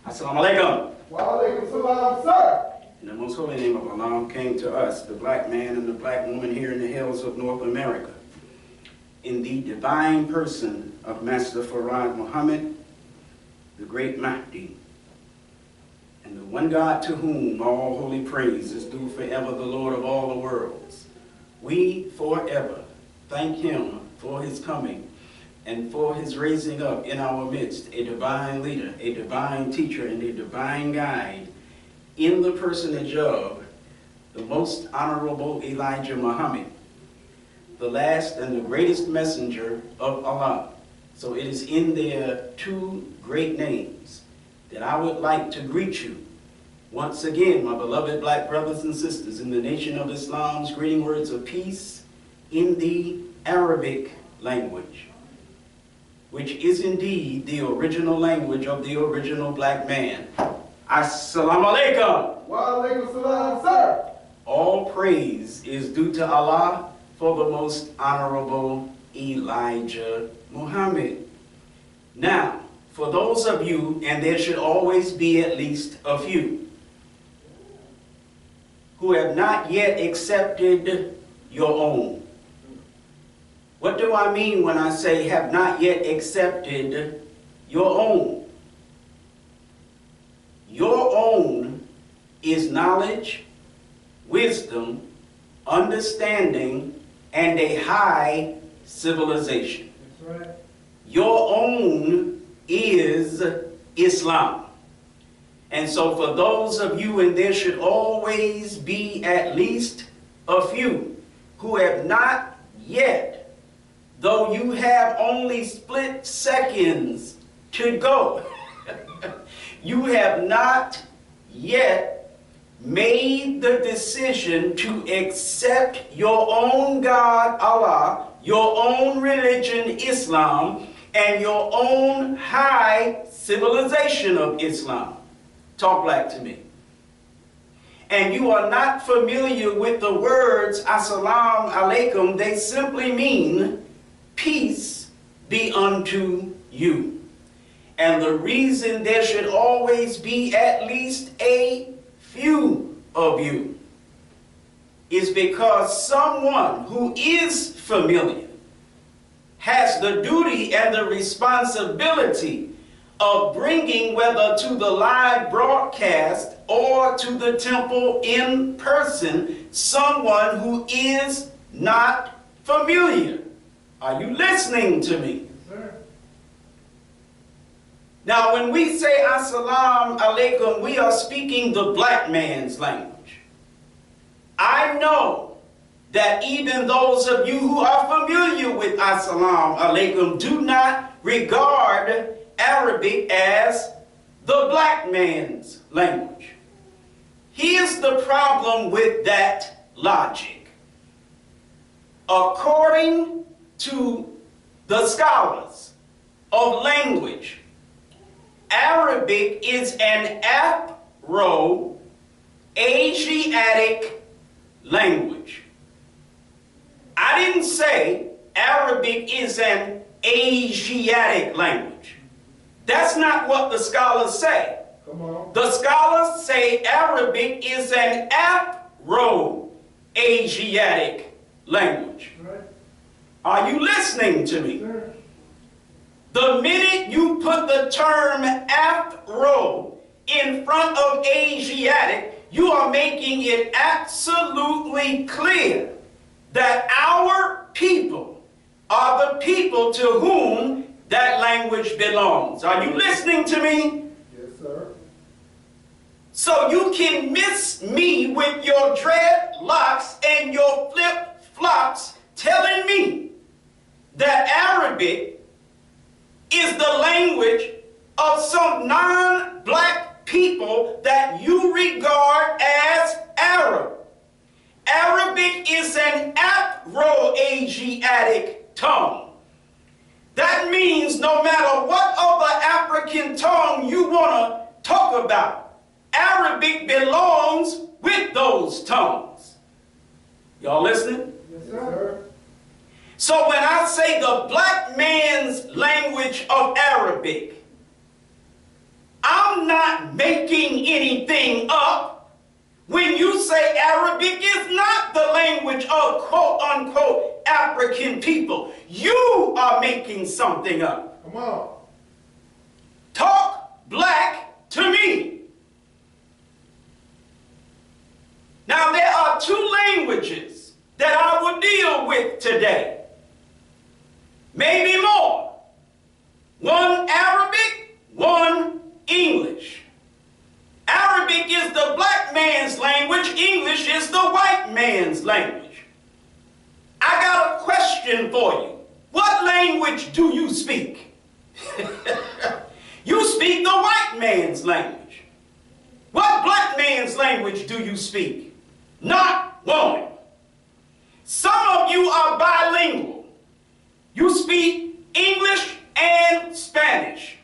Assalamu alaikum. Wa alaikum salam, sir. In the most holy name of Allah came to us, the black man and the black woman here in the hills of North America, in the divine person of Master Farad Muhammad, the great Mahdi, and the one God to whom all holy praise is due forever, the Lord of all the worlds. We forever thank him for his coming and for his raising up in our midst a divine leader, a divine teacher, and a divine guide in the personage of the most honorable Elijah Muhammad, the last and the greatest messenger of Allah. So it is in their two great names that I would like to greet you once again, my beloved black brothers and sisters, in the nation of Islam's greeting words of peace in the Arabic language, which is indeed the original language of the original black man. Assalamu alaikum. Wa alaikum salam, sir. All praise is due to Allah for the most honorable Elijah Muhammad. Now, for those of you, and there should always be at least a few, who have not yet accepted your own. What do I mean when I say have not yet accepted your own? Your own is knowledge, wisdom, understanding, and a high civilization. That's right. Your own is Islam. And so for those of you, and there should always be at least a few, who have not yet, though you have only split seconds to go, you have not yet made the decision to accept your own God, Allah, your own religion, Islam, and your own high civilization of Islam. Talk black to me. And you are not familiar with the words Assalamu alaikum. They simply mean peace be unto you. And the reason there should always be at least a few of you is because someone who is familiar has the duty and the responsibility of bringing, whether to the live broadcast or to the temple in person, someone who is not familiar. Are you listening to me? Sir. Now, when we say Assalamu alaikum, we are speaking the black man's language. I know that even those of you who are familiar with Assalamu alaikum do not regard Arabic as the black man's language. Here's the problem with that logic. According to the scholars of language, Arabic is an Afro-Asiatic language. I didn't say Arabic is an Asiatic language. That's not what the scholars say. Come on. The scholars say Arabic is an Afro-Asiatic language. Right. Are you listening to me? Sir. The minute you put the term Afro in front of Asiatic, you are making it absolutely clear that our people are the people to whom that language belongs. Are you listening to me? Yes, sir. So you can miss me with your dreadlocks and your flip-flops telling me that Arabic is the language of some non-black people that you regard as Arab. Arabic is an Afro-Asiatic tongue. That means no matter what other African tongue you want to talk about, Arabic belongs with those tongues. Y'all listening? Yes, sir. So when I say the black man's language of Arabic, I'm I'm not making anything up when you say Arabic is not the language of quote-unquote African people. You are making something up. Come on. Talk black to me. Now, there are two languages that I will deal with today. Maybe more. One Arabic, one English. Arabic is the black man's language. English is the white man's language. I got a question for you. What language do you speak? You speak the white man's language. What black man's language do you speak? Not one. Some of you are bilingual. You speak English and Spanish.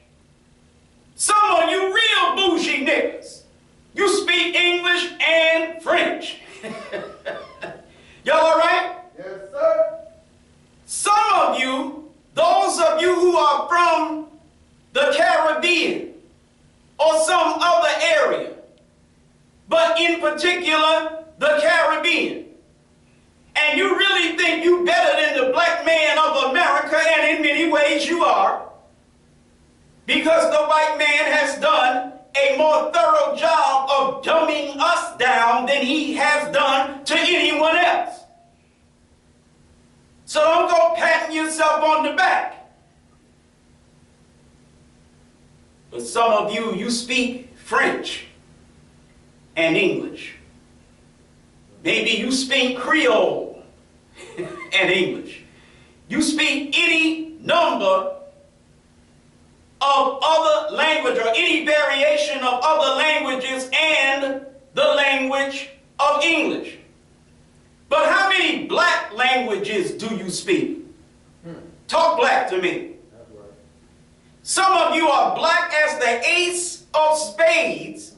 Some of you real bougie niggas. You speak English and French. Y'all all right? Yes, sir. Some of you, those of you who are from the Caribbean or some other area, but in particular, the Caribbean, and you really think you better than the black man of America, and in many ways you are, because the white man has done a more thorough job of dumbing us down than he has done to anyone else. So don't go patting yourself on the back. But some of you, you speak French and English. Maybe you speak Creole and English. You speak any number of other language or any variation of other languages and the language of English. But how many black languages do you speak? Talk black to me. That's right. Some of you are black as the ace of spades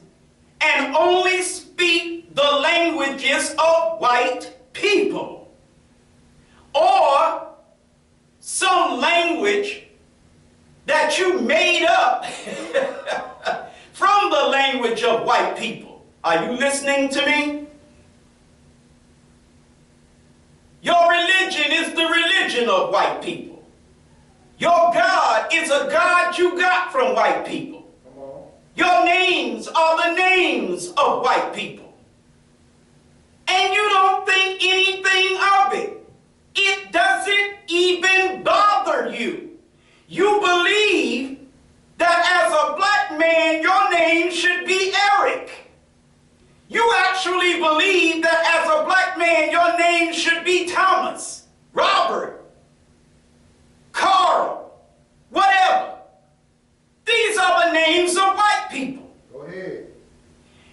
and only speak the languages of white people, or some language that you made up from the language of white people. Are you listening to me? Your religion is the religion of white people. Your God is a God you got from white people. Come on. Your names are the names of white people. And you don't think anything of it. It doesn't even bother you. You believe that as a black man, your name should be Eric. You actually believe that as a black man, your name should be Thomas, Robert, Carl, whatever. These are the names of white people. Go ahead.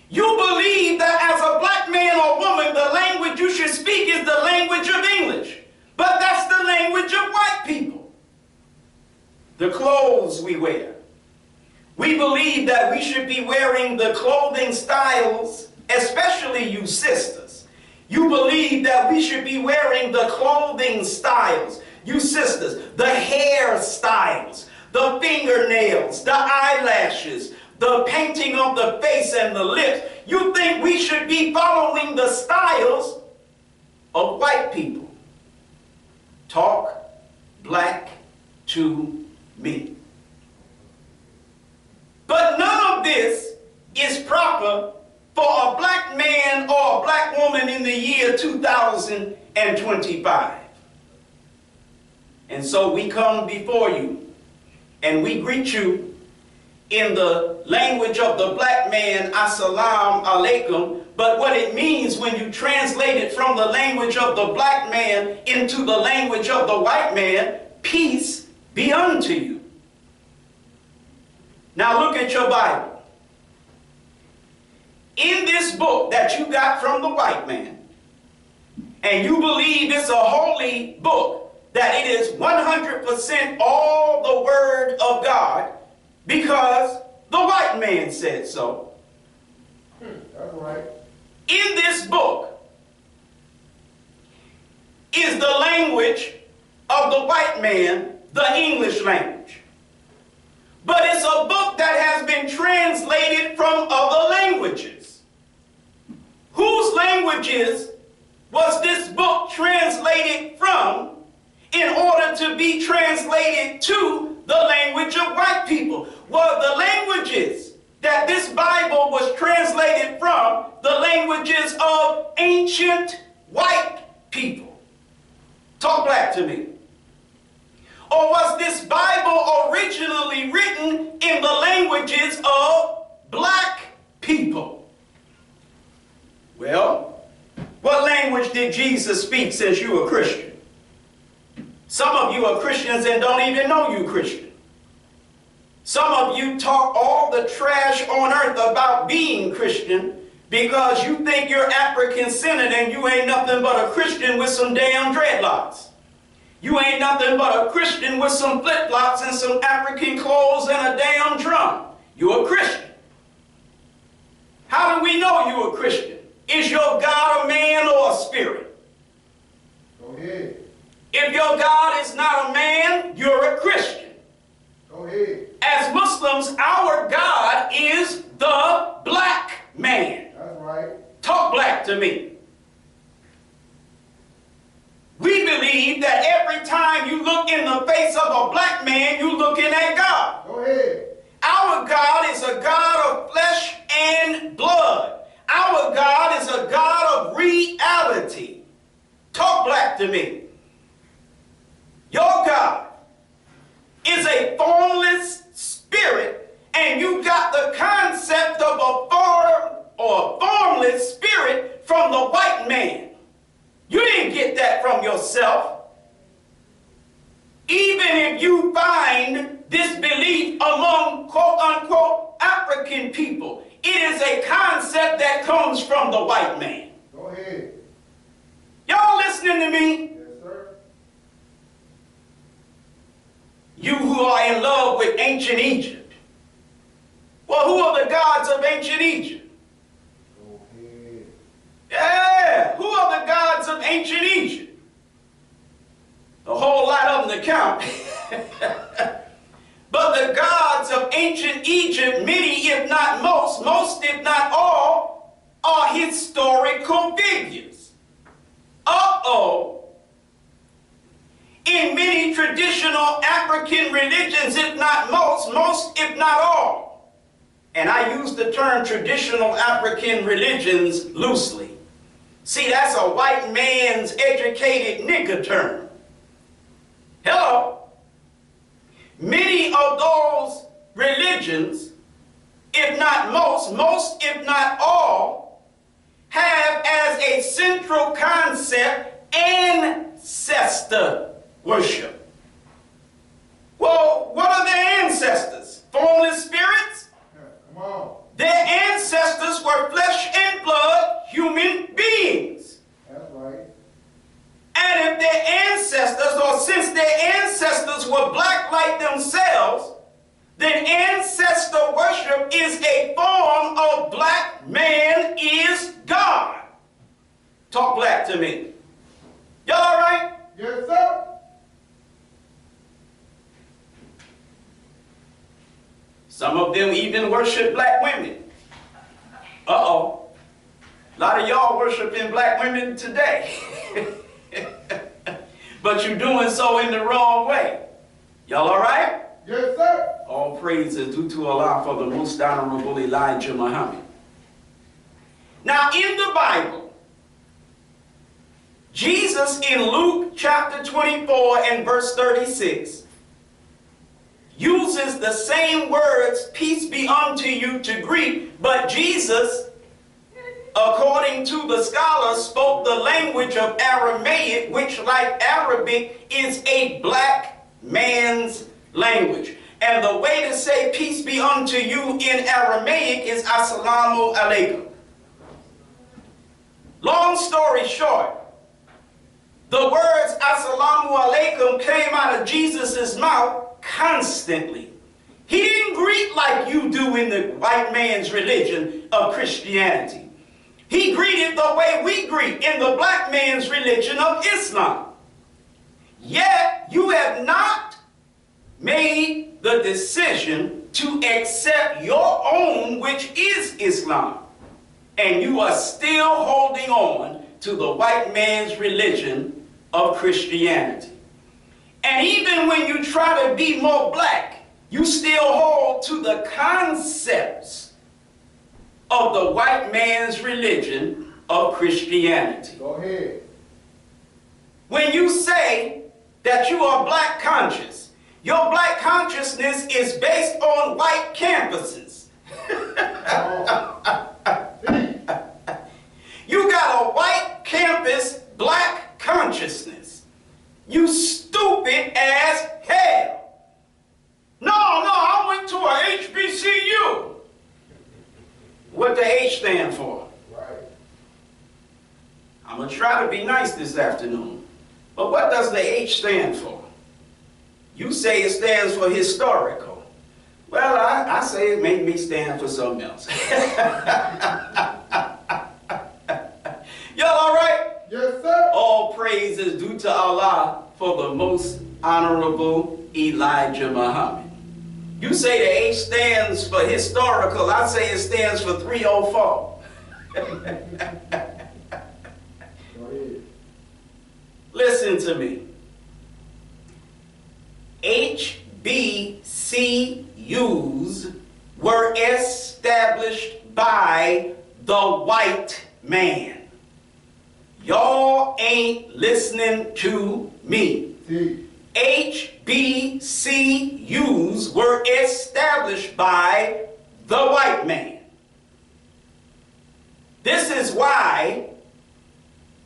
You believe that as a black man or woman, the language you should speak is the language of English. But that's the language of white people. The clothes we wear. We believe that we should be wearing the clothing styles, especially you sisters. You believe that we should be wearing the clothing styles, you sisters, the hairstyles, the fingernails, the eyelashes, the painting of the face and the lips. You think we should be following the styles of white people. Talk black to me. But none of this is proper for a black man or a black woman in the year 2025. And so we come before you and we greet you in the language of the black man, assalamu alaikum. But what it means when you translate it from the language of the black man into the language of the white man, peace be unto you. Now look at your Bible. In this book that you got from the white man, and you believe it's a holy book, that it is 100% all the word of God, because the white man said so. That's right. In this book is the language of the white man, the English language. But it's a book that has been translated languages. Whose languages was this book translated from in order to be translated to the language of white people? Well, the languages that this Bible was translated from, the languages of ancient white people. Talk black to me. Or was this Bible originally written in the languages of black people? Well, what language did Jesus speak since you are Christian? Some of you are Christians and don't even know you Christian. Some of you talk all the trash on earth about being Christian because you think you're African-centered and you ain't nothing but a Christian with some damn dreadlocks. You ain't nothing but a Christian with some flip-flops and some African clothes and a damn drum. You're a Christian. How do we know you're a Christian? Is your God a man or a spirit? Go ahead. If your God is not a man, you're a Christian. Go ahead. As Muslims, our God is the black man. That's right. Talk black to me. We believe that every time you look in the face of a black man, you're looking at God. Go ahead. Our God is a God of flesh and blood. Our God is a God of reality. Talk black to me. Your God is a formless spirit, and you got the concept of a form or a formless spirit from the white man. You didn't get that from yourself. Even if you find this belief among quote-unquote African people, it is a concept that comes from the white man. Go ahead. Y'all listening to me? Yes, sir. You who are in love with ancient Egypt. Well, who are the gods of ancient Egypt? Go ahead. Yeah, who are the gods of ancient Egypt? A whole lot of them to count. But the gods of ancient Egypt, many if not most if not all, are historical figures. Uh-oh. In many traditional African religions, if not most if not all, and I use the term traditional African religions loosely. See, that's a white man's educated nigger term. Hello? Many of those religions, if not most if not all, have as a central concept ancestor worship. Well, what are their ancestors? Formless spirits? Come on. Their ancestors were flesh and blood human beings. That's right. And if their ancestors, or since their ancestors were black like themselves, then ancestor worship is a form of black man is God. Talk black to me. Y'all all right? Yes, sir. Some of them even worship black women. Uh-oh. A lot of y'all worshiping black women today. But you're doing so in the wrong way. Y'all all right? Yes, sir. All praise is due to Allah for the most honorable Elijah Muhammad. Now in the Bible, Jesus in Luke chapter 24 and verse 36 uses the same words, peace be unto you, to greet, but Jesus, according to the scholars, spoke the language of Aramaic, which, like Arabic, is a black man's language. And the way to say peace be unto you in Aramaic is assalamu alaikum. Long story short, the words assalamu alaikum came out of Jesus' mouth constantly. He didn't greet like you do in the white man's religion of Christianity. He greeted the way we greet in the black man's religion of Islam. Yet you have not made the decision to accept your own, which is Islam. and you are still holding on to the white man's religion of Christianity. And even when you try to be more black, you still hold to the concepts of the white man's religion of Christianity. Go ahead. When you say that you are black conscious, your black consciousness is based on white campuses. You got a white campus black consciousness. You stupid as hell. No, I went to a HBCU. What the H stand for? Right. I'm going to try to be nice this afternoon. But what does the H stand for? You say it stands for historical. Well, I say it made me stand for something else. Y'all all right? Yes, sir. All praise is due to Allah for the most honorable Elijah Muhammad. You say the H stands for historical. I say it stands for 304. Go ahead. Listen to me. HBCUs were established by the white man. Y'all ain't listening to me. See. HBCUs were established by the white man. This is why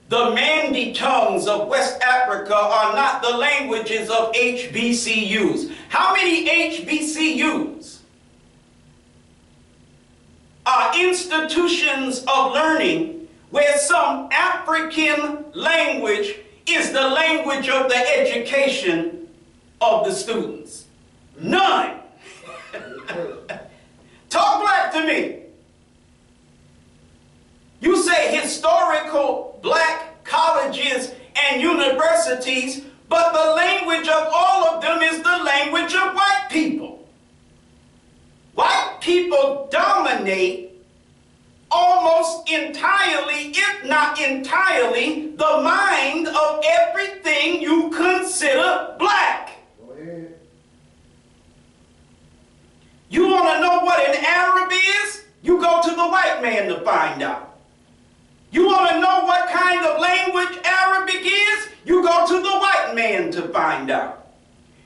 the Mandi tongues of West Africa are not the languages of HBCUs. How many HBCUs are institutions of learning where some African language is the language of the education of the students? None. Talk black to me. You say historical black colleges and universities, but the language of all of them is the language of white people. White people dominate almost entirely, if not entirely, the mind of everything you consider black. Go ahead. You want to know what an Arab is? You go to the white man to find out. You want to know what kind of language Arabic is? You go to the white man to find out.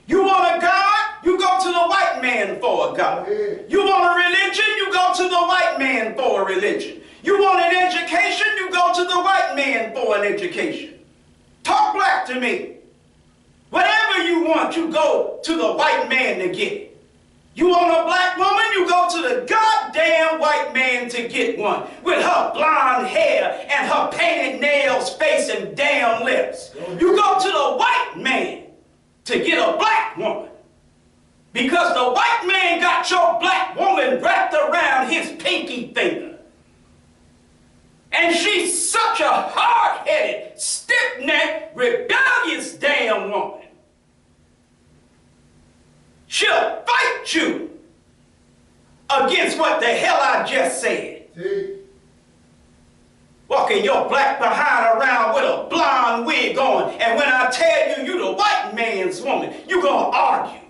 You want a God? You go to the white man for a God. You want a religion? You go to the white man for a religion. You want an education? You go to the white man for an education. Talk black to me. Whatever you want, you go to the white man to get it. You want a black woman? You go to the goddamn white man to get one with her blonde hair and her painted nails, face, and damn lips. You go to the white man to get a black woman because the white man got your black woman wrapped around his pinky finger. And she's such a hard-headed, stiff-necked, rebellious damn woman. She'll fight you against what the hell I just said. See. Walking your black behind around with a blonde wig on, and when I tell you you the white man's woman, you gonna argue.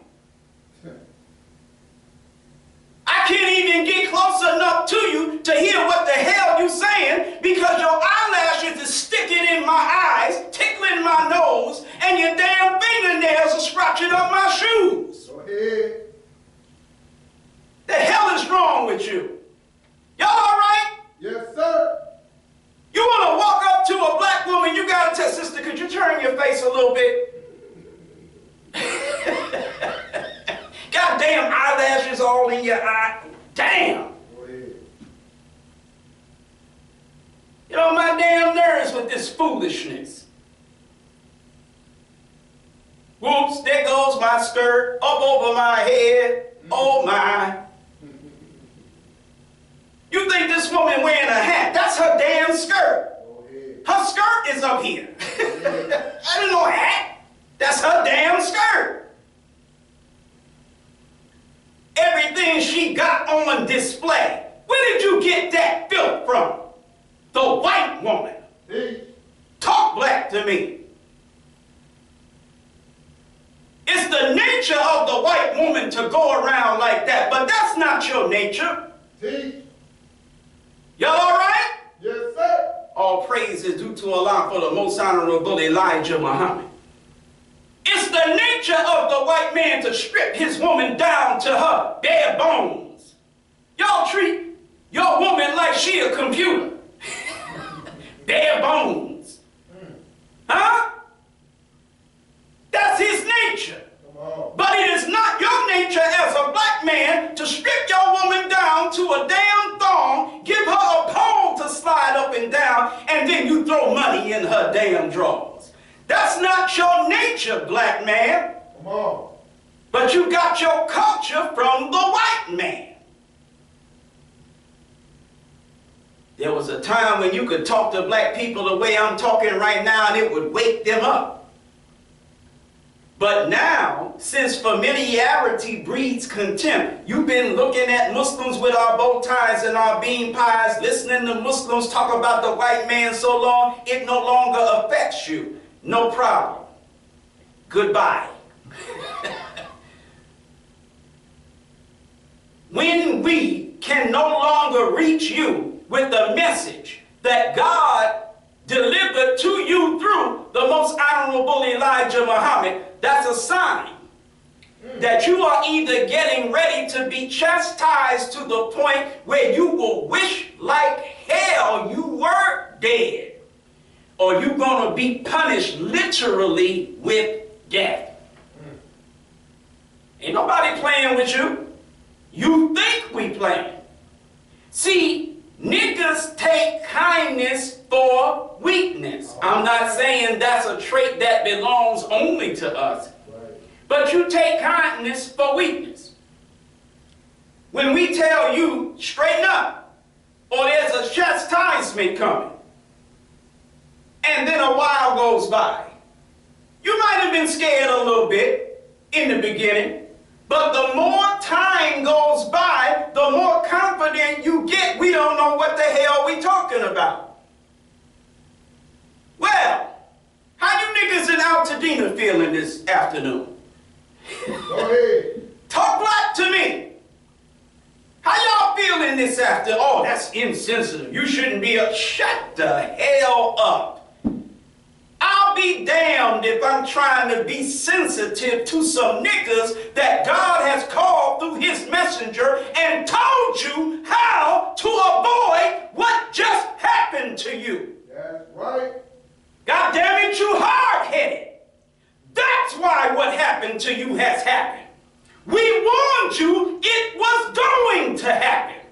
I can't even get close enough to you to hear what the hell you saying because your eyelashes is sticking in my eyes, tickling my nose, and your damn fingernails are scratching up my shoes. Go ahead. The hell is wrong with you? Y'all all right? Yes, sir. You want to walk up to a black woman, you got to tell, sister, could you turn your face a little bit? Goddamn eyelashes all in your eye. Damn. Go ahead. You know, my damn nerves with this foolishness. Whoops, there goes my skirt up over my head. Oh my. You think this woman wearing a hat? That's her damn skirt. Go ahead. Her skirt is up here. I didn't know a hat. That's her damn skirt. Everything she got on display. Where did you get that filth from? after me. It's the nature of the white woman to go around like that, but that's not your nature. Teach. Y'all all right? Yes, sir. All praise is due to Allah for the most honorable Elijah Muhammad. It's the nature of the white man to strip his woman down to her bare bones. Y'all treat your woman like she a computer. Bare bones. Huh? That's his nature. Come on. But it is not your nature as a black man to strip your woman down to a damn thong, give her a pole to slide up and down, and then you throw money in her damn drawers. That's not your nature, black man. Come on. But you got your culture from the white man. There was a time when you could talk to black people the way I'm talking right now and it would wake them up. But now, since familiarity breeds contempt, you've been looking at Muslims with our bow ties and our bean pies, listening to Muslims talk about the white man so long, it no longer affects you. No problem. Goodbye. When we can no longer reach you with the message that God delivered to you through the most honorable Elijah Muhammad, that's a sign that you are either getting ready to be chastised to the point where you will wish like hell you were dead, or you're going to be punished literally with death. Ain't nobody playing with you. You think we playing. See, niggas take kindness for weakness. I'm not saying that's a trait that belongs only to us. But you take kindness for weakness. When we tell you, straighten up, or there's a chastisement coming, and then a while goes by, you might have been scared a little bit in the beginning, but the more time goes by, the more confident you get. We don't know what the hell we talking about. Well, how you niggas in Altadena feeling this afternoon? Go ahead. Talk black to me. How y'all feeling this after? Oh, that's insensitive. You shouldn't be up. Shut the hell up. I'll be damned if I'm trying to be sensitive to some niggas that God has called through his messenger and told you how to avoid what just happened to you. That's right. God damn it, you hard-headed. That's why what happened to you has happened. We warned you it was going to happen.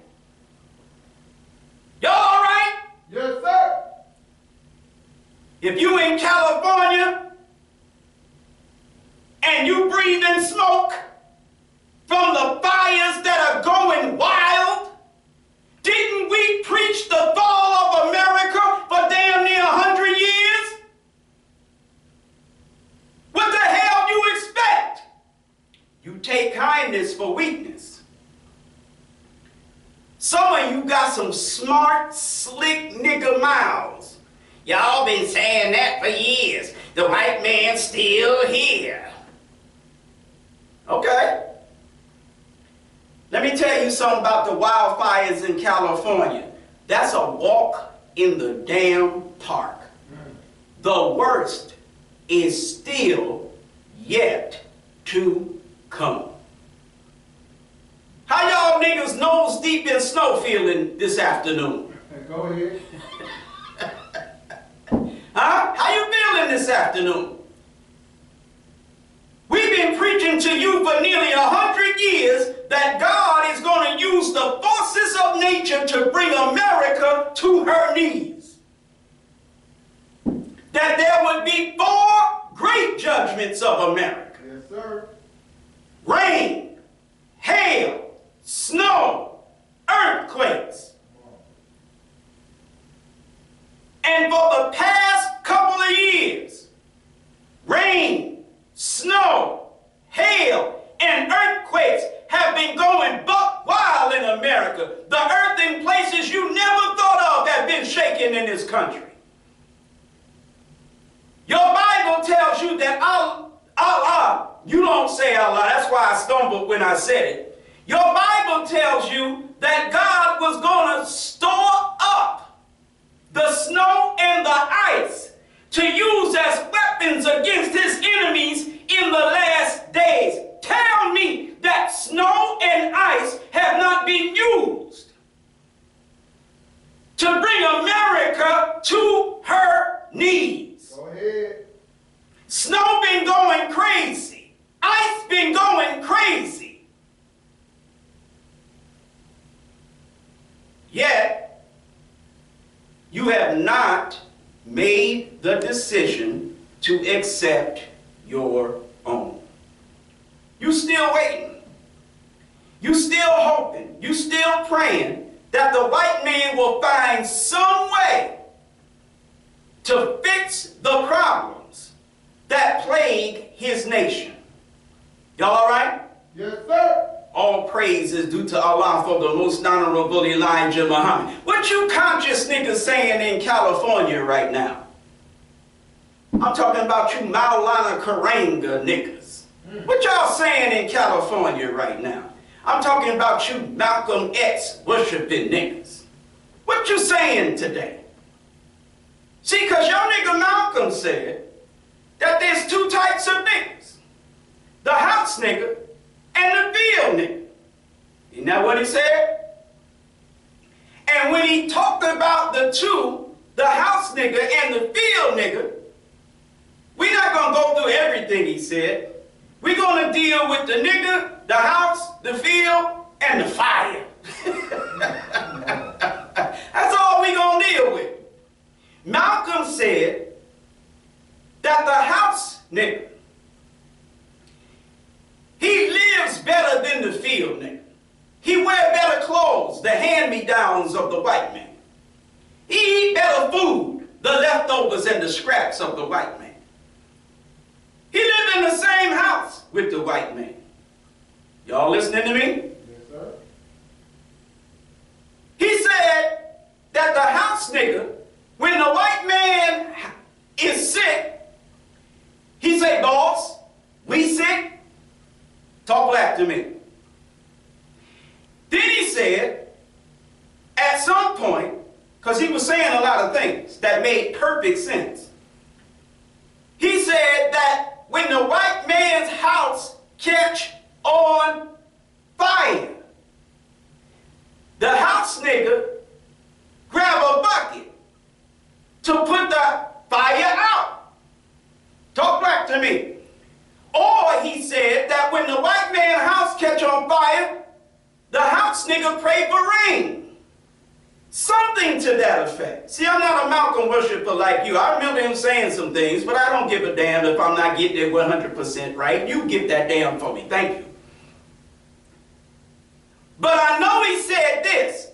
Y'all all right? Yes, sir. If you in California and you breathing smoke from the fires that are going wild, didn't we preach the fall of America for damn near 100 years? What the hell do you expect? You take kindness for weakness. Some of you got some smart, slick nigga mouths. Y'all been saying that for years. The white man's still here. Okay. Let me tell you something about the wildfires in California. That's a walk in the damn park. The worst is still yet to come. How y'all niggas nose deep in snow feeling this afternoon? Go ahead. Huh? How you feeling this afternoon? We've been preaching to you for nearly 100 years that God is going to use the forces of nature to bring America to her knees. That there would be 4 great judgments of America. Yes, sir. Rain, hail, snow, earthquakes. And for the past couple of years, rain, snow, hail, and earthquakes have been going buck wild in America. The earth in places you never thought of have been shaking in this country. tells you that Allah, you don't say Allah, that's why I stumbled when I said it. Your Bible tells you that God was going to store up the snow and the ice to use as weapons against his enemies in the last days. Tell me that snow and ice have not been used to bring America to her knees. Go ahead. Snow been going crazy. Ice been going crazy. Yet, you have not made the decision to accept your own. You still waiting. You still hoping. You still praying that the white man will find some way to fix the problems that plague his nation. Y'all all right? Yes, sir. All praise is due to Allah for the most honorable Elijah Muhammad. What you conscious niggas saying in California right now? I'm talking about you Maulana Karanga niggas. What y'all saying in California right now? I'm talking about you Malcolm X worshiping niggas. What you saying today? See, because your nigga Malcolm said that there's two types of niggas. The house nigga and the field nigga. Isn't that what he said? And when he talked about the two, the house nigga and the field nigga, we're not going to go through everything he said. We're going to deal with the nigga, the house, the field, and the fire. That's all we're going to deal with. Malcolm said that the house nigga, he lives better than the field nigga. He wear better clothes, the hand-me-downs of the white man. He eat better food, the leftovers and the scraps of the white man. He live in the same house with the white man. Y'all listening to me? Yes, sir. He said that the house nigga, when the white man is sick, he say, boss, we sick? Talk black to me. Then he said, at some point, because he was saying a lot of things that made perfect sense, he said that when the white man's house catch on fire, the house nigga grab a bucket to put the fire out. Talk back to me. Or he said that when the white man's house catch on fire, the house nigga pray for rain. Something to that effect. See, I'm not a Malcolm worshiper like you. I remember him saying some things, but I don't give a damn if I'm not getting it 100% right. You get that damn for me. Thank you. But I know he said this.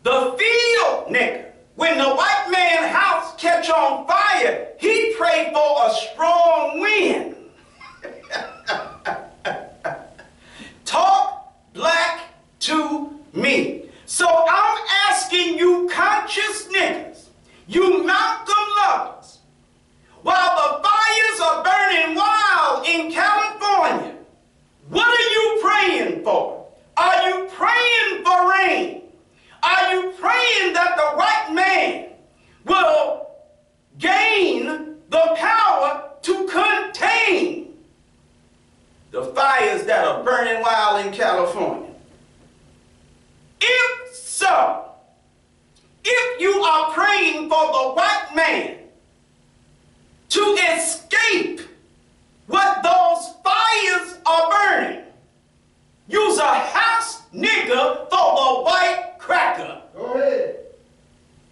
The field nigga, when the white man's house catch on fire, he prayed for a strong wind. Talk black to me. So I'm asking you conscious niggas, you Malcolm lovers, while the fires are burning wild in California, what are you praying for? Are you praying for rain? Are you praying that the white man will gain the power to contain the fires that are burning wild in California? If so, if you are praying for the white man to escape what those fires are burning, use a house nigga for the white cracker. Go ahead.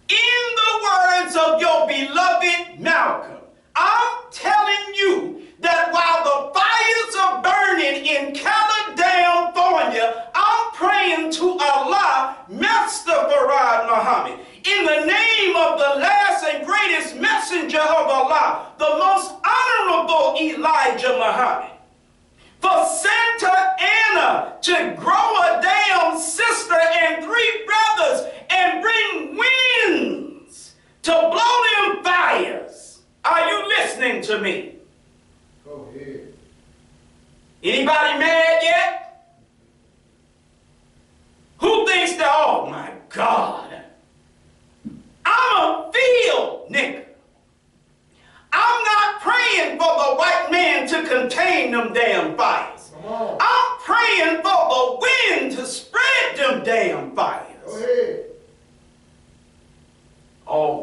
In the words of your beloved Malcolm, I'm telling you that while the fires are burning in California, I'm praying to Allah, Master Farad Muhammad, in the name of the last and greatest messenger of Allah, the most honorable Elijah Muhammad, for Santa Anna to grow a damn sister and 3 brothers and bring winds to blow them fires. Are you listening to me?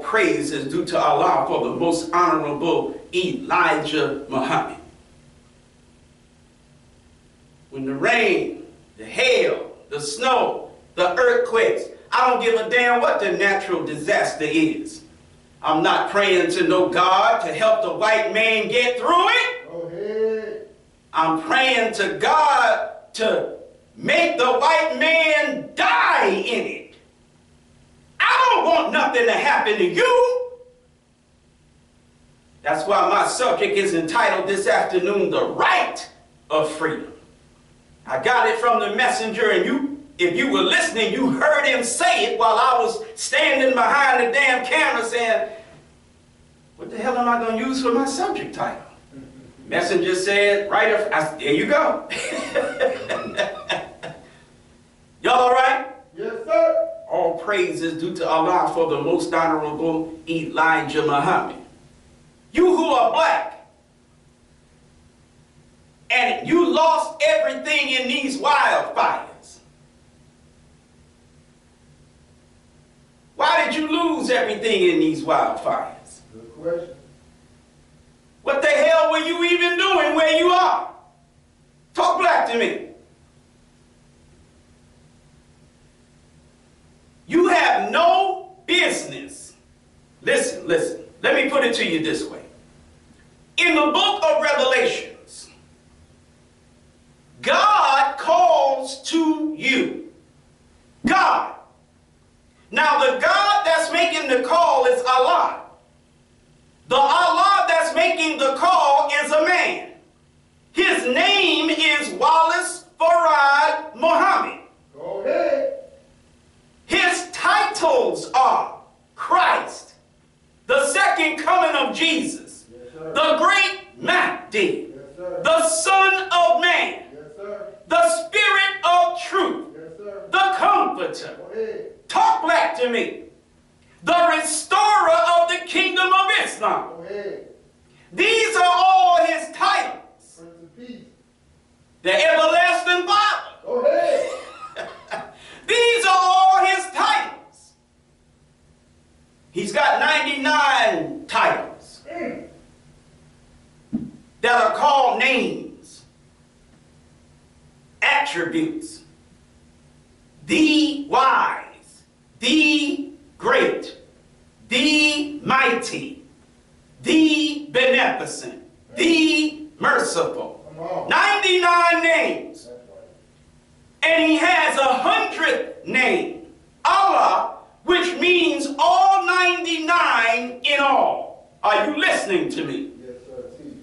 All praise is due to Allah for the most honorable Elijah Muhammad. When the rain, the hail, the snow, the earthquakes, I don't give a damn what the natural disaster is. I'm not praying to no God to help the white man get through it. Go ahead. I'm praying to God to make the white man die in it. I don't want nothing to happen to you. That's why my subject is entitled this afternoon, The Right of Freedom. I got it from the messenger, and if you were listening, you heard him say it while I was standing behind the damn camera saying, what the hell am I going to use for my subject title? Messenger said, there you go. Y'all all right? Yes, sir. All praise is due to Allah for the most honorable Elijah Muhammad. You who are black, and you lost everything in these wildfires. Why did you lose everything in these wildfires? Good question. What the hell were you even doing where you are? Talk black to me. You have no business. Listen. Let me put it to you this way. In the book of Revelations, God calls to you. God. Now the God that's making the call is Allah. The Allah that's making the call is a man. His name is Wallace Farad Muhammad. Go ahead. His titles are Christ, the second coming of Jesus, Yes, sir. the great Mahdi, Yes, sir. the Son of Man, Yes, sir. the Spirit of Truth, Yes, sir. the Comforter. Go ahead. Talk back to me. The Restorer of the Kingdom of Islam. Go ahead. These are all his titles. Prince of Peace. The Everlasting Father. Go ahead. These are all his titles. He's got 99 titles that are called names, attributes. The wise, the great, the mighty, the beneficent, the merciful. Come on. 99 names. That's right. And he has 100th name, Allah, which means all 99 in all. Are you listening to me? Yes, sir. Teach.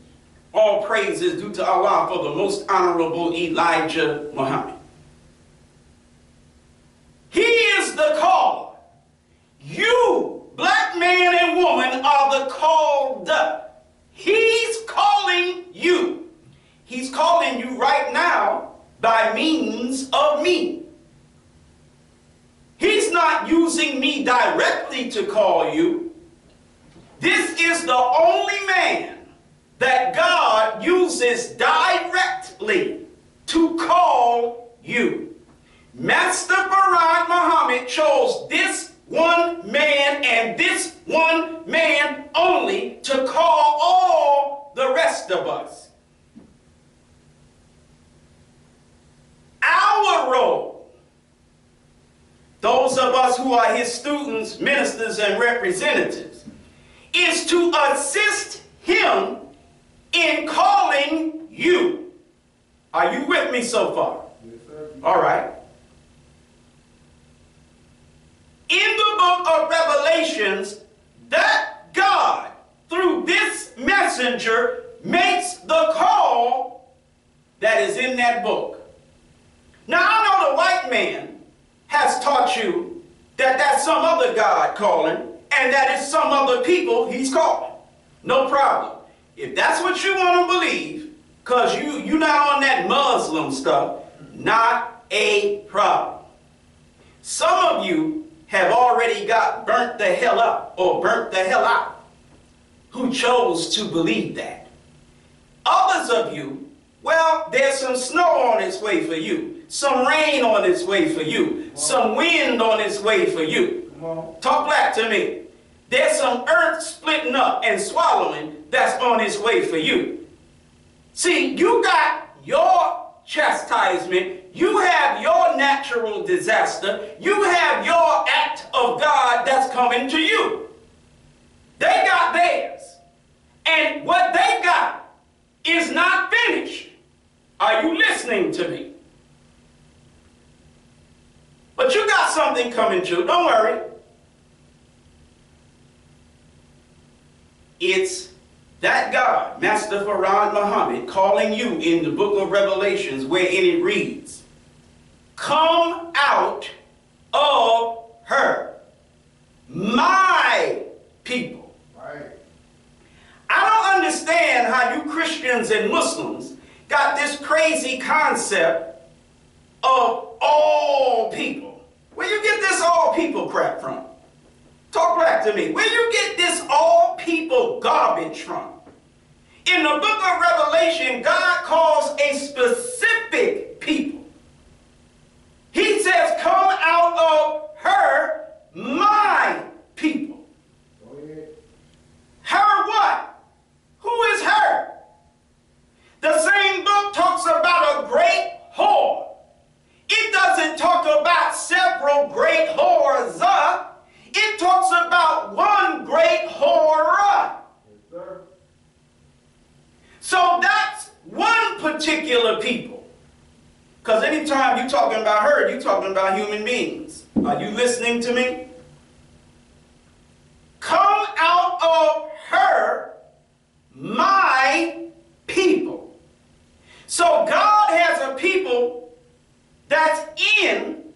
All praise is due to Allah for the most honorable Elijah Muhammad. He is the caller. You, black man and woman, are the called. He's calling you. He's calling you right now by means of me. He's not using me directly to call you. This is the only man that God uses directly to call you. Master Farad Muhammad chose this one man and this one man only to call all the rest of us. Our role, those of us who are his students, ministers, and representatives, is to assist him in calling you. Are you with me so far? Yes, sir. All right. In the book of Revelations, that God, through this messenger, makes the call that is in that book. Now, I know the white man has taught you that that's some other God calling, and that is some other people he's calling. No problem. If that's what you want to believe, because you're not on that Muslim stuff, not a problem. Some of you have already got burnt the hell up or burnt the hell out who chose to believe that. Others of you, well, there's some snow on its way for you, some rain on its way for you, some wind on its way for you. Come on. Talk back to me. There's some earth splitting up and swallowing that's on its way for you. See, you got your chastisement, you have your natural disaster, you have your act of God that's coming to you. They got theirs. And what they got is not finished. Are you listening to me? But you got something coming too. Don't worry. It's that God, Master Farad Muhammad, calling you in the book of Revelations, wherein it reads, "Come out of her, my people." Right. I don't understand how you Christians and Muslims got this crazy concept of all people. Where you get this all people crap from? Talk back to me. Where you get this all people garbage from? In the book of Revelation, God calls a specific people. He says, "Come out of her, my people." Go ahead. Her what? Who is her? The same book talks about a great whore. It doesn't talk about several great whores. It talks about one great whore. Yes, sir. So that's one particular people. Because anytime you're talking about her, you're talking about human beings. Are you listening to me? Come out of her, my people. So God has a people that's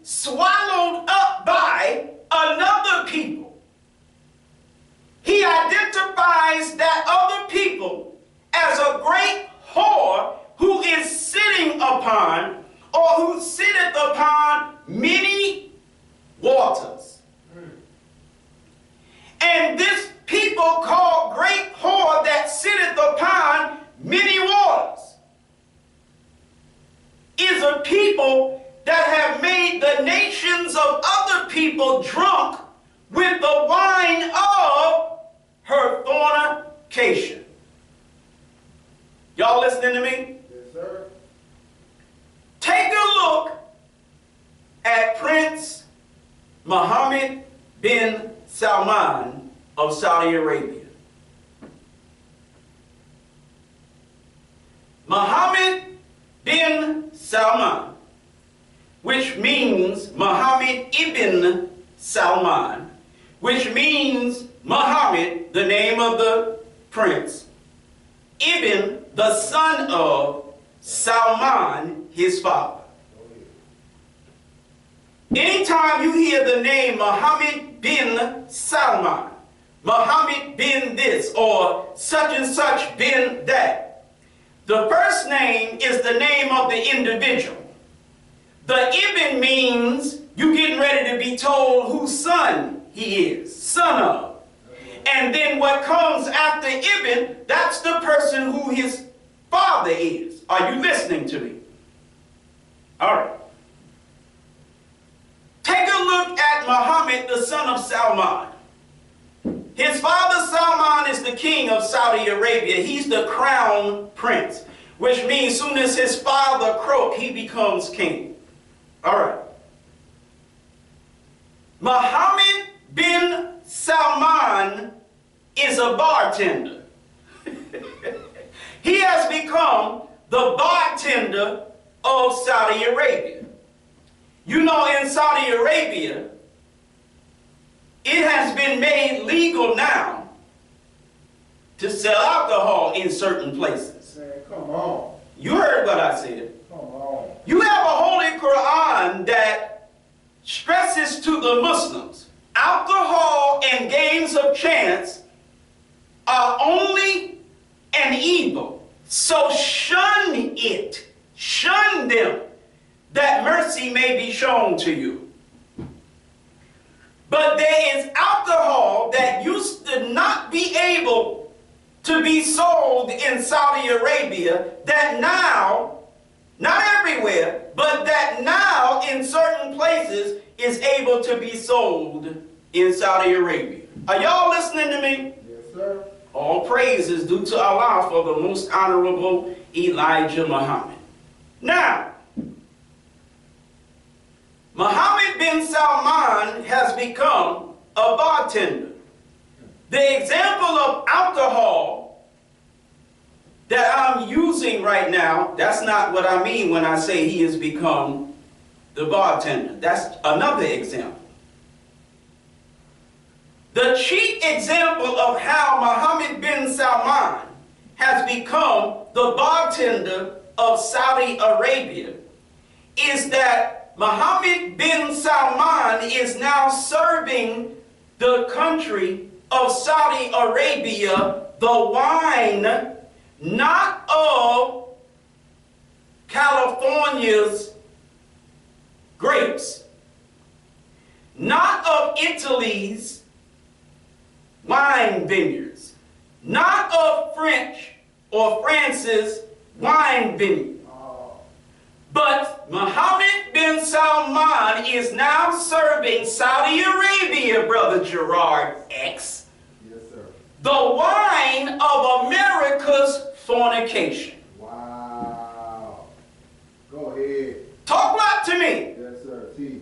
swallowed up by another people. He identifies that other people as a great whore who is sitting upon, or who sitteth upon, many waters. And this people called great whore that sitteth upon many waters is a people that have made the nations of other people drunk with the wine of her fornication. Y'all listening to me? Yes, sir. Take a look at Prince Mohammed bin Salman of Saudi Arabia. Mohammed bin Salman, which means Muhammad ibn Salman, which means Muhammad, the name of the prince, Ibn, the son of Salman, his father. Anytime you hear the name Muhammad bin Salman, Muhammad bin this, or such and such bin that, the first name is the name of the individual. The Ibn means you getting ready to be told whose son he is, son of. And then what comes after Ibn, that's the person who his father is. Are you listening to me? All right. Take a look at Muhammad, the son of Salman. His father Salman is the king of Saudi Arabia. He's the crown prince, which means soon as his father croaks, he becomes king. All right. Muhammad bin Salman is a bartender. He has become the bartender of Saudi Arabia. You know, in Saudi Arabia, it has been made legal now to sell alcohol in certain places. Man, come on. You heard what I said. Come on. You have a Holy Quran that stresses to the Muslims, alcohol and games of chance are only an evil. So shun it. Shun them, that mercy may be shown to you. But there is alcohol that used to not be able to be sold in Saudi Arabia that now, not everywhere, but that now in certain places is able to be sold in Saudi Arabia. Are y'all listening to me? Yes, sir. All praise is due to Allah for the most honorable Elijah Muhammad. Now, Mohammed bin Salman has become a bartender. The example of alcohol that I'm using right now, that's not what I mean when I say he has become the bartender. That's another example. The cheap example of how Mohammed bin Salman has become the bartender of Saudi Arabia is that Mohammed bin Salman is now serving the country of Saudi Arabia the wine not of California's grapes, not of Italy's wine vineyards, not of French or France's wine vineyards. But Mohammed bin Salman is now serving Saudi Arabia, Brother Gerard X, Yes, sir. the wine of America's fornication. Wow. Go ahead. Talk back to me. Yes, sir. Teach.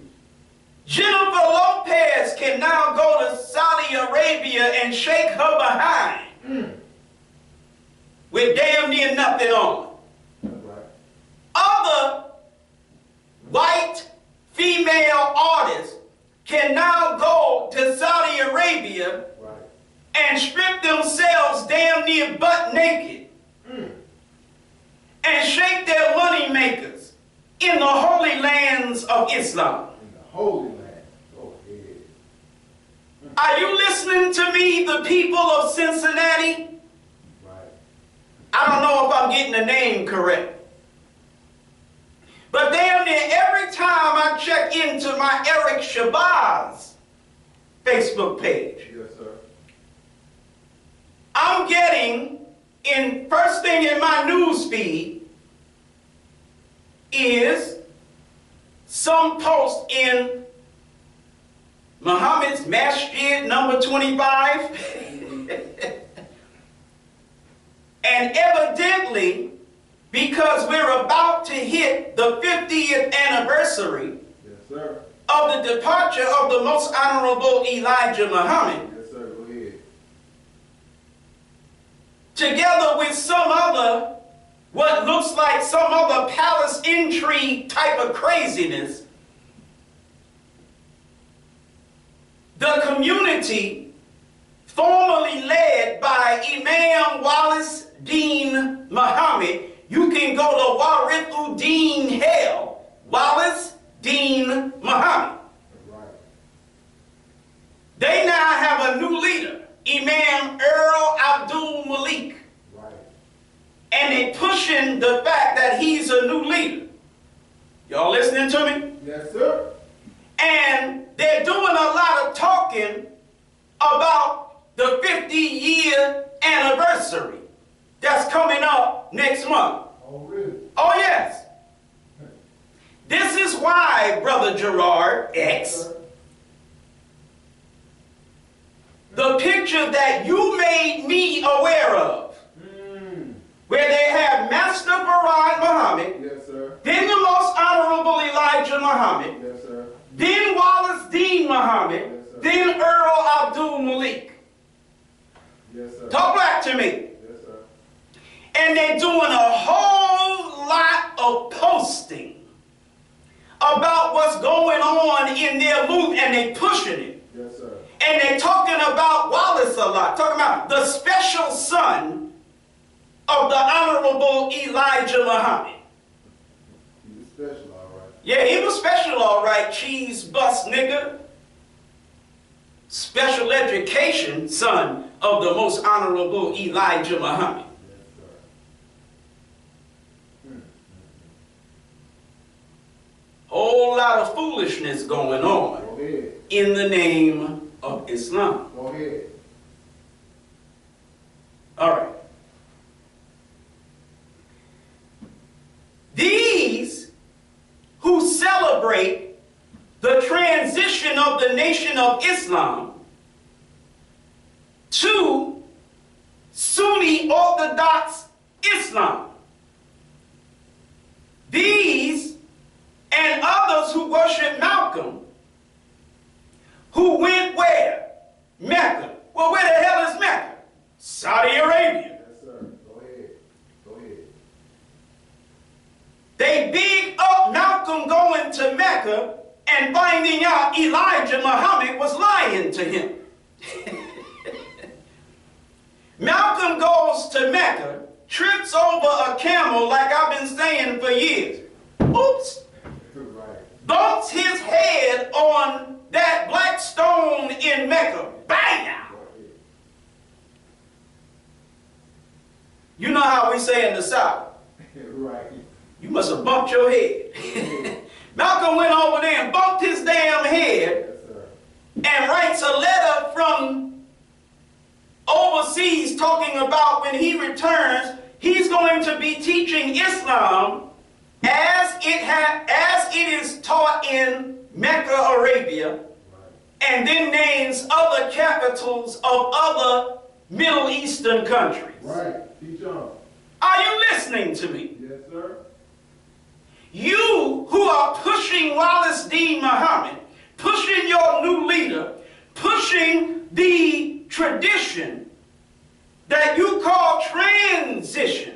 Jennifer Lopez can now go to Saudi Arabia and shake her behind with damn near nothing on. That's right. Other white female artists can now go to Saudi Arabia Right. and strip themselves damn near butt naked and shake their money makers in the holy lands of Islam. In the Holy Land. Go ahead. Are you listening to me, the people of Cincinnati? Right. I don't know if I'm getting the name correct. But damn near every time I check into my Eric Shabazz Facebook page, Yes, sir. I'm getting, first thing in my news feed is some post in Muhammad's Masjid number 25. And evidently, because we're about to hit the 50th anniversary Yes, sir. of the departure of the most honorable Elijah Muhammad, Yes, sir. Go ahead. together with some other, what looks like some other palace intrigue type of craziness, the community, formerly led by Imam Wallace Dean Muhammad, you can go to Warithuddin Hale, Wallace Dean Muhammad. Right. They now have a new leader, Imam Earl Abdul Malik. Right. And they pushing the fact that he's a new leader. Y'all listening to me? Yes, sir. And they're doing a lot of talking about the 50-year anniversary that's coming up next month. Oh, really? Oh, yes. This is why, Brother Gerard X, Sir. the picture that you made me aware of, where they have Master Farad Muhammad, Yes, sir. then the most honorable Elijah Muhammad, Yes, sir. then Wallace Dean Muhammad, Yes, sir. then Earl Abdul Malik. Yes, sir. Talk back to me. Yes, sir. And they're doing a whole lot of posting about what's going on in their movement, and they pushing it. Yes, sir. And they're talking about Wallace a lot, talking about the special son of the Honorable Elijah Muhammad. He was special, all right. Yeah, he was special, all right, cheese bust nigga. Special education son of the most honorable Elijah Muhammad. Yes, sir. Whole lot of foolishness going on Go ahead. in the name of Islam. Go ahead. All right. These who celebrate the transition of the nation of Islam Orthodox Islam. These and others who worship Malcolm, who went where? Mecca. Well, where the hell is Mecca? Saudi Arabia. Yes, sir. Go ahead. Go ahead. They big up Malcolm going to Mecca and finding out Elijah Muhammad was lying to him. Malcolm goes to Mecca, trips over a camel like I've been saying for years. Oops. Right. Bumps his head on that black stone in Mecca. Bam! You know how we say in the South, Right. you must have bumped your head. Malcolm went over there and bumped his damn head Yes, sir. and writes a letter from overseas talking about when he returns, he's going to be teaching Islam as it is taught in Mecca, Arabia, Right. and then names other capitals of other Middle Eastern countries. Right. Teach on. Are you listening to me? Yes, sir. You who are pushing Wallace D. Muhammad, pushing your new leader, pushing the tradition that you call transition,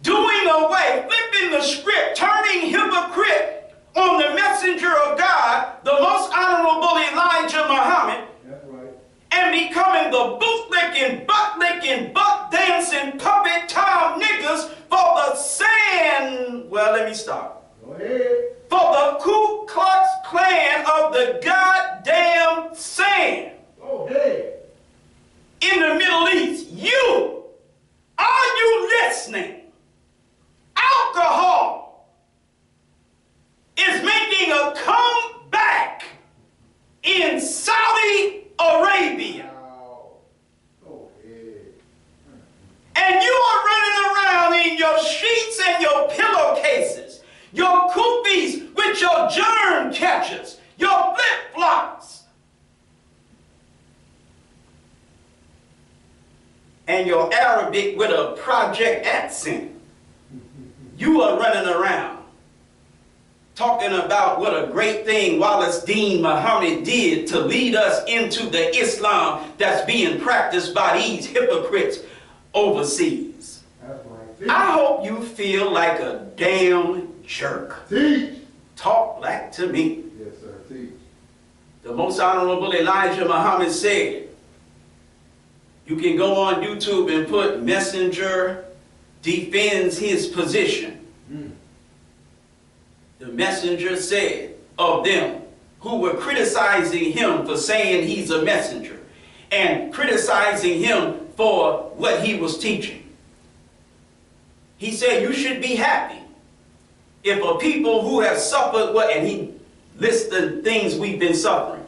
doing away, flipping the script, turning hypocrite on the messenger of God, the most honorable Elijah Muhammad, That's right. and becoming the bootlicking, butt-licking, butt-dancing, puppet-time niggas for the sand. Well, let me stop. Go ahead. For the Ku Klux Klan of the goddamn sand Go ahead. in the Middle East. Are you listening? Alcohol is making a comeback in Saudi Arabia. Wow. Go ahead. And you are running around in your sheets and your pillowcases, your koofies with your germ catchers, your flip-flops, and your Arabic with a project accent. You are running around talking about what a great thing Wallace Dean Muhammad did to lead us into the Islam that's being practiced by these hypocrites overseas. That's right. Teach. I hope you feel like a damn jerk. Teach. Talk back to me. Yes, sir. Teach. The most honorable Elijah Muhammad said, you can go on YouTube and put messenger defends his position. The messenger said of them who were criticizing him for saying he's a messenger and criticizing him for what he was teaching. He said, you should be happy if a people who have suffered what, and he lists the things we've been suffering,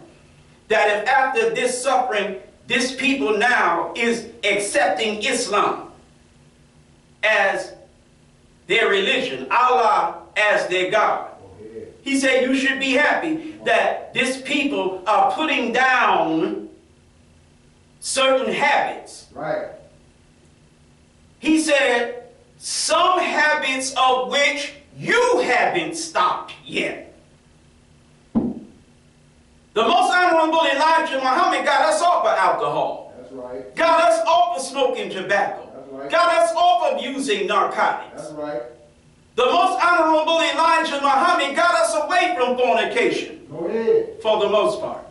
that if after this suffering, this people now is accepting Islam as their religion, Allah as their God. Go ahead. He said you should be happy that this people are putting down certain habits. Right. He said some habits of which you haven't stopped yet. The most honorable Elijah Muhammad got us off of alcohol. That's right. Got us off of smoking tobacco. That's right. Got us off of using narcotics. That's right. The most honorable Elijah Muhammad got us away from fornication, Go ahead. for the most part.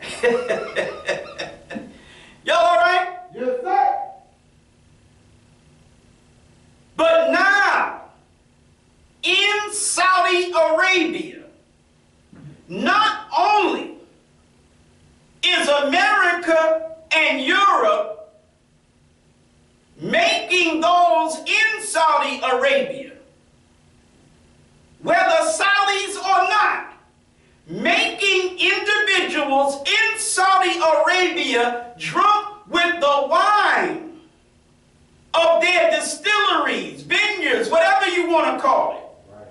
Y'all all right? Yes, sir. But now, in Saudi Arabia, not only is America and Europe making those in Saudi Arabia, whether Saudis or not, making individuals in Saudi Arabia drunk with the wine of their distilleries, vineyards, whatever you want to call it. Right.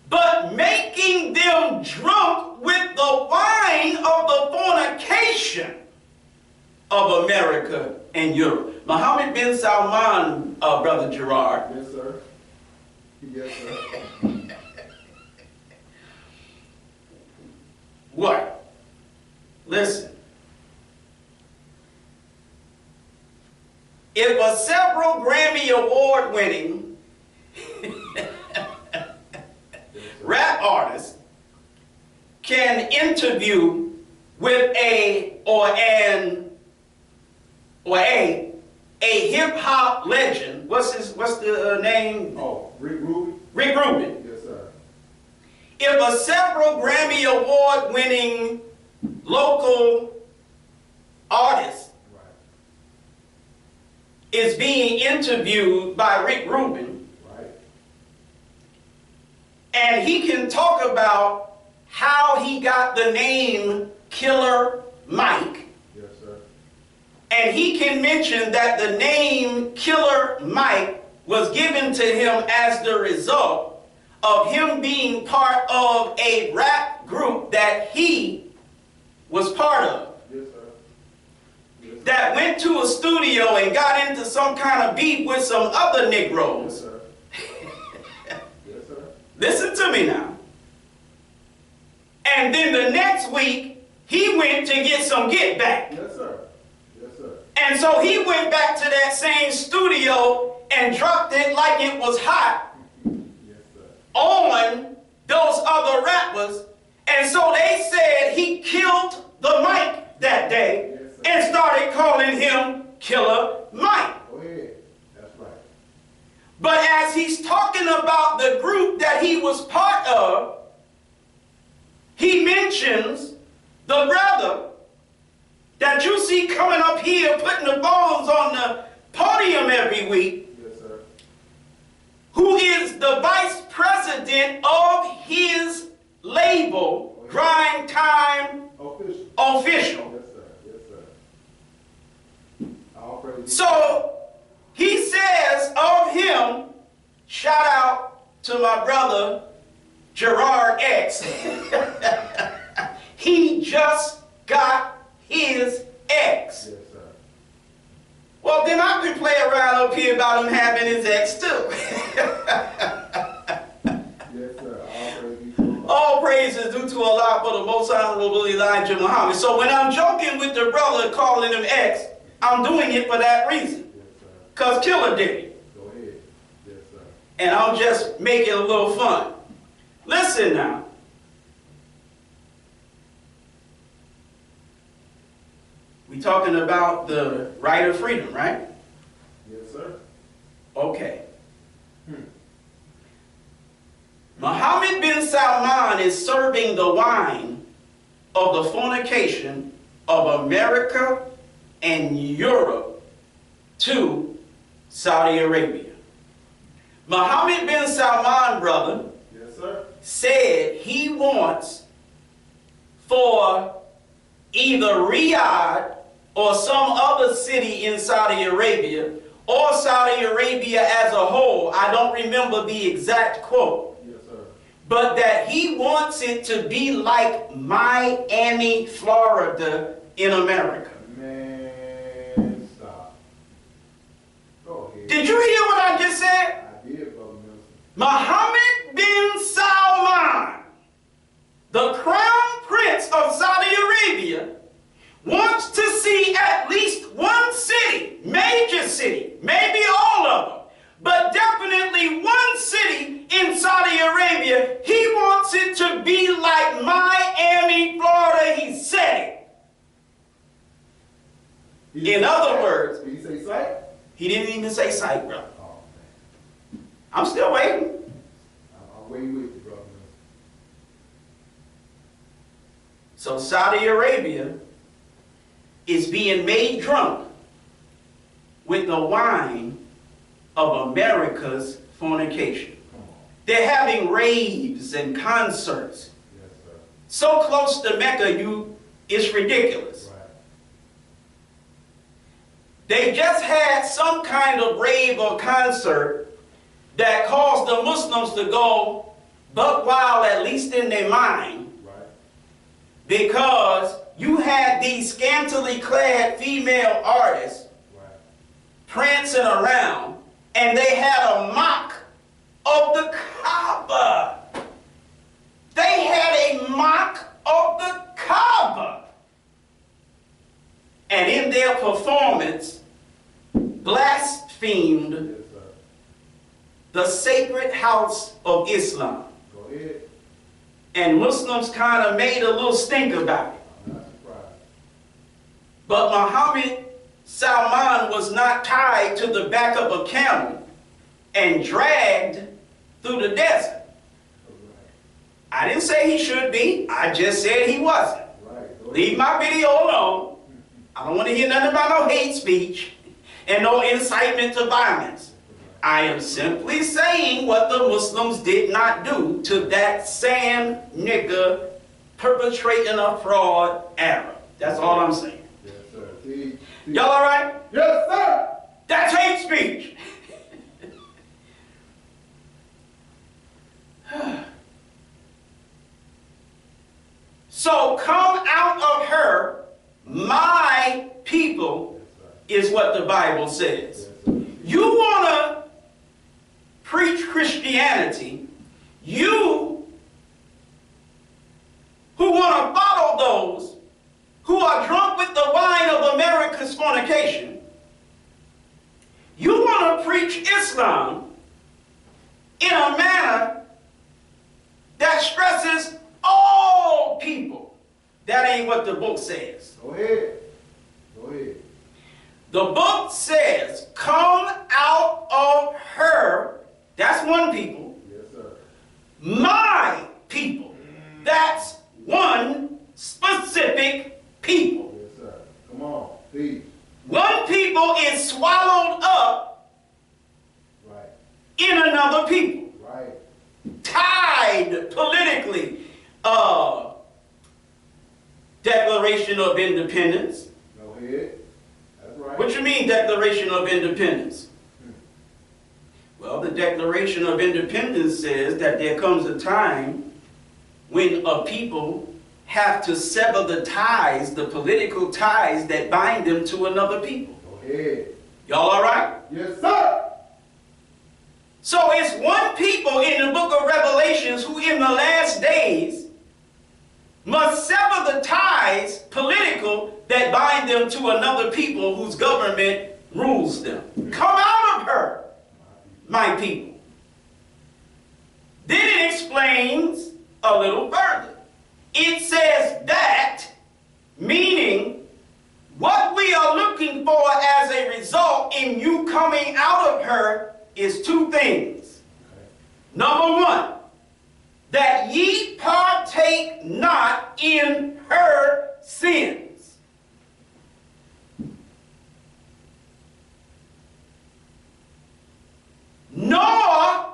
But making them drunk with the wine of the fornication of America and Europe. Mohammed bin Salman, Brother Gerard. Yes, sir. Yes, sir. What? Listen. If a several Grammy Award winning rap artist can interview with a hip hop legend, what's the name? Oh, Rick Rubin? Rick Rubin. Yes, sir. If a several Grammy Award winning local artist Right. is being interviewed by Rick Rubin, Right. and he can talk about how he got the name Killer Mike, Yes, sir. and he can mention that the name Killer Mike was given to him as the result of him being part of a rap group that he was part of, Yes, sir. Yes, sir. that went to a studio and got into some kind of beef with some other Yes, Negroes. sir. Yes, sir. Listen to me now. And then the next week, he went to get some get back. Yes, sir. Yes, sir. And so he went back to that same studio and dropped it like it was hot Yes, sir. on those other rappers. And so they said he killed the mic that day, Yes, sir. and started calling him Killer Mike. Go ahead. That's right. But as he's talking about the group that he was part of, he mentions the brother that you see coming up here putting the bones on the podium every week, Yes, sir. who is the vice president of his label, Grind Time Official. Official. Yes, sir. Yes, sir. All praise. So he says of him, shout out to my brother Gerard X, he just got his ex. Yes, sir. Well, then I can play around up here about him having his ex too. Yes, sir. All praise be to the Lord. All praise is due to Allah for the most honorable Elijah Muhammad. So when I'm joking with the brother calling him ex, I'm doing it for that reason. Yes, sir. Because Killer did it. Go ahead. Yes, sir. And I'm just making a little fun. Listen now. We talking about the right of freedom, right? Yes, sir. Okay. Mohammed bin Salman is serving the wine of the fornication of America and Europe to Saudi Arabia. Mohammed bin Salman, brother, Yes, sir. said he wants for either Riyadh or some other city in Saudi Arabia, or Saudi Arabia as a whole, I don't remember the exact quote, Yes, sir. but that he wants it to be like Miami, Florida in America. Man, stop. Go ahead. Did you hear what I just said? I did, Brother Milton. Mohammed bin Salman, the crown prince of Saudi Arabia, wants to see at least one city, major city, maybe all of them, but definitely one city in Saudi Arabia. He wants it to be like Miami, Florida. He said it. In other words, Did he say sight? he didn't even say sight, brother. Oh, man. I'm still waiting. I'm waiting with you, Brother Milton. So Saudi Arabia is being made drunk with the wine of America's fornication. Come on. They're having raves and concerts Yes, sir. so close to Mecca, it's ridiculous. Right. They just had some kind of rave or concert that caused the Muslims to go buck wild, at least in their mind, Right. because you had these scantily clad female artists Right. prancing around, and they had a mock of the Kaaba. They had a mock of the Kaaba. And in their performance, blasphemed Yes, sir. the sacred house of Islam. Go ahead. And Muslims kind of made a little stink about it. I'm not surprised. But Muhammad Salman was not tied to the back of a camel and dragged through the desert. Right. I didn't say he should be. I just said he wasn't. Right. Go ahead. Leave my video alone. I don't want to hear nothing about no hate speech and no incitement to violence. I am simply saying what the Muslims did not do to that same nigger perpetrating a fraud Arab. That's all I'm saying. Yes, sir. See? Y'all all right? Yes, sir. That's hate speech. So come out of her, my people, is what the Bible says. Yes, sir. You want to preach Christianity, you who want to follow those who are drunk with the wine of America's fornication, you want to preach Islam in a manner that stresses all people. That ain't what the book says. Go ahead. Go ahead. The book says, come out of her, that's one people, Yes, sir. my people. That's one specific people. Yes, sir. Come on. Peace. One people is swallowed up Right. in another people. Right. Tied politically. Declaration of Independence. Go ahead. That's right. What you mean, Declaration of Independence? Well, the Declaration of Independence says that there comes a time when a people have to sever the ties, the political ties that bind them to another people. Go ahead. Y'all all right? Yes, sir. So it's one people in the book of Revelations who in the last days must sever the ties, political, that bind them to another people whose government rules them. Come out of her, my people. Then it explains a little further. It says that, meaning what we are looking for as a result in you coming out of her is two things. Number one, that ye partake not in her sins. Nor,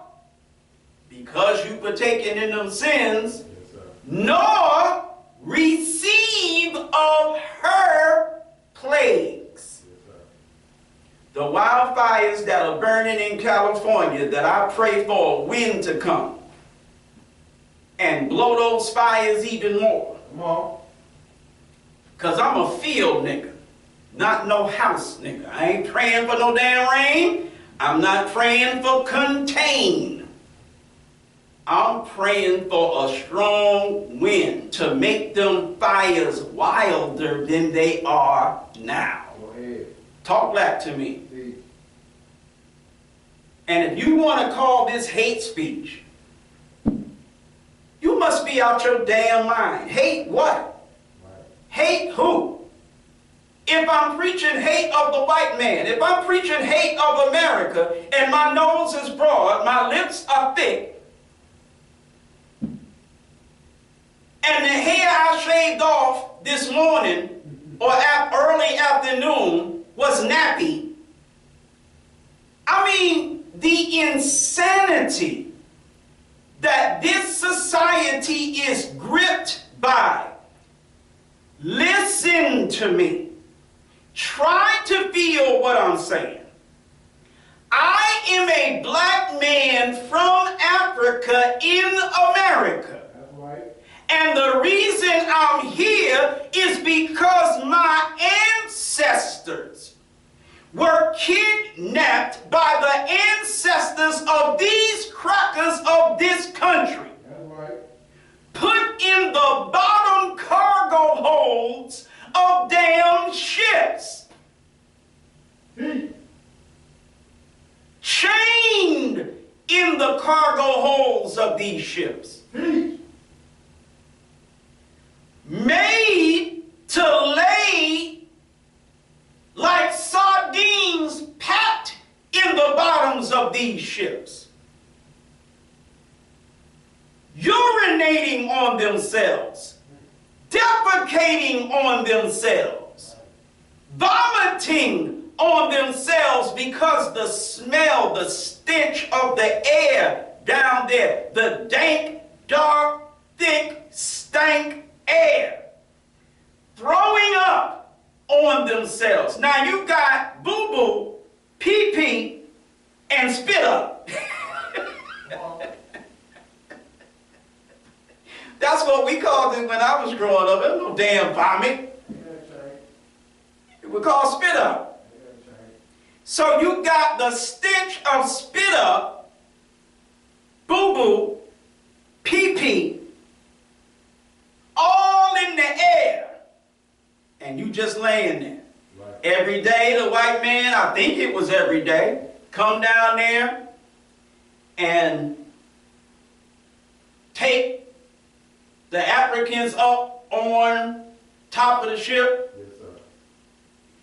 because you partaken in them sins, Yes, sir. nor receive of her plagues. Yes, sir. The wildfires that are burning in California, that I pray for a wind to come and blow those fires even more. Come on. Because I'm a field nigga, not no house nigga. I ain't praying for no damn rain. I'm not praying for contain. I'm praying for a strong wind to make them fires wilder than they are now. Go ahead. Talk back to me. See? And if you want to call this hate speech, you must be out your damn mind. Hate what? Right. Hate who? If I'm preaching hate of the white man, if I'm preaching hate of America, and my nose is broad, my lips are thick, and the hair I shaved off this morning or early afternoon was nappy, I mean, the insanity that this society is gripped by. Listen to me. Try to feel what I'm saying. I am a black man from Africa in America. That's right. And the reason I'm here is because my ancestors were kidnapped by the ancestors of these crackers of this country. That's right. Put in the bottom cargo holds of damn ships. Chained in the cargo holds of these ships. Made to lay like sardines packed in the bottoms of these ships. Urinating on themselves, defecating on themselves, vomiting on themselves because the smell, the stench of the air down there, the dank, dark, thick, stank air, throwing up on themselves. Now you got boo-boo, pee-pee, and spit up. That's what we called it when I was growing up. There was no damn vomit. It was called spit up. So you got the stench of spit up, boo-boo, pee-pee, all in the air. And you just laying there. Right. Every day the white man, I think it was every day, come down there and take the Africans up on top of the ship, yes, sir,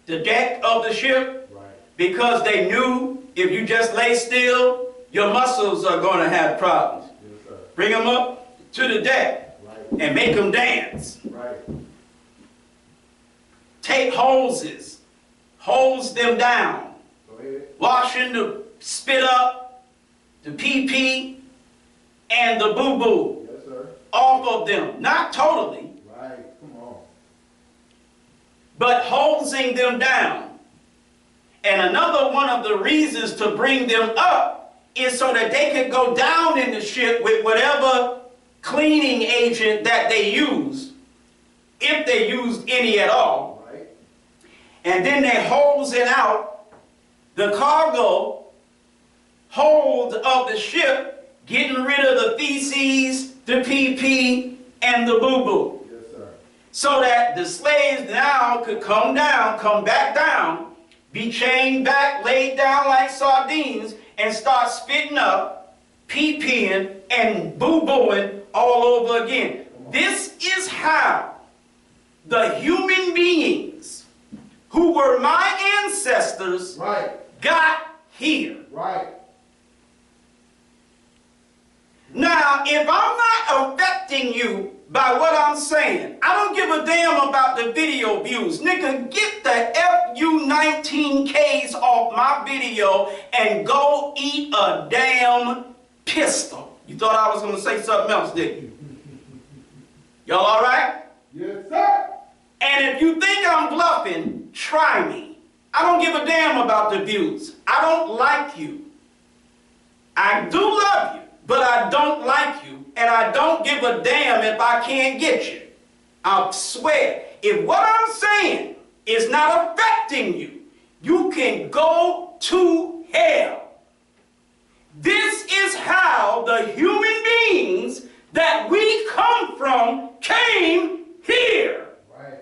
the deck of the ship, right, because they knew if you just lay still, your muscles are going to have problems. Yes, sir. Bring them up to the deck, right, and make them dance. Right. Take hoses, hose them down, washing the spit up, the pee-pee, and the boo-boo. Off of them, not totally, right, come on, but hosing them down. And another one of the reasons to bring them up is so that they could go down in the ship with whatever cleaning agent that they use, if they used any at all. Right. And then they hosing out the cargo hold of the ship, getting rid of the feces, the pee-pee, and the boo-boo. Yes, sir. So that the slaves now could come down, come back down, be chained back, laid down like sardines, and start spitting up, pee-peeing, and boo-booing all over again. This is how the human beings who were my ancestors, right, got here. Right. Now, if I'm not affecting you by what I'm saying, I don't give a damn about the video views. Nigga, get the FU-19Ks off my video and go eat a damn pistol. You thought I was going to say something else, didn't you? Y'all all right? Yes, sir. And if you think I'm bluffing, try me. I don't give a damn about the views. I don't like you. I do love you, but I don't like you, and I don't give a damn if I can't get you. I swear, if what I'm saying is not affecting you, you can go to hell. This is how the human beings that we come from came here. Right.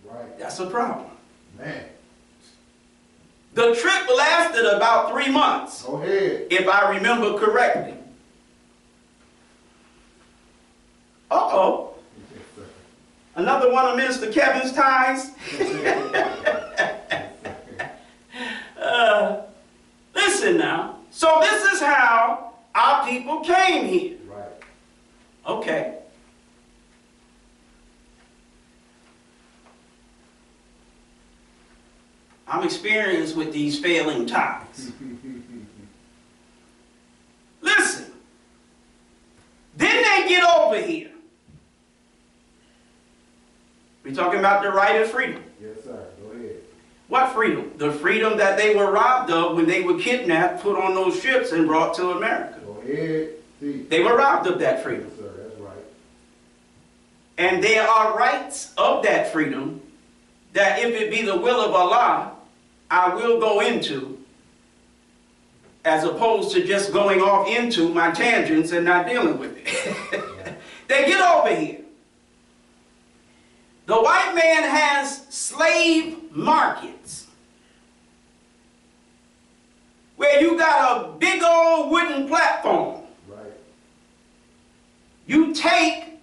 Right. That's a problem. Man. The trip lasted about 3 months. Go ahead. If I remember correctly. Uh-oh. Another one of Minister Kevin's ties. Listen now. So this is how our people came here. Right. Okay. I'm experienced with these failing ties. Listen. Then they get over here. We're talking about the right of freedom. Yes, sir. Go ahead. What freedom? The freedom that they were robbed of when they were kidnapped, put on those ships, and brought to America. Go ahead. See. They were robbed of that freedom. Yes, sir. That's right. And there are rights of that freedom that, if it be the will of Allah, I will go into, as opposed to just going off into my tangents and not dealing with it. They get over here. The white man has slave markets where you got a big old wooden platform. Right. You take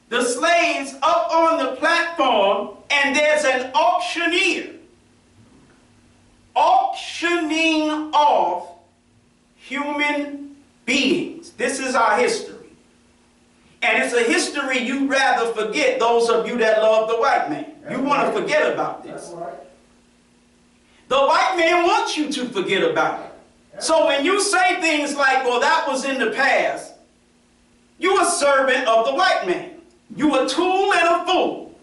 the slaves up on the platform, and there's an auctioneer auctioning off human beings. This is our history. And it's a history you'd rather forget, those of you that love the white man. You want to forget about this. That's right. The white man wants you to forget about it. So when you say things like, well, that was in the past, you're a servant of the white man. You're a tool and a fool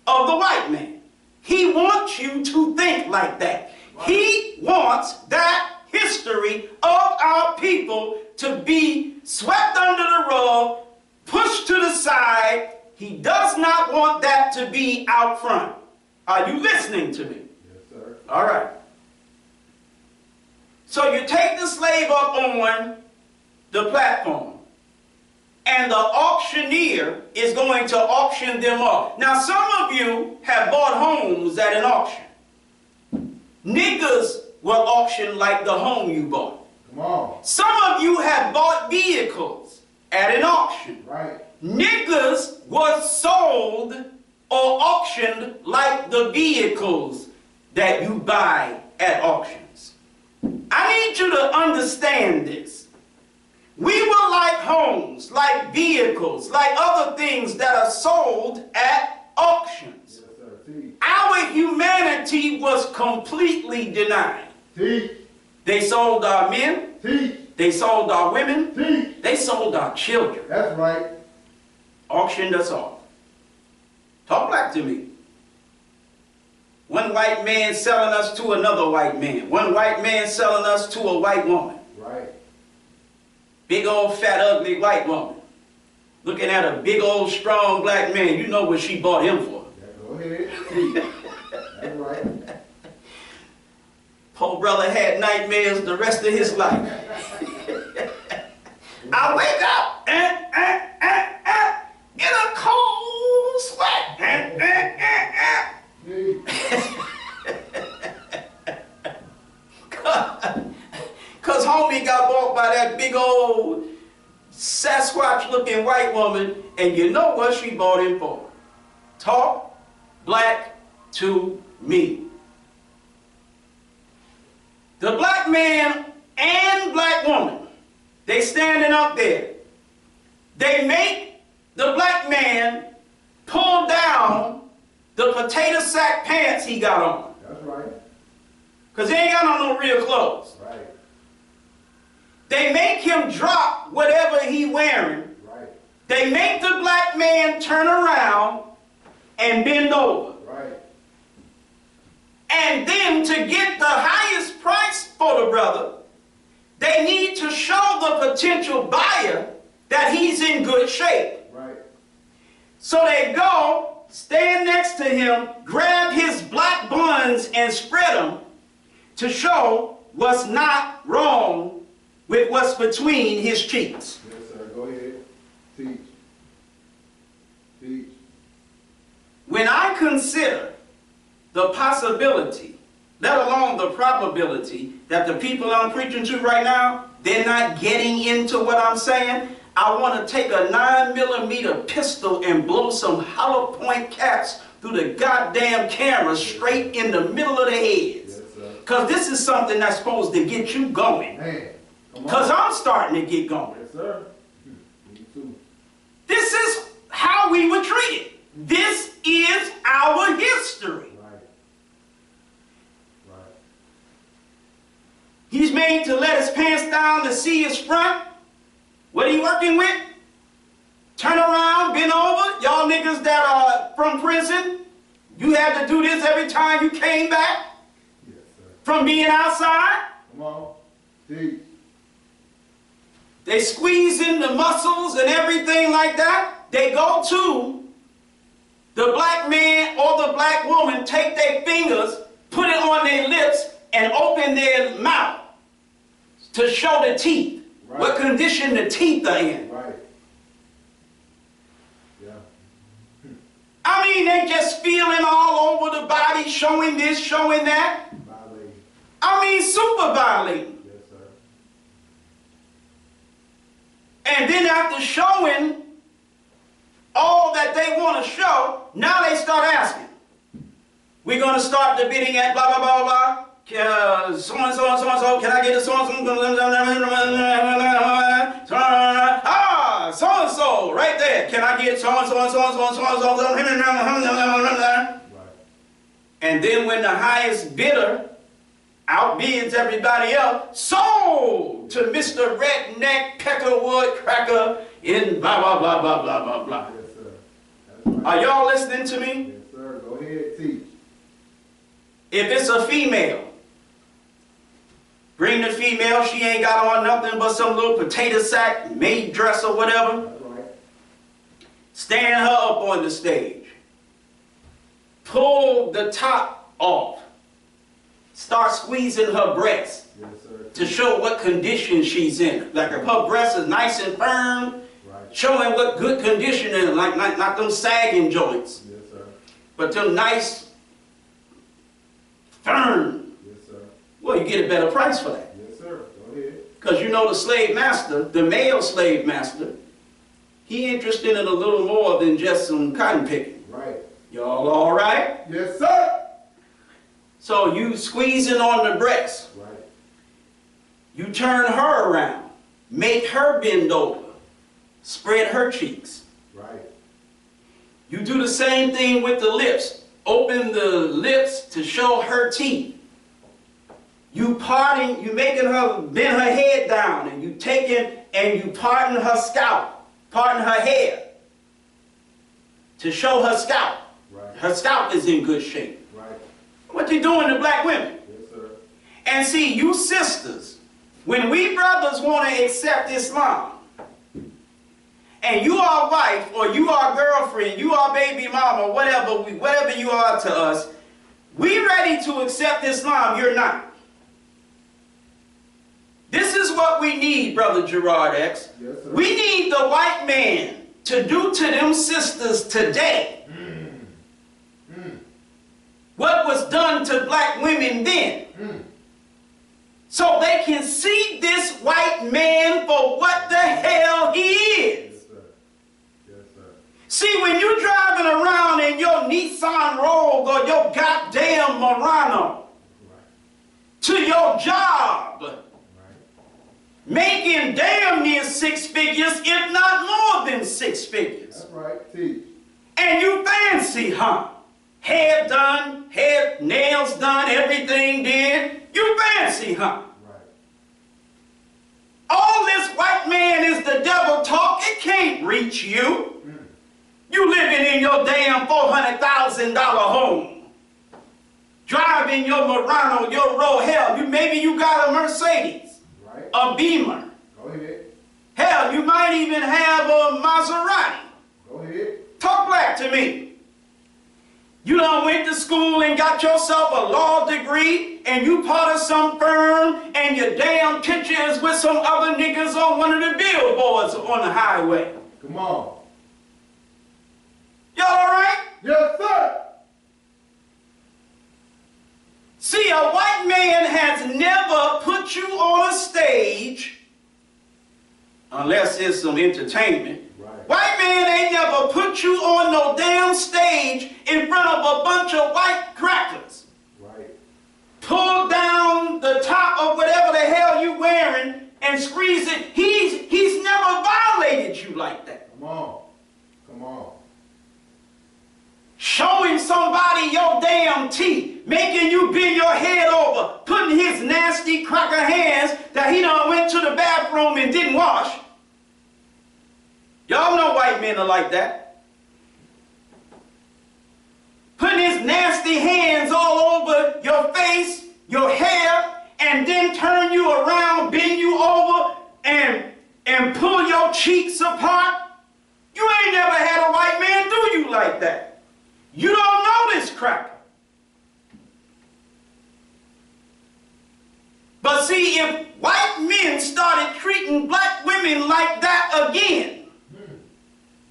of the white man. He wants you to think like that. He wants that history of our people to be swept under the rug, pushed to the side. He does not want that to be out front. Are you listening to me? Yes, sir. All right. So you take the slave up on the platform, and the auctioneer is going to auction them off. Now, some of you have bought homes at an auction. Niggas were auctioned like the home you bought. Come on. Some of you have bought vehicles at an auction. Right. Niggas were sold or auctioned like the vehicles that you buy at auctions. I need you to understand this. We were like homes, like vehicles, like other things that are sold at auctions. Yes, sir. Teach. Our humanity was completely denied. Teach. They sold our men, Teach. they sold our women, Teach. they sold our children. That's right. Auctioned us off. Talk back to me. One white man selling us to another white man. One white man selling us to a white woman. Right. Big old fat ugly white woman. Looking at a big old strong black man. You know what she bought him for. Yeah, go ahead. Teach. That's right. Poor brother had nightmares the rest of his life. I wake up in a cold sweat. Because homie got bought by that big old Sasquatch looking white woman, and you know what she bought him for? Talk black to me. The black man and black woman, they standing up there. They make the black man pull down the potato sack pants he got on. That's right. Because he ain't got on no real clothes. Right. They make him drop whatever he wearing. Right. They make the black man turn around and bend over. Right. And then to get the highest price for the brother, they need to show the potential buyer that he's in good shape. Right. So they go, stand next to him, grab his black buns and spread them to show what's not wrong with what's between his cheeks. Yes, sir. Go ahead. Teach. Teach. When I consider the possibility, let alone the probability, that the people I'm preaching to right now, they're not getting into what I'm saying, I want to take a 9mm pistol and blow some hollow point caps through the goddamn camera straight in the middle of the heads. Yes, sir. Because this is something that's supposed to get you going. Man. Come on. Because I'm starting to get going. Yes, sir. Me too. This is how we were treated. This is our history. Right. Right. He's made to let his pants down to see his front. What are you working with? Turn around, bend over. Y'all niggas that are from prison, you had to do this every time you came back Yes, sir. from being outside. Come on. Teach. They squeezing the muscles and everything like that. they go to the black man or the black woman, take their fingers, put it on their lips, and open their mouth to show the teeth. Right. What condition the teeth are in. Right. Yeah. I mean, they just feeling all over the body, showing this, showing that. Violating. I mean, super violating. Yes, sir. And then after showing all that they want to show, now they start asking. We're going to start the bidding at blah, blah, blah, blah. So-and-so and so-and-so, can I get a so-and-so? Ah, so-and-so, right there. Can I get so-and-so and so-and-so and so-and-so? Right. And then when the highest bidder outbids everybody else, sold to Mr. Redneck Peckerwood Cracker in blah, blah, blah, blah, blah, blah, blah. Yes, sir. That's right. Are y'all listening to me? Yes, sir. Go ahead, teach. If it's a female, bring the female, she ain't got on nothing but some little potato sack, maid dress or whatever. That's right. Stand her up on the stage. Pull the top off. Start squeezing her breast Yes, sir. to show what condition she's in. Like if her breast is nice and firm, Right. showing what good condition in, like not them sagging joints, Yes, sir. but them nice, firm. Yes, sir. Well, you get a better price for that. Yes, sir. Go ahead. Because you know the slave master, the male slave master, he interested in a little more than just some cotton picking. Right. Y'all all right? Yes, sir. So you squeezing on the breast. Right. You turn her around. Make her bend over. Spread her cheeks. Right. You do the same thing with the lips. Open the lips to show her teeth. You making her bend her head down, and you taking and you parting her scalp, parting her hair to show her scalp. Right. Her scalp is in good shape. Right. What they doing to black women? Yes, sir. And see, you sisters, when we brothers want to accept Islam, and you are wife, or you are girlfriend, you are baby mama, whatever you are to us, we ready to accept Islam, you're not. This is what we need, Brother Gerard X. Yes, sir. We need the white man to do to them sisters today what was done to black women then. So they can see this white man for what the hell he is. Yes, sir. Yes, sir. See, when you're driving around in your Nissan Rogue or your goddamn Murano Right. to your job, Right. making damn near 6 figures, if not more than 6 figures. That's right. Teach. And you fancy, huh? Hair done, nails done, everything did. You fancy, huh? Right. All this white man is the devil talk. It can't reach you. You living in your damn $400,000 home. Driving your Murano, your Roll. Hell, maybe you got a Mercedes. Right. A Beamer. Go ahead. Hell, you might even have a Maserati. Go ahead. Talk black to me. You done went to school and got yourself a law degree, and you part of some firm, and your damn picture is with some other niggas on one of the billboards on the highway. Come on. Y'all all right? Yes, sir. See, a white man has never put you on a stage, unless it's some entertainment. Right. White man ain't never put you on no damn stage in front of a bunch of white crackers. Right. Pull down the top of whatever the hell you wearing and squeeze it. He's never violated you like that. Come on. Come on. Showing somebody your damn teeth, making you bend your head over, putting his nasty cracker hands that he done went to the bathroom and didn't wash. Y'all know white men are like that. Putting his nasty hands all over your face, your hair, and then turn you around, bend you over, and pull your cheeks apart. You ain't never had a white man do you like that. You don't know this cracker. But see, if white men started treating black women like that again,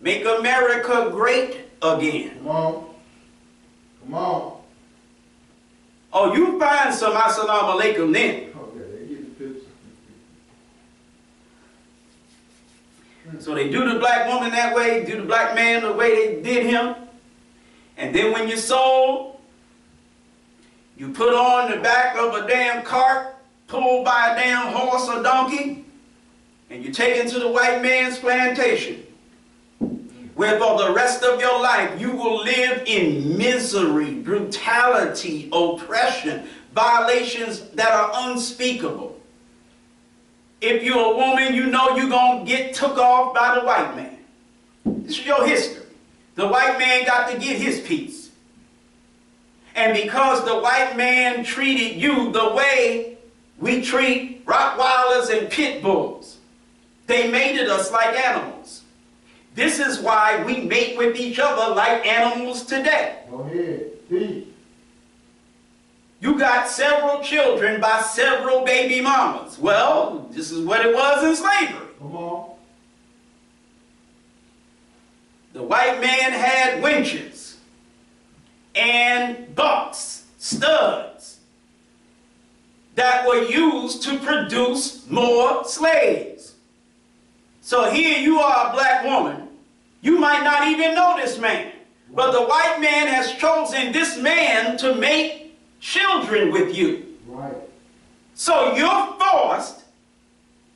make America great again. Come on. Come on. Oh, you find some assalamu alaikum then. Okay, they get the picture. So they do the black woman that way, do the black man the way they did him. And then when you're sold, you put on the back of a damn cart, pulled by a damn horse or donkey, and you take into the white man's plantation, where for the rest of your life you will live in misery, brutality, oppression, violations that are unspeakable. If you're a woman, you know you're going to get took off by the white man. This is your history. The white man got to get his piece. And because the white man treated you the way we treat Rottweilers and pit bulls, they mated us like animals. This is why we mate with each other like animals today. Go ahead. Speak. You got several children by several baby mamas. Well, this is what it was in slavery. Come on. The white man had winches and bucks, studs, that were used to produce more slaves. So here you are, a black woman. You might not even know this man. But the white man has chosen this man to make children with you. Right. So you're forced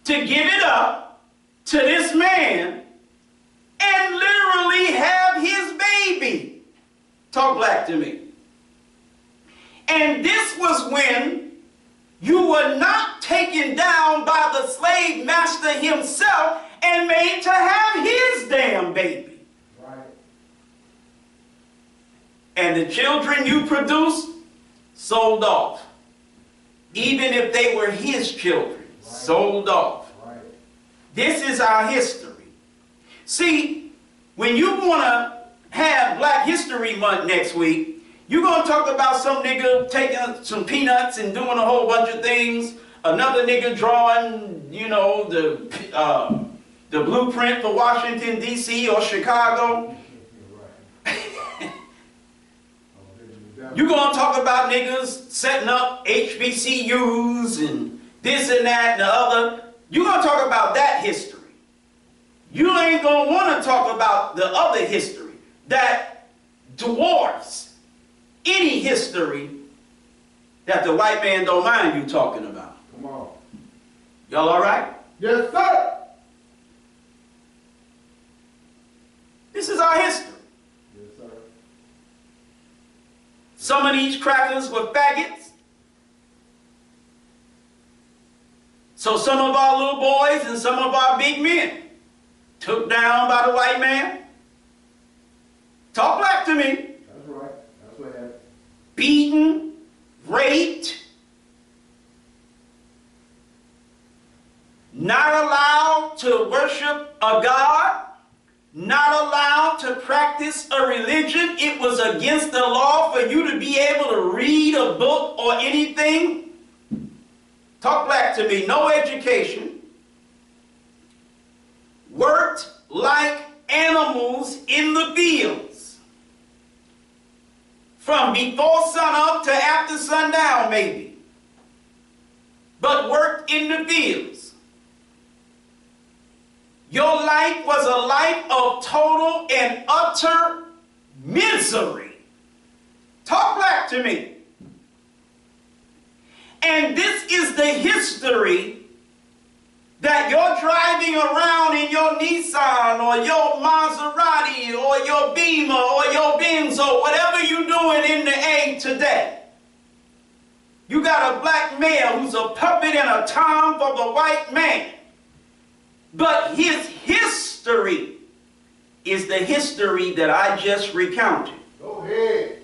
to give it up to this man and literally have his baby. Talk black to me. And this was when you were not taken down by the slave master himself and made to have his damn baby. Right. And the children you produced, sold off. Even if they were his children, right. Sold off. Right. This is our history. See, when you want to have Black History Month next week, you're going to talk about some nigga taking some peanuts and doing a whole bunch of things. Another nigga drawing, you know, the blueprint for Washington, D.C. or Chicago. You're going to talk about niggas setting up HBCUs and this and that and the other. You're going to talk about that history. You ain't going to want to talk about the other history that dwarfs any history that the white man don't mind you talking about. Come on. Y'all all right? Yes, sir. This is our history. Yes, sir. Some of these crackers were faggots. So some of our little boys and some of our big men took down by the white man. Talk black to me. That's right. That's what happened. Beaten, raped, not allowed to worship a God, not allowed to practice a religion. It was against the law for you to be able to read a book or anything. Talk black to me. No education. Worked like animals in the fields. From before sunup to after sundown, maybe. But worked in the fields. Your life was a life of total and utter misery. Talk black to me. And this is the history that you're driving around in your Nissan or your Maserati or your Beamer or your Benz or whatever you're doing in the A today. You got a black male who's a puppet and a tom for the white man. But his history is the history that I just recounted. Go ahead.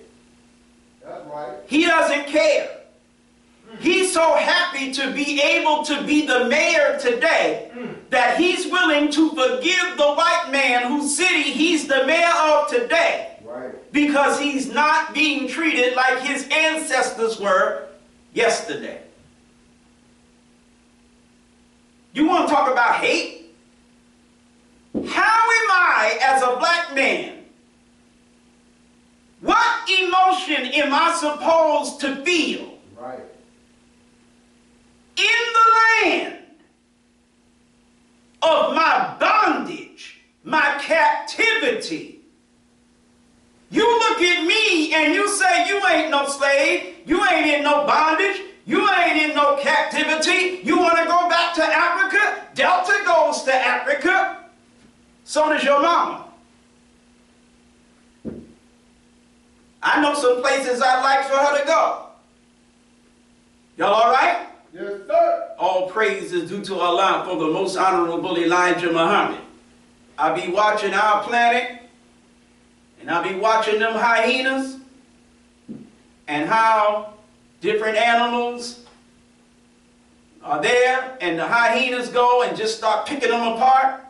That's right. He doesn't care. He He's so happy to be able to be the mayor today that he's willing to forgive the white man whose city he's the mayor of today. Right. Because he's not being treated like his ancestors were yesterday. You want to talk about hate? How am I, as a black man, what emotion am I supposed to feel Right. in the land of my bondage, my captivity? You look at me and you say you ain't no slave, you ain't in no bondage, you ain't in no captivity. You want to go back to Africa? Delta goes to Africa. So does your mama. I know some places I'd like for her to go. Y'all all right? Yes, sir. All praise is due to Allah for the most honorable Elijah Muhammad. I be watching our planet, and I be watching them hyenas, and how different animals are there, and the hyenas go and just start picking them apart.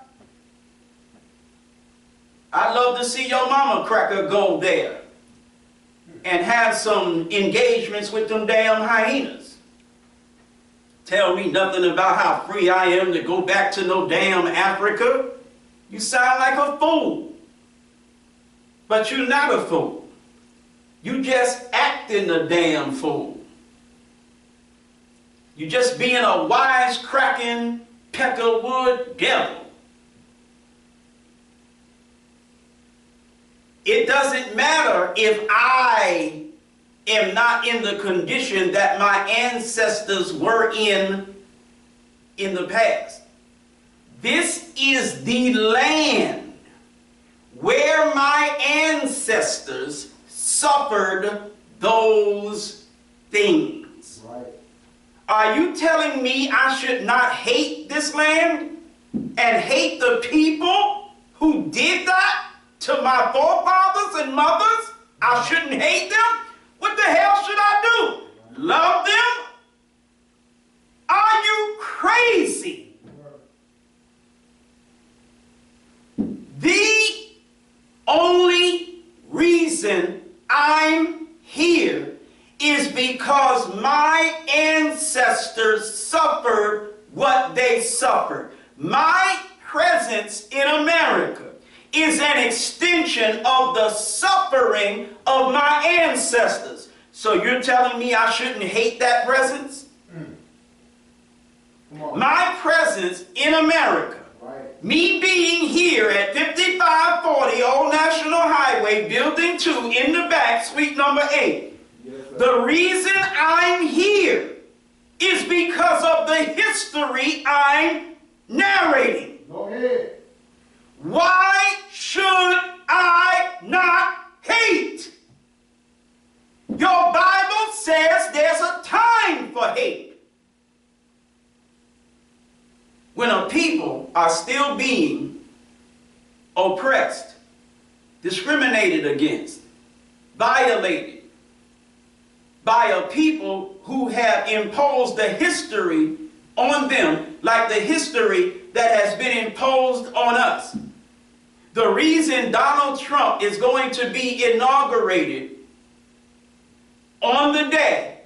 I'd love to see your mama cracker go there and have some engagements with them damn hyenas. Tell me nothing about how free I am to go back to no damn Africa. You sound like a fool. But you're not a fool. You just acting a damn fool. You just being a wisecracking peckerwood devil. It doesn't matter if I am not in the condition that my ancestors were in the past. This is the land where my ancestors suffered those things. Right. Are you telling me I should not hate this land and hate the people who did that to my forefathers and mothers? I shouldn't hate them? What the hell should I do? Love them? Are you crazy? The only reason I'm here is because my ancestors suffered what they suffered. My presence in America is an extension of the suffering of my ancestors. So you're telling me I shouldn't hate that presence? My presence in America, Right. me being here at 5540 Old National Highway, Building 2, in the back, suite number 8. Yes, sir. The reason I'm here is because of the history I'm narrating. Go ahead. Why should I not hate? Your Bible says there's a time for hate. When a people are still being oppressed, discriminated against, violated by a people who have imposed a history on them like the history that has been imposed on us. The reason Donald Trump is going to be inaugurated on the day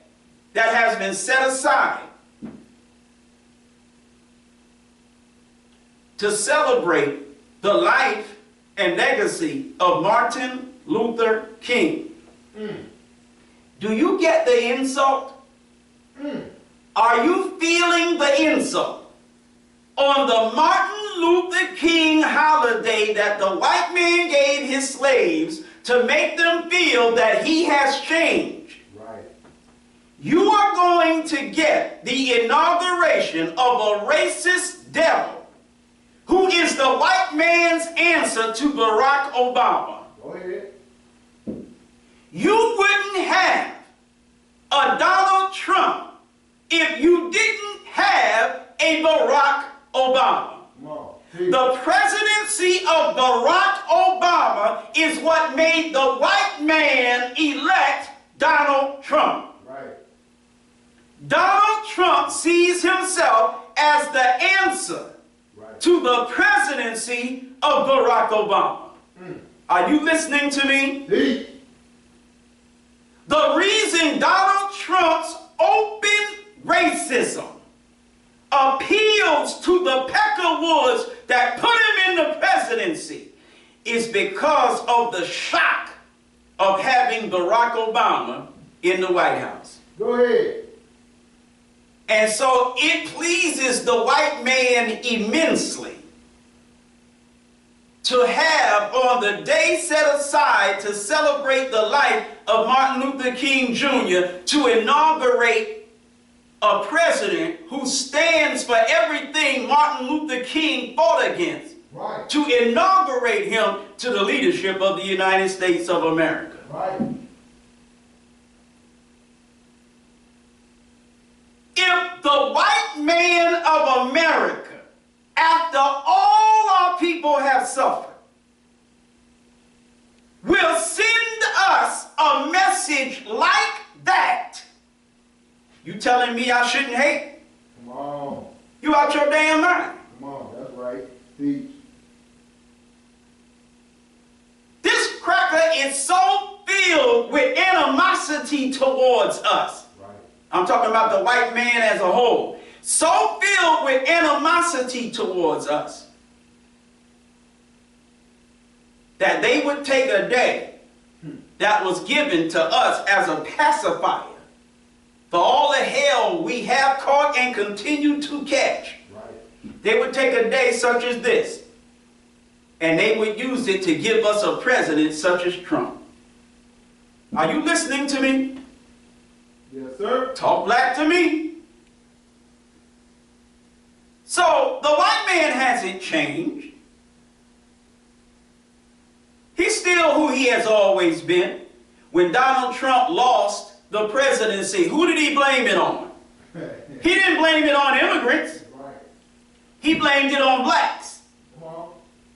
that has been set aside to celebrate the life and legacy of Martin Luther King. Do you get the insult? Are you feeling the insult? On the Martin Luther King holiday that the white man gave his slaves to make them feel that he has changed, Right. you are going to get the inauguration of a racist devil who is the white man's answer to Barack Obama. Go ahead. You wouldn't have a Donald Trump if you didn't have a Barack Obama. Come on. The presidency of Barack Obama is what made the white man elect Donald Trump. Right. Donald Trump sees himself as the answer to the presidency of Barack Obama. Are you listening to me? The reason Donald Trump's open racism appeals to the Peckerwoods that put him in the presidency is because of the shock of having Barack Obama in the White House. Go ahead. And so it pleases the white man immensely to have, on the day set aside to celebrate the life of Martin Luther King Jr., to inaugurate a president who stands for everything Martin Luther King fought against, Right. to inaugurate him to the leadership of the United States of America. Right. If the white man of America, after all our people have suffered, will send us a message like that, you telling me I shouldn't hate? Come on. You out your damn mind. Come on. That's right. Teach. This cracker is so filled with animosity towards us. Right. I'm talking about the white man as a whole. So filled with animosity towards us that they would take a day that was given to us as a pacifier for all the hell we have caught and continue to catch. Right. They would take a day such as this, and they would use it to give us a president such as Trump. Are you listening to me? Yes, sir. Talk black to me. So the white man hasn't changed. He's still who he has always been. When Donald Trump lost the presidency, who did he blame it on? He didn't blame it on immigrants. Right. He blamed it on blacks. Come on.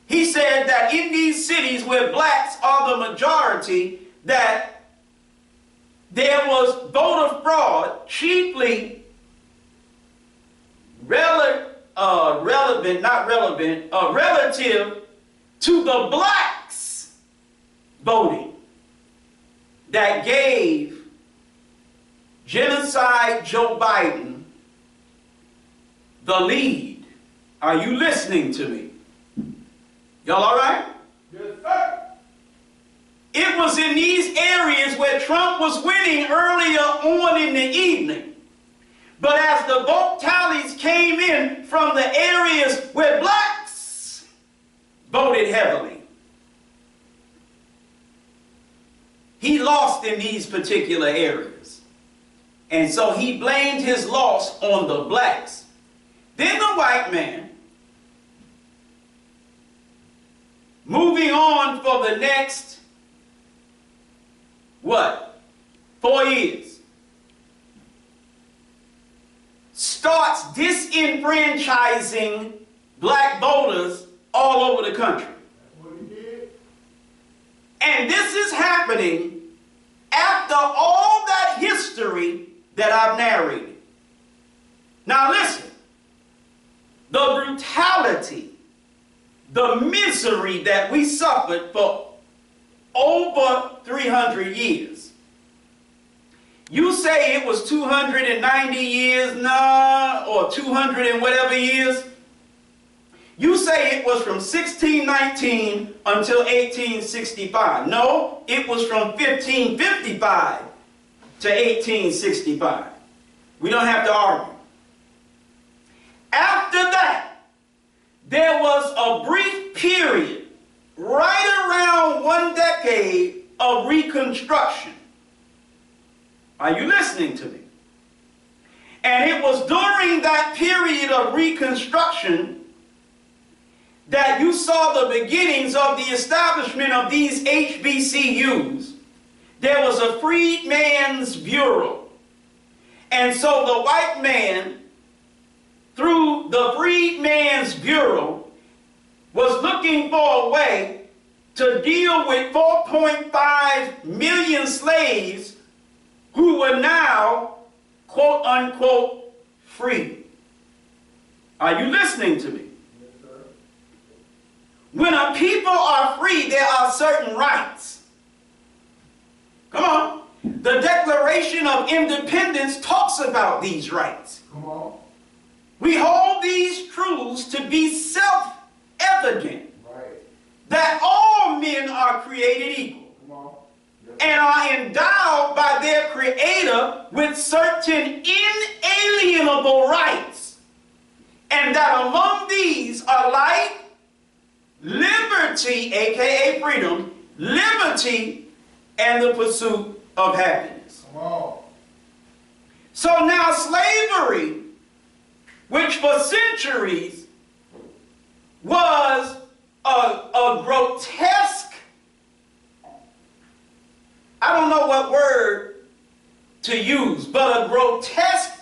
He said that in these cities where blacks are the majority, that there was voter fraud, chiefly relative to the blacks voting, that gave Genocide Joe Biden the lead. Are you listening to me? Y'all all right? Yes, sir. It was in these areas where Trump was winning earlier on in the evening. But as the vote tallies came in from the areas where blacks voted heavily, he lost in these particular areas. And so he blamed his loss on the blacks. Then the white man, moving on for the next, 4 years, starts disenfranchising black voters all over the country. That's what he did. And this is happening after all that history that I've narrated. Now listen, the brutality, the misery that we suffered for over 300 years. You say it was 290 years, or 200 and whatever years. You say it was from 1619 until 1865. No, it was from 1555 to 1865. We don't have to argue. After that, there was a brief period, right around 1 decade of Reconstruction. Are you listening to me? And it was during that period of Reconstruction that you saw the beginnings of the establishment of these HBCUs. There was a Freedmen's Bureau. And so the white man, through the Freedmen's Bureau, was looking for a way to deal with 4.5 million slaves who were now, quote unquote, free. Are you listening to me? Yes, sir. When a people are free, there are certain rights. Come on. The Declaration of Independence talks about these rights. Come on. We hold these truths to be self-evident, Right. that all men are created equal Come on. Yes. and are endowed by their Creator with certain inalienable rights, and that among these are life, liberty, aka freedom, liberty, and the pursuit of happiness. Come on. So now slavery, which for centuries was a grotesque, I don't know what word to use, but a grotesque,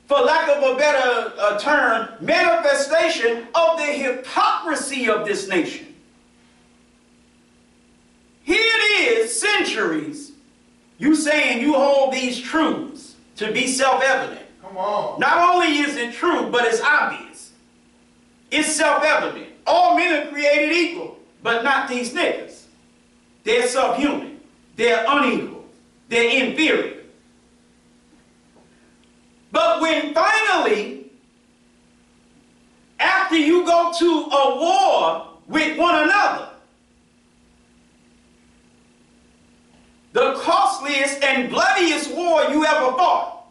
for lack of a better term, manifestation of the hypocrisy of this nation. Here it is, centuries, you saying you hold these truths to be self-evident. Come on. Not only is it true, but it's obvious. It's self-evident. All men are created equal, but not these niggas. They're subhuman. They're unequal. They're inferior. But when finally, after you go to a war with one another, the costliest and bloodiest war you ever fought,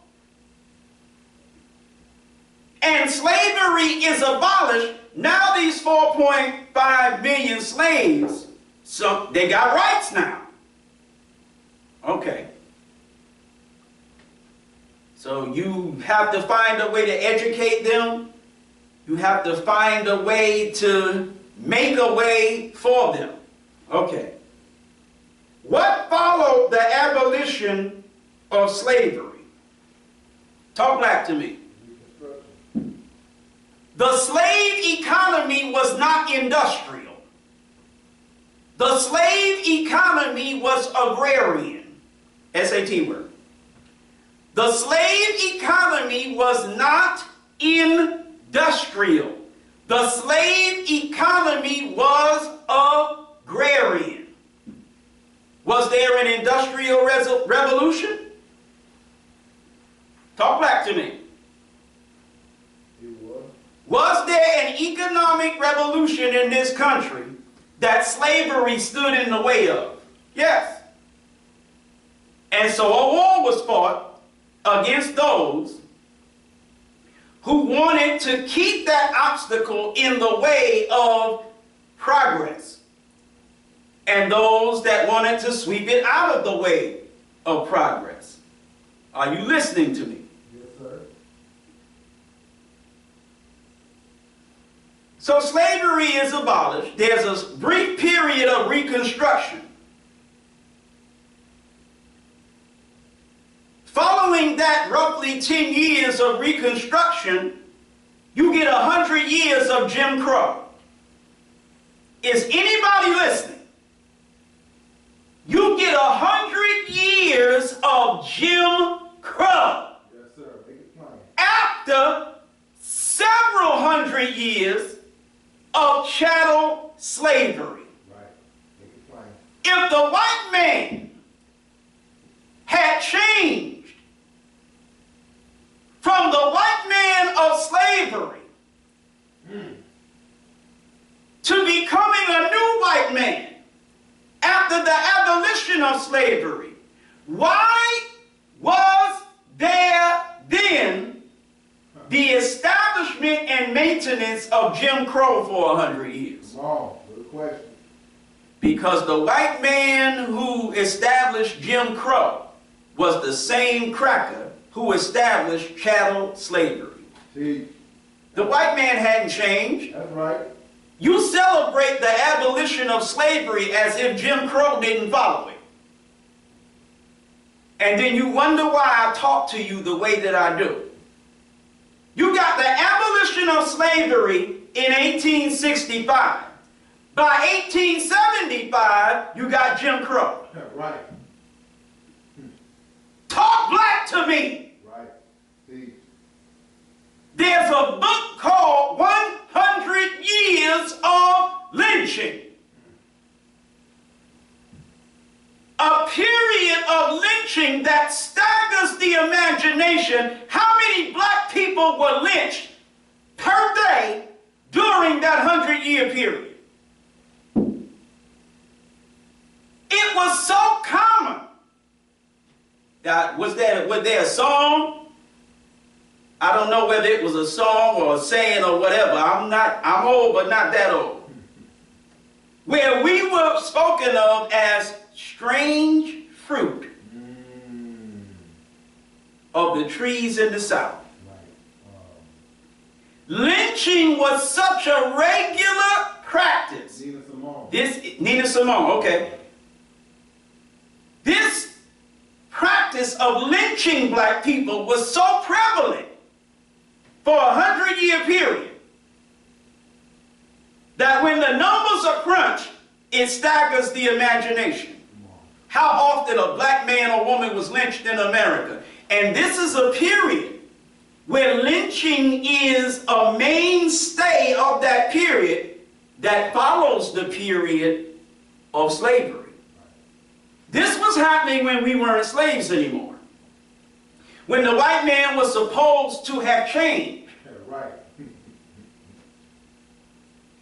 and slavery is abolished, now these 4.5 million slaves, so they got rights now. Okay. So you have to find a way to educate them. You have to find a way to make a way for them. Okay. What followed the abolition of slavery? Talk back to me. The slave economy was not industrial. The slave economy was agrarian. SAT word. The slave economy was not industrial. The slave economy was agrarian. Was there an industrial revolution? Talk back to me. It was. Was there an economic revolution in this country that slavery stood in the way of? Yes. And so a war was fought against those who wanted to keep that obstacle in the way of progress, and those that wanted to sweep it out of the way of progress. Are you listening to me? Yes, sir. So slavery is abolished. There's a brief period of Reconstruction. Following that roughly 10 years of Reconstruction, you get 100 years of Jim Crow. Is anybody listening? You get 100 years of Jim Crow. Yes, sir. Make it plain. After several hundred years of chattel slavery. Right. Make it plain. If the white man had changed from the white man of slavery to becoming a new white man after the abolition of slavery, why was there then the establishment and maintenance of Jim Crow for 100 years? Come on. Good question. Because the white man who established Jim Crow was the same cracker who established chattel slavery. See, The white man hadn't changed. that's right. You celebrate the abolition of slavery as if Jim Crow didn't follow it. And then you wonder why I talk to you the way that I do. You got the abolition of slavery in 1865. By 1875, you got Jim Crow. Right. Talk black to me. Right. imagination how many black people were lynched per day during that 100-year period. It was so common. That was there a song? I don't know whether it was a song or a saying or whatever. I'm old, but not that old. Where we were spoken of as strange fruit of the trees in the South. Lynching was such a regular practice. Nina Simone, okay. This practice of lynching black people was so prevalent for a 100-year period that when the numbers are crunched, it staggers the imagination. How often a black man or woman was lynched in America. And this is a period where lynching is a mainstay of that period that follows the period of slavery. This was happening when we weren't slaves anymore. When the white man was supposed to have changed. Right.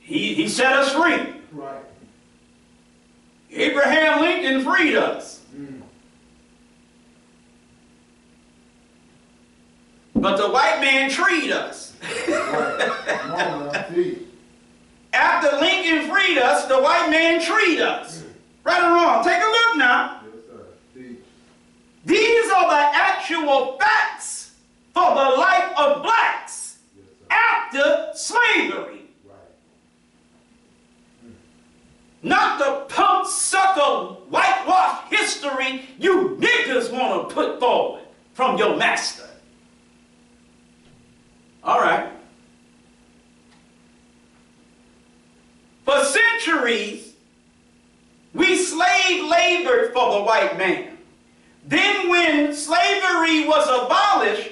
He set us free. Right. Abraham Lincoln freed us. But the white man treed us. Right. After Lincoln freed us, the white man treed us. Right or wrong? Take a look now. Yes, sir. These are the actual facts for the life of blacks after slavery. Not the punk sucker whitewash history you niggas want to put forward from your master. All right. For centuries, we slave labored for the white man. Then when slavery was abolished,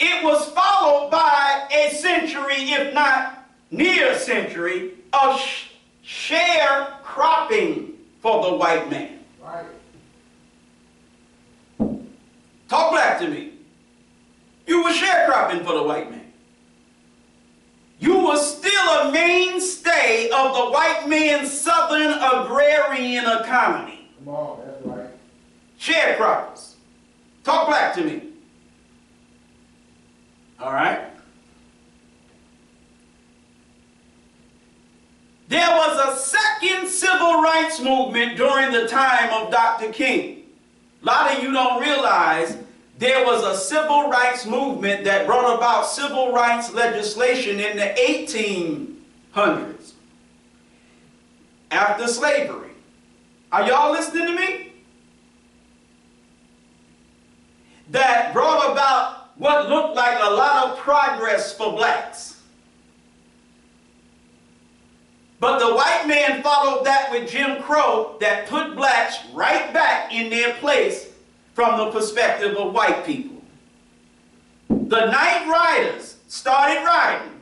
it was followed by a century, if not near a century, of sharecropping for the white man. Right. Talk back to me. You were sharecropping for the white man. You were still a mainstay of the white man's southern agrarian economy. Come on, that's right. Sharecroppers. Talk back to me. All right. There was a second civil rights movement during the time of Dr. King. A lot of you don't realize there was a civil rights movement that brought about civil rights legislation in the 1800s after slavery. Are y'all listening to me? That brought about what looked like a lot of progress for blacks. But the white man followed that with Jim Crow that put blacks right back in their place from the perspective of white people. The night riders started riding.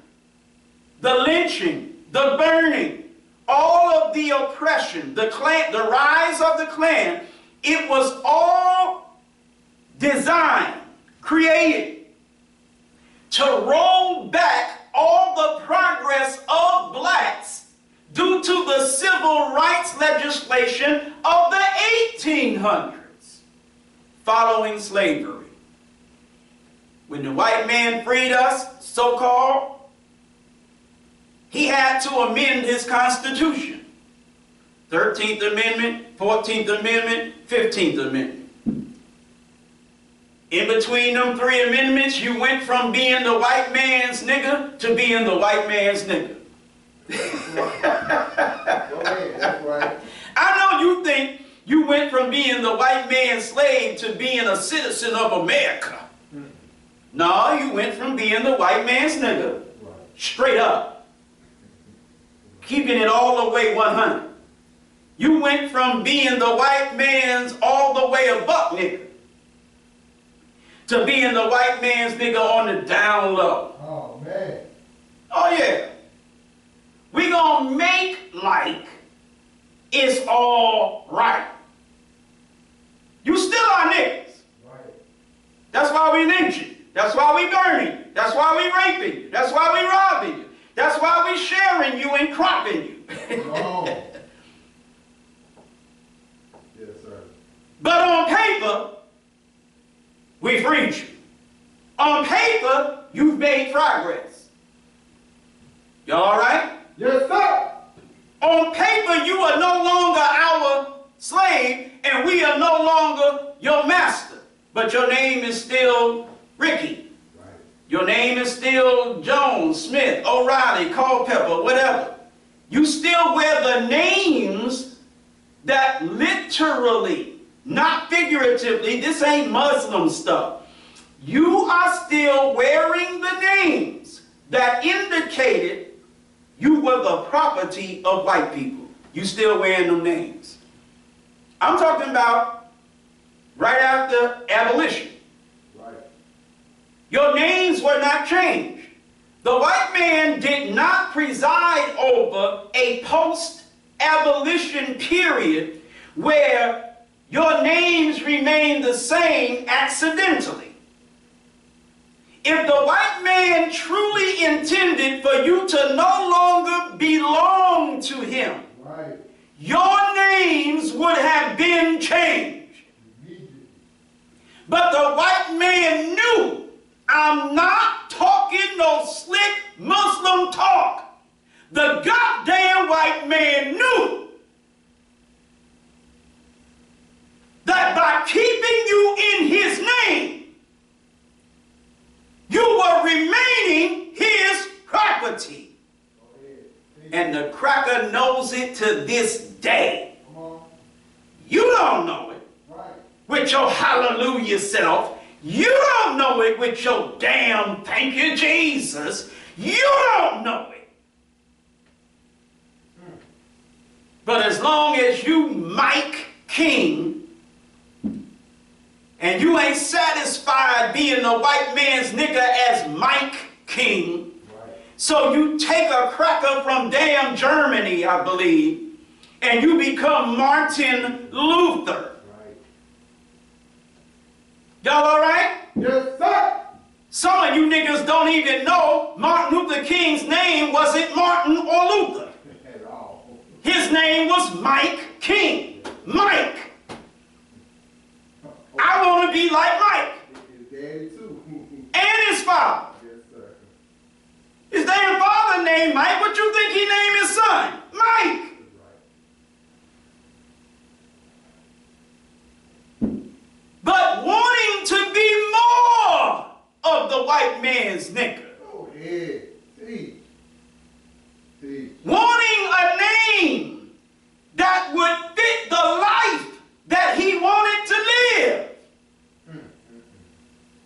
The lynching, the burning, all of the oppression, the rise of the Klan, it was all designed, created to roll back all the progress of blacks due to the civil rights legislation of the 1800s following slavery. When the white man freed us, so-called, he had to amend his Constitution. 13th Amendment, 14th Amendment, 15th Amendment. In between them three amendments, you went from being the white man's nigger to being the white man's nigger. That's right. I know you think you went from being the white man's slave to being a citizen of America. No, you went from being the white man's nigger, straight up, keeping it all the way 100. You went from being the white man's all the way a buck nigger to being the white man's nigga on the down low. Oh, man. Oh, yeah. We gonna make like it's all right. You still are niggas. Right. That's why we lynching you. That's why we burning you. That's why we raping you. That's why we robbing you. That's why we sharing you and cropping you. No. Yes, sir. But on paper, we freed you. On paper, you've made progress. Y'all all right? Yes, sir. On paper, you are no longer our slave, and we are no longer your master. But your name is still Ricky. Right. Your name is still Jones, Smith, O'Reilly, Culpepper, whatever. You still wear the names that literally, not figuratively, this ain't Muslim stuff. You are still wearing the names that indicated you were the property of white people. You still wearing them names. I'm talking about right after abolition. Right. Your names were not changed. The white man did not preside over a post-abolition period where your names remained the same accidentally. If the white man truly intended for you to no longer belong to him, Right. your names would have been changed. But the white man knew, I'm not talking no slick Muslim talk. The goddamn white man knew that by keeping you in his name, you were remaining his property. And the cracker knows it to this day. Come on. You don't know it Right. with your hallelujah self. You don't know it with your damn thank you, Jesus. You don't know it. But as long as you Mike King, and you ain't satisfied being the white man's nigga as Mike King, Right. so you take a cracker from damn Germany, I believe, and you become Martin Luther. Right. Y'all all right? Yes, sir. Some of you niggas don't even know Martin Luther King's name wasn't Martin or Luther. At all. His name was Mike King. Mike. I want to be like Mike. His daddy too. And his father. Yes, sir. His damn father named Mike. What you think he named his son? Mike. Right. But wanting to be more of the white man's nigga. Go ahead. See. See. Wanting a name that would fit the life that he wanted to live.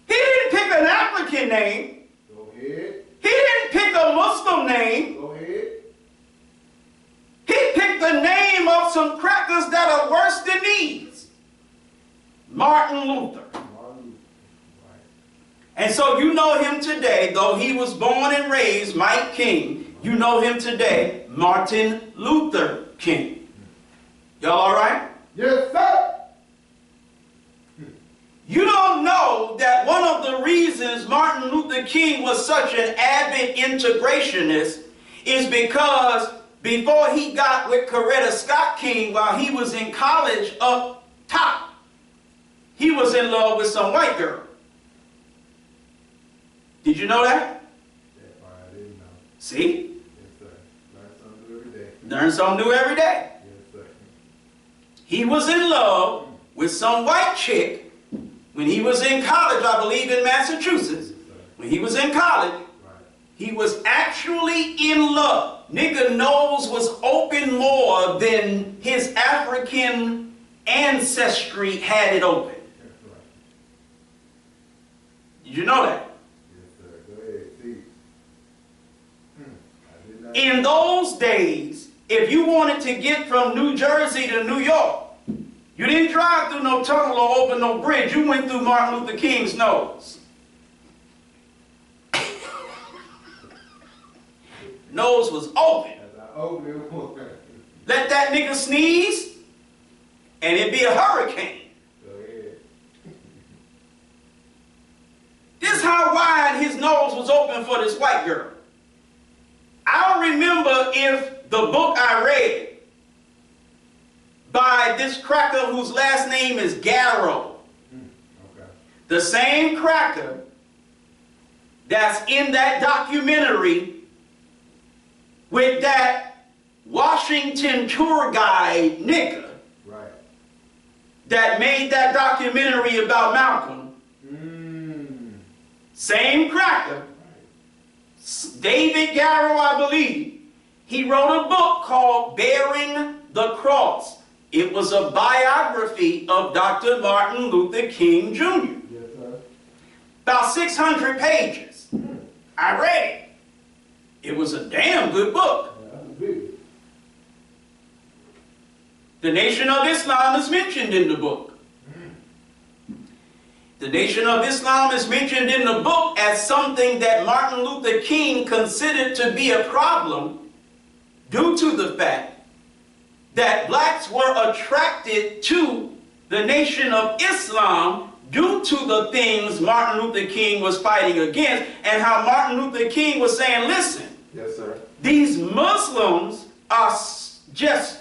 He didn't pick an African name. Go ahead. He didn't pick a Muslim name. Go ahead. He picked the name of some crackers that are worse than these. Martin Luther. Martin. Right. And so you know him today, though he was born and raised Mike King, you know him today, Martin Luther King. Y'all all right? Yes, sir. You don't know that one of the reasons Martin Luther King was such an avid integrationist is because before he got with Coretta Scott King while he was in college up top, he was in love with some white girl. Did you know that? That part I didn't know. See? Yes, sir. Learn something new every day. Learn something new every day. Yes, sir. He was in love with some white chick when he was in college, I believe in Massachusetts. When he was in college, Right. he was actually in love. Nigga nose was open more than his African ancestry had it open. That's right. Did you know that? Yes, sir. Go ahead. See. I did not. In those days, if you wanted to get from New Jersey to New York, you didn't drive through no tunnel or open no bridge. You went through Martin Luther King's nose. Nose was open. As I open it, Let that nigga sneeze, and it'd be a hurricane. go ahead. wasn't for this white girl. I don't remember if the book I read by this cracker whose last name is Garrow, the same cracker that's in that documentary with that Washington tour guide nigga that made that documentary about Malcolm. Same cracker, David Garrow, I believe, he wrote a book called Bearing the Cross. It was a biography of Dr. Martin Luther King Jr. Yes, sir. About 600 pages. I read it. It was a damn good book. Yeah, that's a big. The Nation of Islam is mentioned in the book. The Nation of Islam is mentioned in the book as something that Martin Luther King considered to be a problem due to the fact that blacks were attracted to the Nation of Islam due to the things Martin Luther King was fighting against, and how Martin Luther King was saying, listen, Yes, sir. these Muslims are just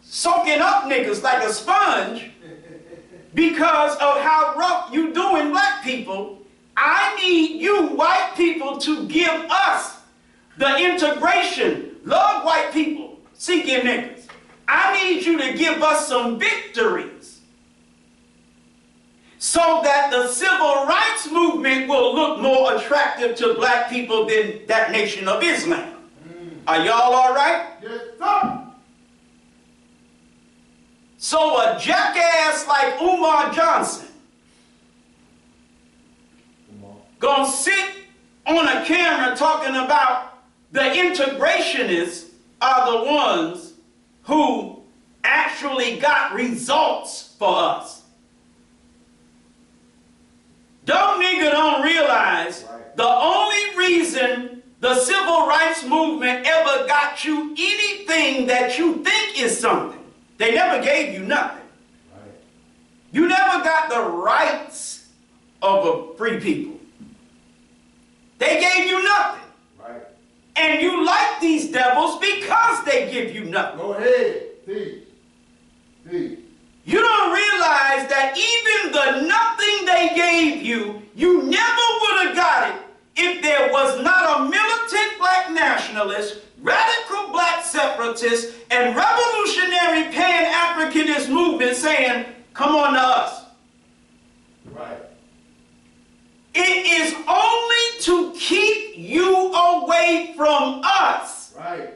soaking up niggas like a sponge because of how rough you doing black people. I need you white people to give us the integration. Love white people seeking niggas. I need you to give us some victories so that the civil rights movement will look more attractive to black people than that Nation of Islam. Are y'all all right? Yes, sir. So a jackass like Umar Johnson gonna sit on a camera talking about the integrationists are the ones who actually got results for us. Dumb nigga don't realize the only reason the civil rights movement ever got you anything that you think is something, they never gave you nothing. You never got the rights of a free people. They gave you nothing. And you like these devils because they give you nothing. Go ahead. Teach. Teach. You don't realize that even the nothing they gave you, you never would have got it if there was not a militant black nationalist, radical black separatist, and revolutionary pan-Africanist movement saying, come on to us. Right. It is only to keep you away from us. Right.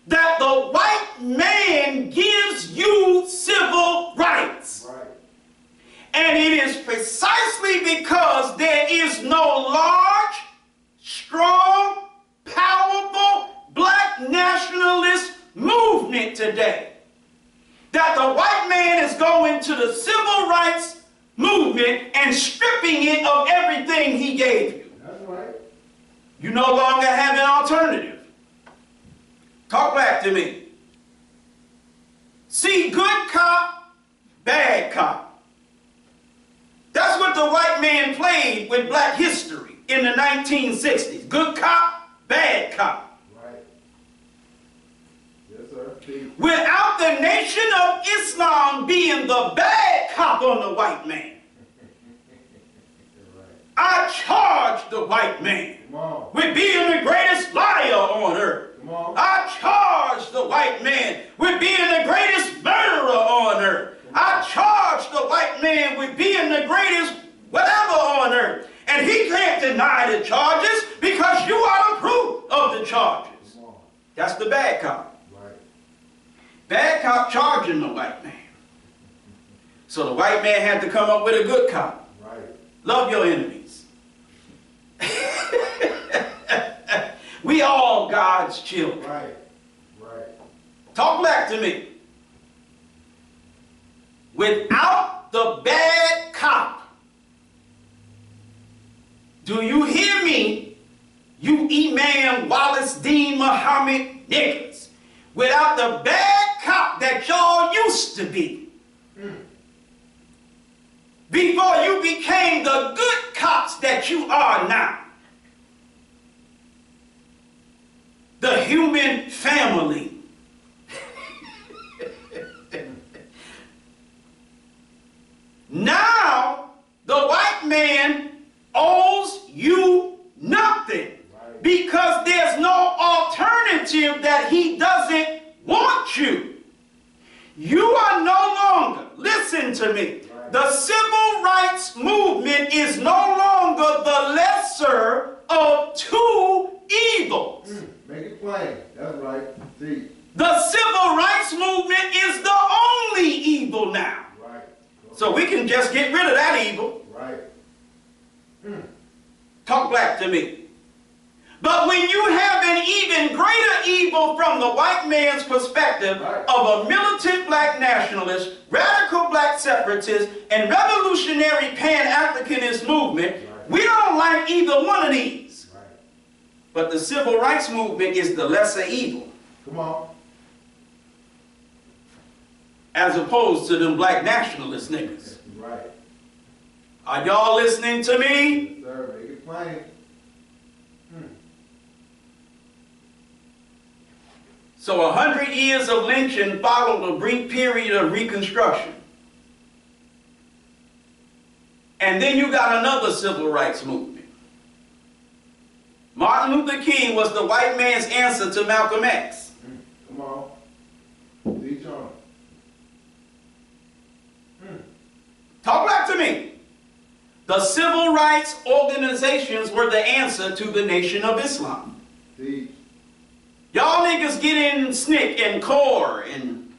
That the white man gives you civil rights. Right. And it is precisely because there is no large, strong, powerful black nationalist movement today that the white man is going to the civil rights movement and stripping it of everything he gave you. That's right. You no longer have an alternative. Talk back to me. See, good cop, bad cop. That's what the white man played with black history in the 1960s. Good cop, bad cop. Right. Yes, sir. Teach. Without the Nation of Islam being the bad cop on the white man, I charge the white man with being the greatest liar on earth. I charge the white man with being the greatest murderer on earth. I charge the white man with being the greatest whatever on earth. And he can't deny the charges because you are the proof of the charges. That's the bad cop. Right. Bad cop charging the white man. So the white man had to come up with a good cop. Right. Love your enemies. We all God's children. Right. Right. Talk back to me. Without the bad cop, do you hear me? You Imam Wallace Dean Muhammad niggas. Without the bad cop that y'all used to be. Before you became the good cops that you are now. the human family. Now, the white man owes you nothing because there's no alternative that he doesn't want you. You are no longer, listen to me, the civil rights movement is no longer the lesser of two evils. Make it plain. That's right. See. The civil rights movement is the only evil now. Right. So we can just get rid of that evil. Right. Talk black to me. But when you have an even greater evil from the white man's perspective of a militant black nationalist, radical black separatist, and revolutionary pan-Africanist movement, we don't like either one of these. Right. But the civil rights movement is the lesser evil. Come on. As opposed to them black nationalist niggas. Right. Are y'all listening to me? Yes, sir. Make it plain. So 100 years of lynching followed a brief period of Reconstruction. And then you got another civil rights movement. Martin Luther King was the white man's answer to Malcolm X. Come on. Teach on. Talk back to me. The civil rights organizations were the answer to the Nation of Islam. Teach. Y'all niggas get in SNCC and CORE and,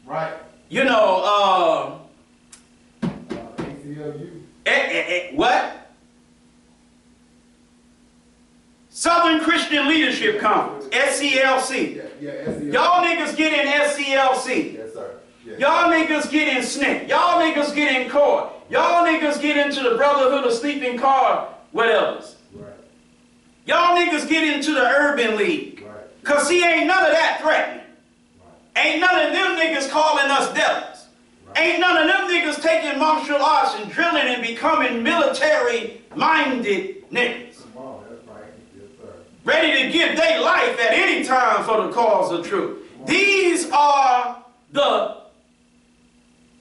Right. you know, ACLU. What? Southern Christian Leadership Conference, SCLC. Yeah, SCLC. Y'all niggas get in SCLC. Yes, sir. Yes. Y'all niggas get in SNCC. Y'all niggas get in CORE. Y'all niggas get into the Brotherhood of Sleeping Car, whatever. Right. Y'all niggas get into the Urban League. Because see, ain't none of that threatening. Right. Ain't none of them niggas calling us devils. Right. Ain't none of them niggas taking martial arts and drilling and becoming military-minded niggas. Come on, that's right. Yes, sir. Ready to give their life at any time for the cause of truth. These are the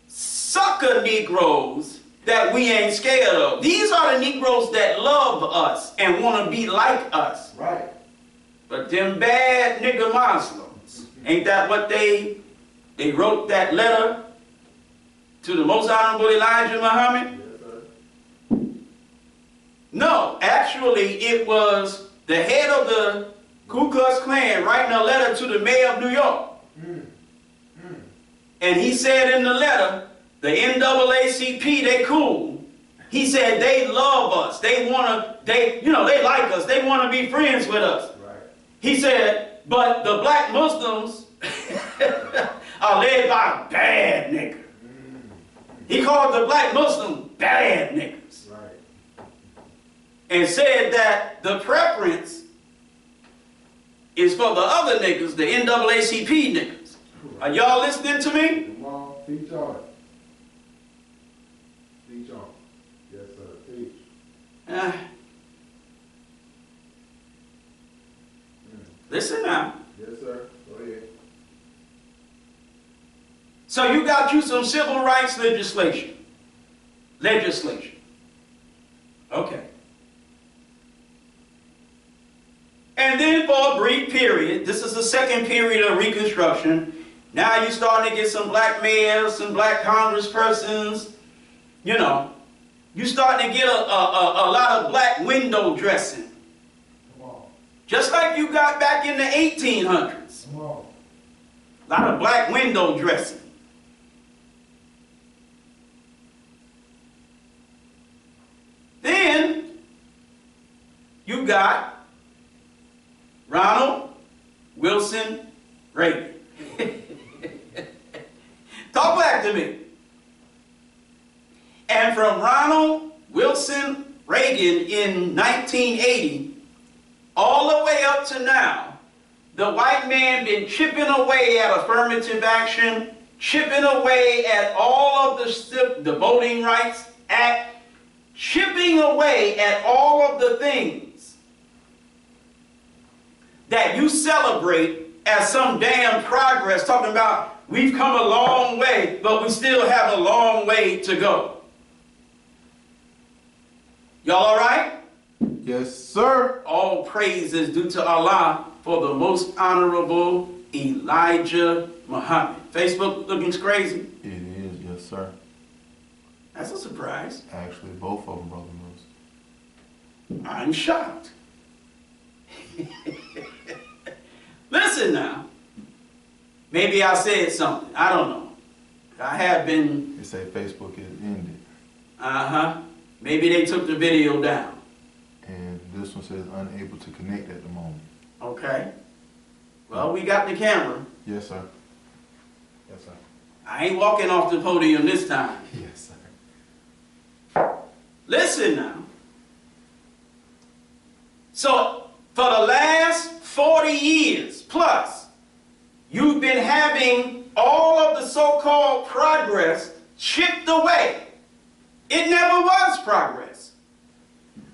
sucker Negroes that we ain't scared of. These are the Negroes that love us and want to be like us. Right. But them bad nigga Muslims, ain't that what they wrote that letter to the Most Honorable Elijah Muhammad? Yes, sir. No, actually it was the head of the Ku Klux Klan writing a letter to the mayor of New York. And he said in the letter, the NAACP, they cool. He said they love us. They like us. They want to be friends with us. He said, but the black Muslims are led by a bad nigga. He called the black Muslims bad niggas. Right. And said that the preference is for the other niggas, the NAACP niggas. Are y'all listening to me? Come on, teach on. Teach on. Yes, sir. Teach. Listen now. Yes, sir. Go ahead. So you got you some civil rights legislation. Okay. And then for a brief period, this is the second period of Reconstruction, now you're starting to get some black mayors, some black congresspersons, you know. You're starting to get a lot of black window dressing. Just like you got back in the 1800s. Come on. A lot of black window dressing. Then you got Ronald Wilson Reagan. Talk back to me. And from Ronald Wilson Reagan in 1980 all the way up to now, the white man been chipping away at affirmative action, chipping away at all of the Voting Rights Act, chipping away at all of the things that you celebrate as some damn progress, talking about we've come a long way, but we still have a long way to go. Y'all all right? Yes, sir. All praise is due to Allah for the most honorable Elijah Muhammad. Facebook looking crazy? It is, yes, sir. That's a surprise. Actually, both of them, Brother Moose. I'm shocked. Listen now. Maybe I said something. I don't know. I have been... They say Facebook is ended. Uh-huh. Maybe they took the video down. And this one says unable to connect at the moment. Okay. Well, we got the camera. Yes, sir. Yes, sir. I ain't walking off the podium this time. Yes, sir. Listen now. So, for the last 40 years plus, you've been having all of the so-called progress chipped away. It never was progress.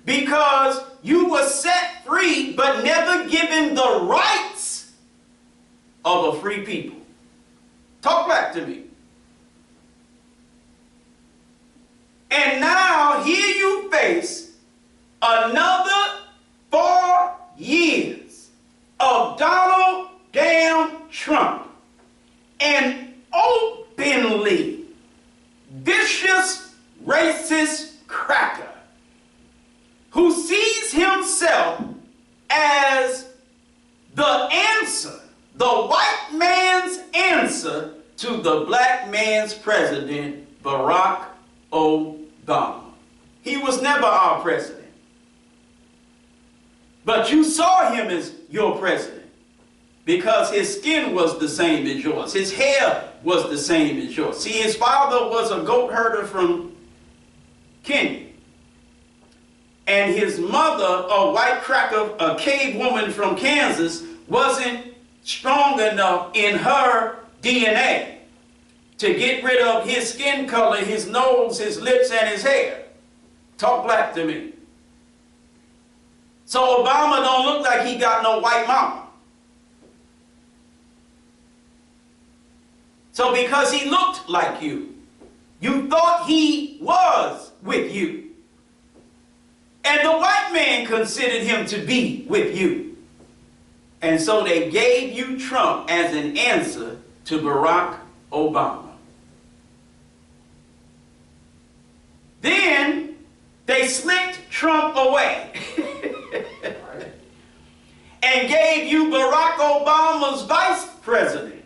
Because you were set free, but never given the rights of a free people. Talk back to me. And now here you face another 4 years of Donald damn Trump, an openly vicious racist cracker who sees himself as the answer, the white man's answer to the black man's president, Barack Obama. He was never our president. But you saw him as your president because his skin was the same as yours. His hair was the same as yours. See, his father was a goat herder from Kenya. And his mother, a white cracker, a cave woman from Kansas, wasn't strong enough in her DNA to get rid of his skin color, his nose, his lips, and his hair. Talk black to me. So Obama don't look like he got no white mama. So because he looked like you, you thought he was with you. And the white man considered him to be with you. And so they gave you Trump as an answer to Barack Obama. Then they slicked Trump away and gave you Barack Obama's vice president,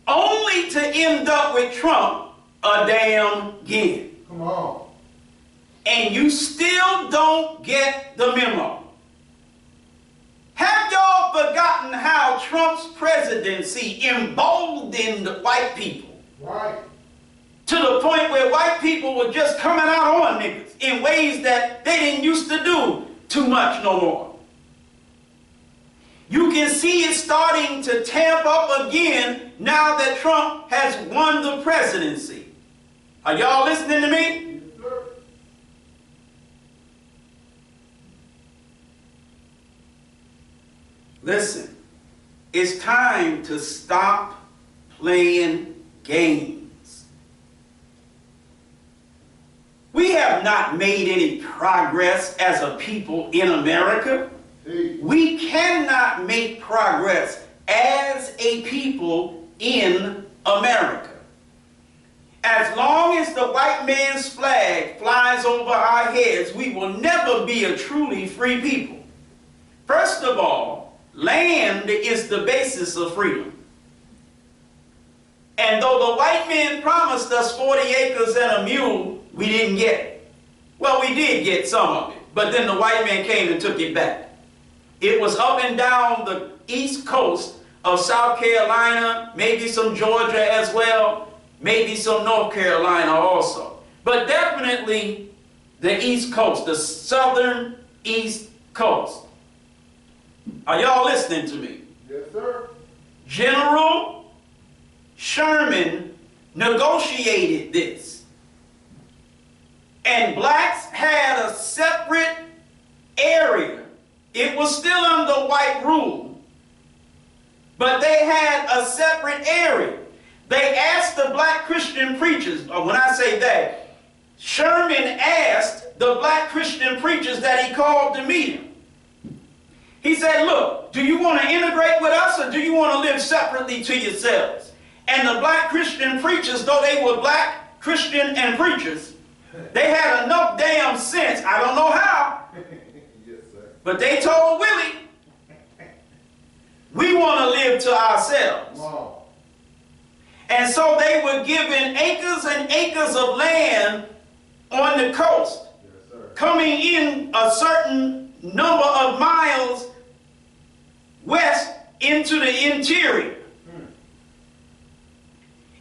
only to end up with Trump a damn again. Come on. And you still don't get the memo. Have y'all forgotten how Trump's presidency emboldened white people? Right. To the point where white people were just coming out on niggas in ways that they didn't used to do too much no more. You can see it starting to tamp up again now that Trump has won the presidency. Are y'all listening to me? Yes, sir. Listen, it's time to stop playing games. We have not made any progress as a people in America. We cannot make progress as a people in America. As long as the white man's flag flies over our heads, we will never be a truly free people. First of all, land is the basis of freedom. And though the white man promised us 40 acres and a mule, we didn't get it. Well, we did get some of it, but then the white man came and took it back. It was up and down the east coast of South Carolina, maybe some Georgia as well, maybe some North Carolina also. But definitely the East Coast, the southern East Coast. Are y'all listening to me? Yes, sir. General Sherman negotiated this. And blacks had a separate area. It was still under white rule, but they had a separate area. They asked the black Christian preachers, or when I say that, Sherman asked the black Christian preachers that he called to meet him. He said, look, do you want to integrate with us, or do you want to live separately to yourselves? And the black Christian preachers, though they were black Christian and preachers, they had enough damn sense, I don't know how, Yes, sir. but they told Willie, we want to live to ourselves. Come on. And so they were given acres and acres of land on the coast, Yes, sir. coming in a certain number of miles west into the interior.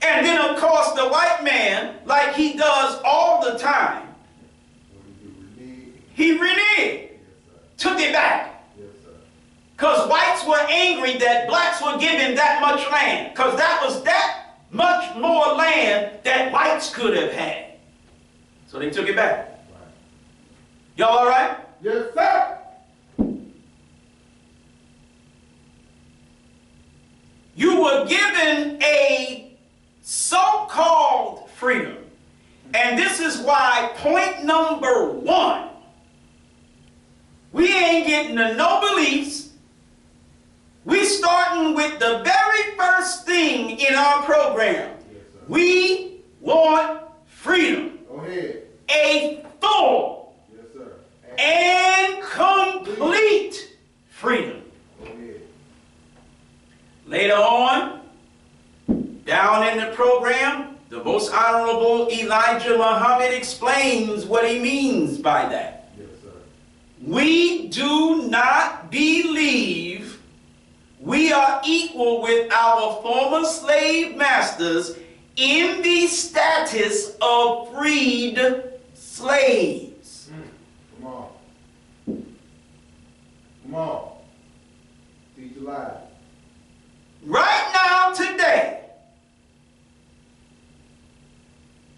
And then, of course, the white man, like he does all the time, What do you do? he reneged, Yes, sir. took it back. Yes, sir. Because whites were angry that blacks were given that much land. Because that was that much more land that whites could have had. So they took it back. Right. Y'all all right? Yes, sir. You were given a so-called freedom. And this is why point number one, we ain't getting to no beliefs. We starting with the very first thing in our program. Yes, sir. We want freedom. Go ahead. A full Yes, sir. and complete freedom. Go ahead. Later on, down in the program, the Most Honorable Elijah Muhammad explains what he means by that. Yes, sir. We do not believe we are equal with our former slave masters in the status of freed slaves. Come on. Come on. Teach a lie. Right now, today,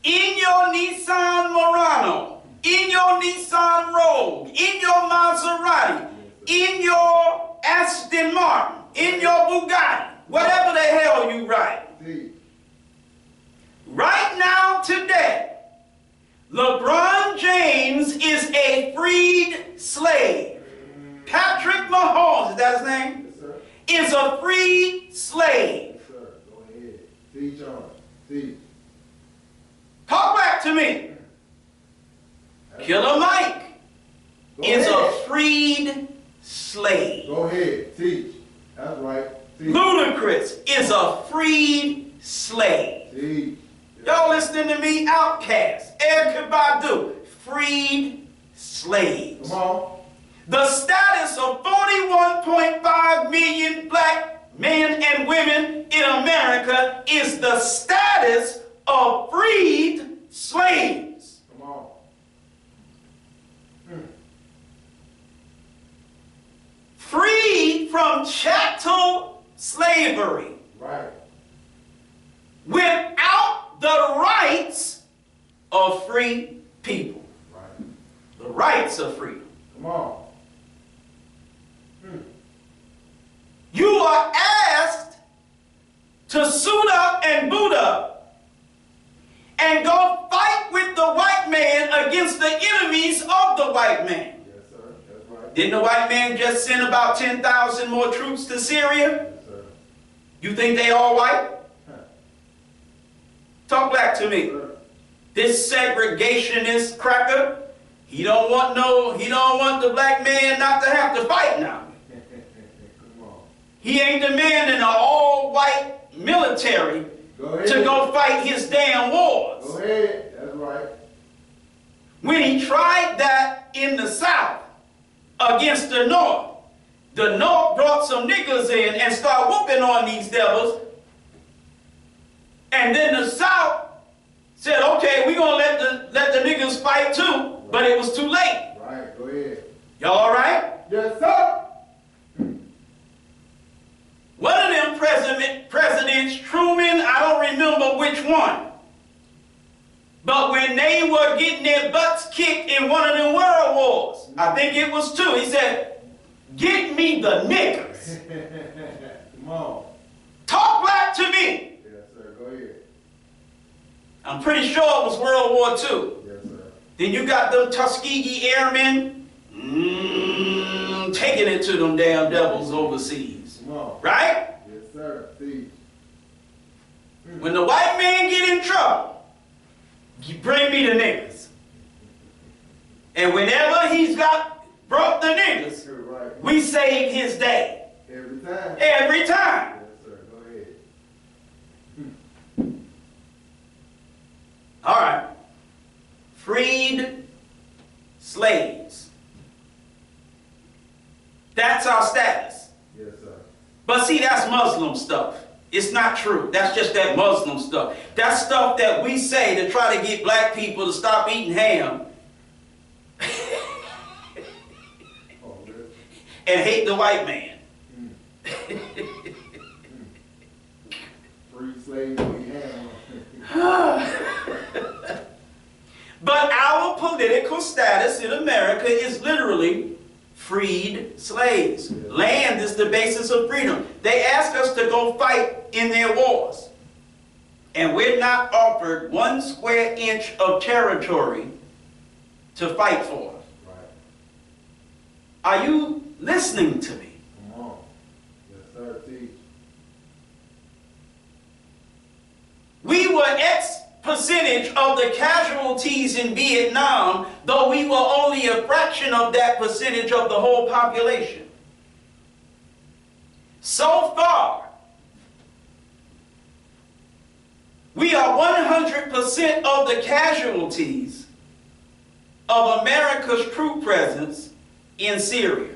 in your Nissan Murano, in your Nissan Rogue, in your Maserati, in your Aston Martin, in your Bugatti, whatever the hell you ride, Teach. right now, today, LeBron James is a freed slave. Patrick Mahomes, is that his name? Yes, sir. Is a freed slave. Yes, sir. Go ahead. Teach on. Teach. Talk back to me. Killer Mike Go is ahead. a freed slave. Go ahead. Teach. That's right. Teach. Ludacris is a freed slave. Teach. Y'all listening to me? Outkast, Erykah Badu, freed slaves. Come on. The status of 41.5 million black men and women in America is the status of freed slaves. Come on. Freed from chattel slavery Right. without the rights of free people. Right. The rights of freedom. Come on. You are asked to suit up and boot up and go fight with the white man against the enemies of the white man. Yes, sir. That's right. Didn't the white man just send about 10,000 more troops to Syria? Yes, sir. You think they all white? Huh. Talk back to me. Sir. This segregationist cracker, he don't want the black man not to have to fight now. Come on. He ain't demanding an all-white military Go ahead. to go fight his damn wars. Go ahead. That's right. When he tried that in the South against the North brought some niggas in and started whooping on these devils. And then the South said, okay, we're going to let the niggas fight too, but it was too late. Right. Go ahead. Y'all all right? Yes, sir. One of them presidents, Truman, I don't remember which one. But when they were getting their butts kicked in one of them world wars, I think it was two, he said, get me the niggers. Come on. Talk black to me. Yes, sir. Go ahead. I'm pretty sure it was World War II. Yes, sir. Then you got them Tuskegee Airmen taking it to them damn devils overseas. Come on. Right? Yes, sir. See. When the white man get in trouble, you bring me the niggas. And whenever he's brought the niggas, Right. we save his day. Every time. Every time. Yes, sir. Go ahead. All right. Freed slaves. That's our status. Yes, sir. But see, that's Muslim stuff. It's not true. That's just that Muslim stuff. That's stuff that we say to try to get black people to stop eating ham Oh, really? and hate the white man. Free slaves we have. But our political status in America is literally freed slaves. Land is the basis of freedom. They ask us to go fight in their wars. And we're not offered 1 square inch of territory to fight for. Right. Are you listening to me? Come on. Yes, sir. Teach. We were X percentage of the casualties in Vietnam, though we were only a fraction of that percentage of the whole population. So far, we are 100% of the casualties of America's troop presence in Syria.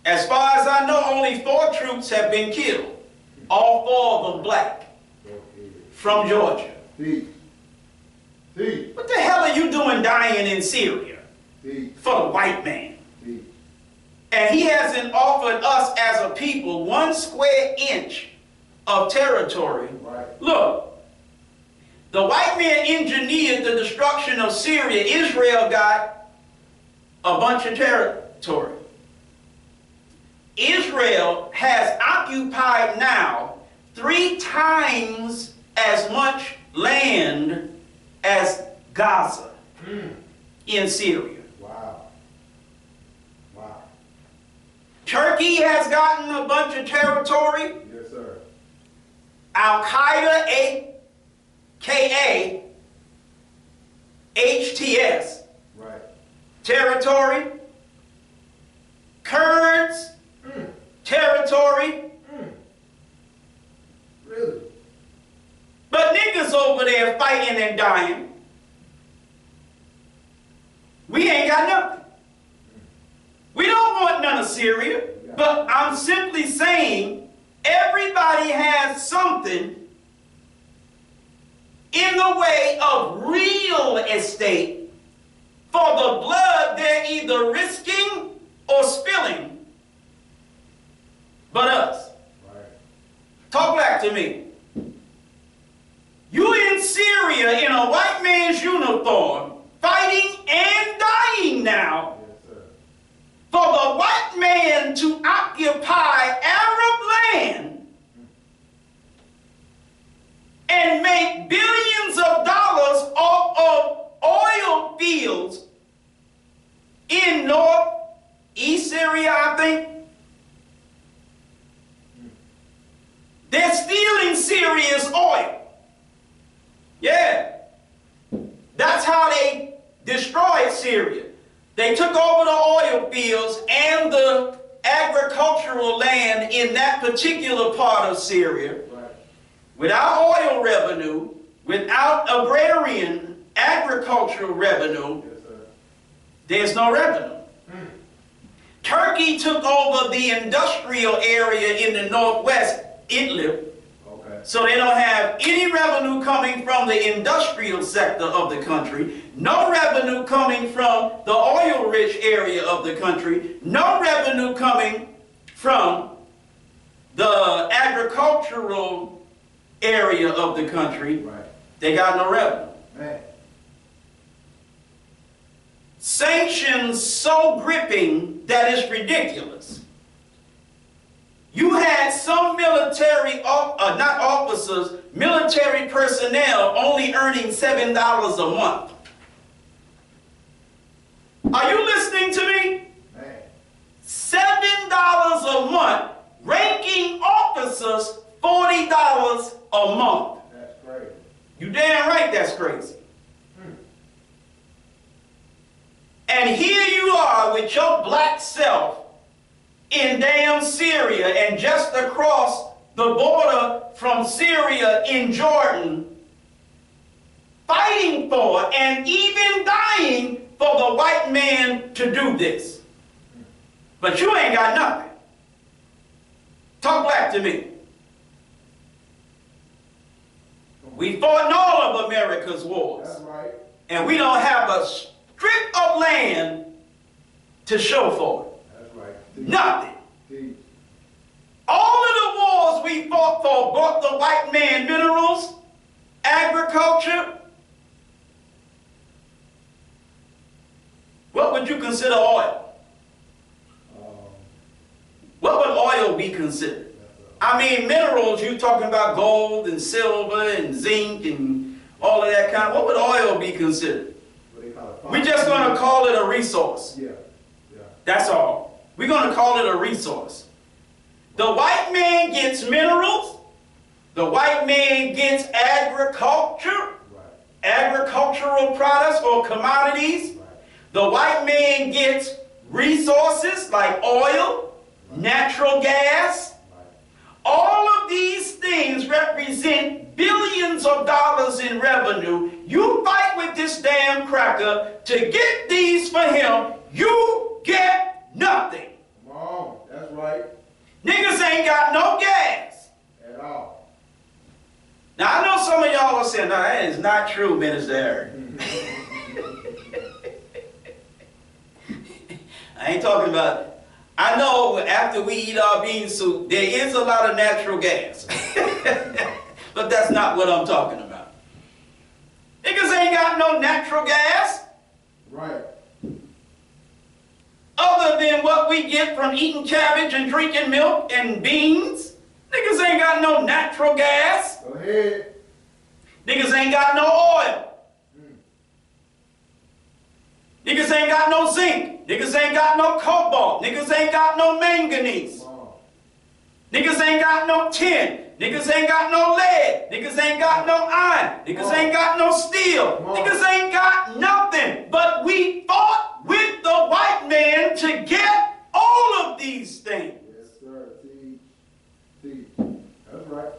As far as I know, only 4 troops have been killed. All 4 of them black, from Georgia. Teach. Teach. What the hell are you doing dying in Syria Teach. for the white man? Teach. And he hasn't offered us as a people 1 square inch of territory. Right. Look, the white man engineered the destruction of Syria. Israel got a bunch of territory. Israel has occupied now 3 times as much land as Gaza in Syria. Wow. Wow. Turkey has gotten a bunch of territory. Yes, sir. Al-Qaeda, aka HTS, Right. territory. Kurds, territory. Really? But niggas over there fighting and dying. We ain't got nothing. We don't want none of Syria. But I'm simply saying everybody has something in the way of real estate for the blood they're either risking or spilling but us. Right. Talk back to me. You in Syria in a white man's uniform, fighting and dying now Yes, sir. for the white man to occupy Arab land and make billions of dollars off of oil fields in northeast Syria, I think. They're stealing Syria's oil. Yeah. That's how they destroyed Syria. They took over the oil fields and the agricultural land in that particular part of Syria. Right. Without oil revenue, without agrarian agricultural revenue, Yes, sir. there's no revenue. Turkey took over the industrial area in the northwest, Idlib, Okay. so they don't have any revenue coming from the industrial sector of the country, no revenue coming from the oil-rich area of the country, no revenue coming from the agricultural area of the country. Right. They got no revenue. Man. Sanctions so gripping that it's ridiculous. You had some military, not officers, military personnel only earning $7 a month. Are you listening to me? Man. $7 a month, ranking officers $40 a month. That's crazy. You damn right that's crazy. And here you are with your black self in damn Syria and just across the border from Syria in Jordan, fighting for and even dying for the white man to do this. But you ain't got nothing. Talk back to me. We fought in all of America's wars. That's right. And we don't have a strip of land to show for it. That's right. Nothing. Teach. All of the wars we fought for brought the white man minerals, agriculture. What would you consider oil? What would oil be considered? I mean, minerals, you're talking about gold and silver and zinc and all of that kind. What would oil be considered? What they call it? We're just going to call it a resource. Yeah. Yeah. That's all. We're going to call it a resource. The white man gets minerals. The white man gets agriculture, Right. agricultural products or commodities. Right. The white man gets resources like oil, natural gas. Right. All of these things represent billions of dollars in revenue. You fight with this damn cracker to get these for him, you get nothing. Come on. That's right. Niggas ain't got no gas. At all. Now, I know some of y'all are saying, no, that is not true, Minister Eric. I ain't talking about, I know after we eat our bean soup, there is a lot of natural gas. But that's not what I'm talking about. Niggas ain't got no natural gas. Right. Other than what we get from eating cabbage and drinking milk and beans. Niggas ain't got no natural gas. Go ahead. Niggas ain't got no oil. Niggas ain't got no zinc. Niggas ain't got no cobalt. Niggas ain't got no manganese. Come on. Niggas ain't got no tin. Niggas ain't got no lead. Niggas ain't got no iron. Niggas ain't got no steel. Niggas ain't got nothing. But we fought with the white man to get all of these things. Yes, sir. Teach. Teach. That's right.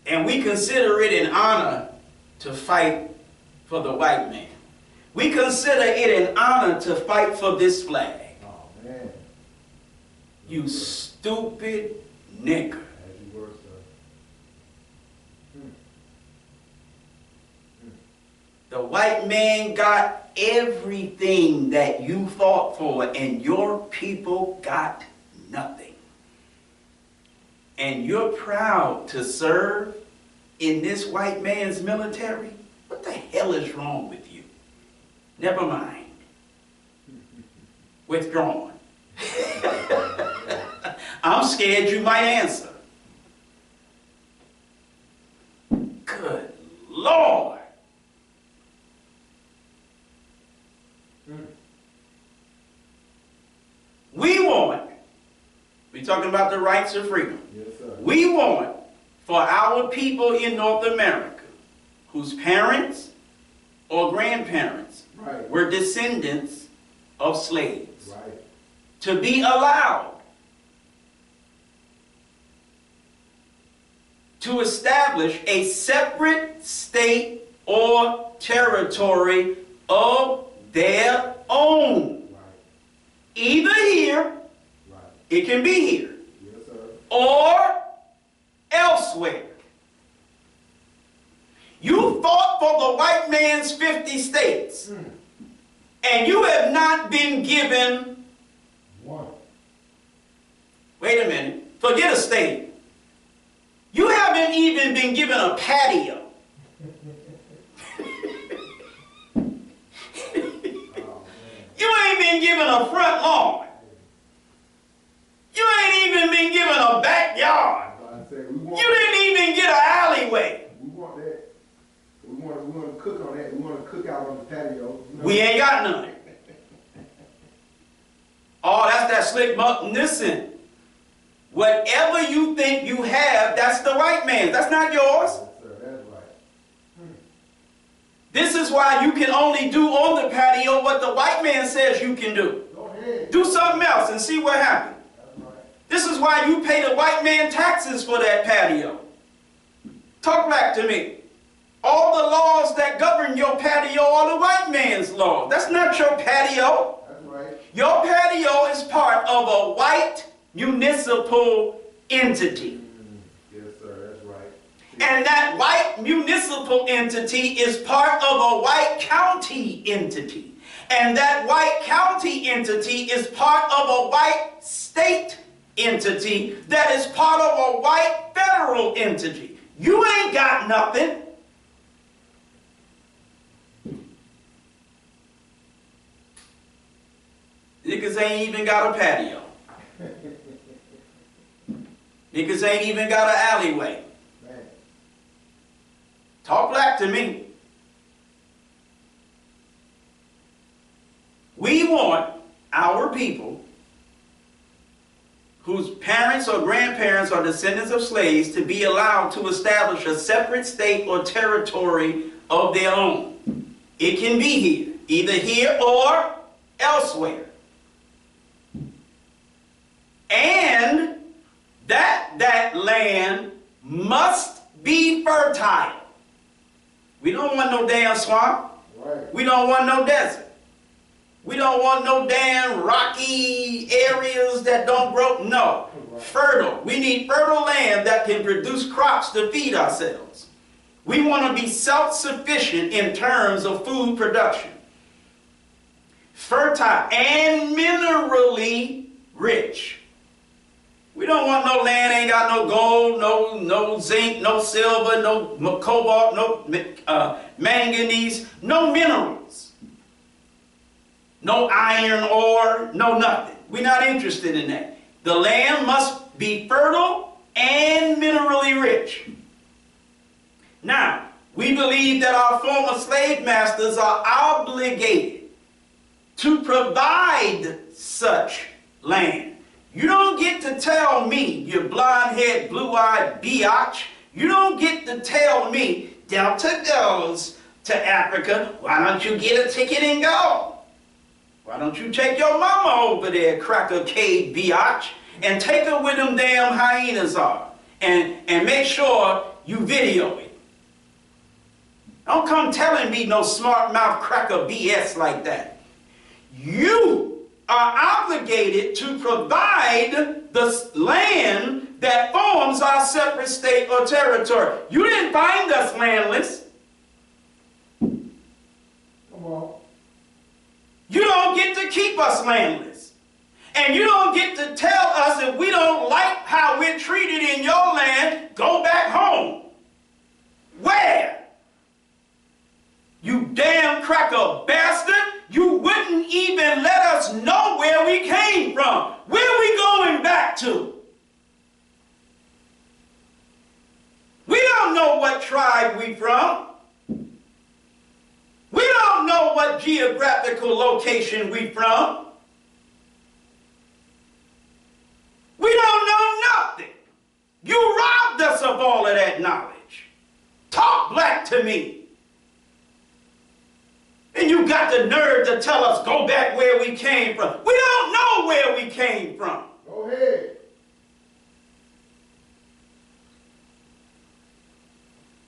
And we consider it an honor to fight for the white man. We consider it an honor to fight for this flag. Oh, man. You stupid nigger. As you were, sir. The white man got everything that you fought for, and your people got nothing. And you're proud to serve in this white man's military? What the hell is wrong with you? Never mind. Withdrawn. I'm scared you might answer. Good Lord. We're talking about the rights of freedom. Yes, sir. We want for our people in North America whose parents or grandparents Right. were descendants of slaves Right. to be allowed to establish a separate state or territory of their own. Right. Either here, Right. it can be here, Yes, sir. or elsewhere. You fought for the white man's 50 states, and you have not been given, One. wait a minute, forget a state. You haven't even been given a patio. You ain't been given a front lawn. You ain't even been given a backyard. You didn't even get an alleyway. We want that. We want to cook on that. We want to cook out on the patio. You know? We ain't got none. Oh, that's that slick mutton. Listen, whatever you think you have, that's the white man's. That's not yours. Yes, sir, that's right. This is why you can only do on the patio what the white man says you can do. Go ahead. Do something else and see what happens. That's right. This is why you pay the white man taxes for that patio. Talk back to me. All the laws that govern your patio are the white man's laws. That's not your patio. That's right. Your patio is part of a white municipal entity. Yes, sir, that's right. And that white municipal entity is part of a white county entity. And that white county entity is part of a white state entity that is part of a white federal entity. You ain't got nothing. Niggas ain't even got a patio. Niggas ain't even got an alleyway. Man. Talk black to me. We want our people whose parents or grandparents are descendants of slaves to be allowed to establish a separate state or territory of their own. It can be here, either here or elsewhere. And that land must be fertile. We don't want no damn swamp. Right. We don't want no desert. We don't want no damn rocky areas that don't grow. No. Fertile. We need fertile land that can produce crops to feed ourselves. We want to be self-sufficient in terms of food production. Fertile and minerally rich. We don't want no land ain't got no gold, no zinc, no silver, no cobalt, no manganese, no minerals. No iron ore, no nothing. We're not interested in that. The land must be fertile and minerally rich. Now, we believe that our former slave masters are obligated to provide such land. You don't get to tell me, you blonde-haired, blue-eyed biatch, you don't get to tell me, Delta goes to Africa, why don't you get a ticket and go? Why don't you take your mama over there, Cracker Cave biatch, and take her where them damn hyenas are, and make sure you video it. Don't come telling me no smart mouth cracker BS like that. You are obligated to provide the land that forms our separate state or territory. You didn't find us landless. Come on. You don't get to keep us landless. And you don't get to tell us if we don't like how we're treated in your land, go back home. Where? You damn cracker bastard. You wouldn't even let us know where we came from. Where are we going back to? We don't know what tribe we from. We don't know what geographical location we from. We don't know nothing. You robbed us of all of that knowledge. Talk black to me. And you got the nerve to tell us, go back where we came from. We don't know where we came from. Go ahead.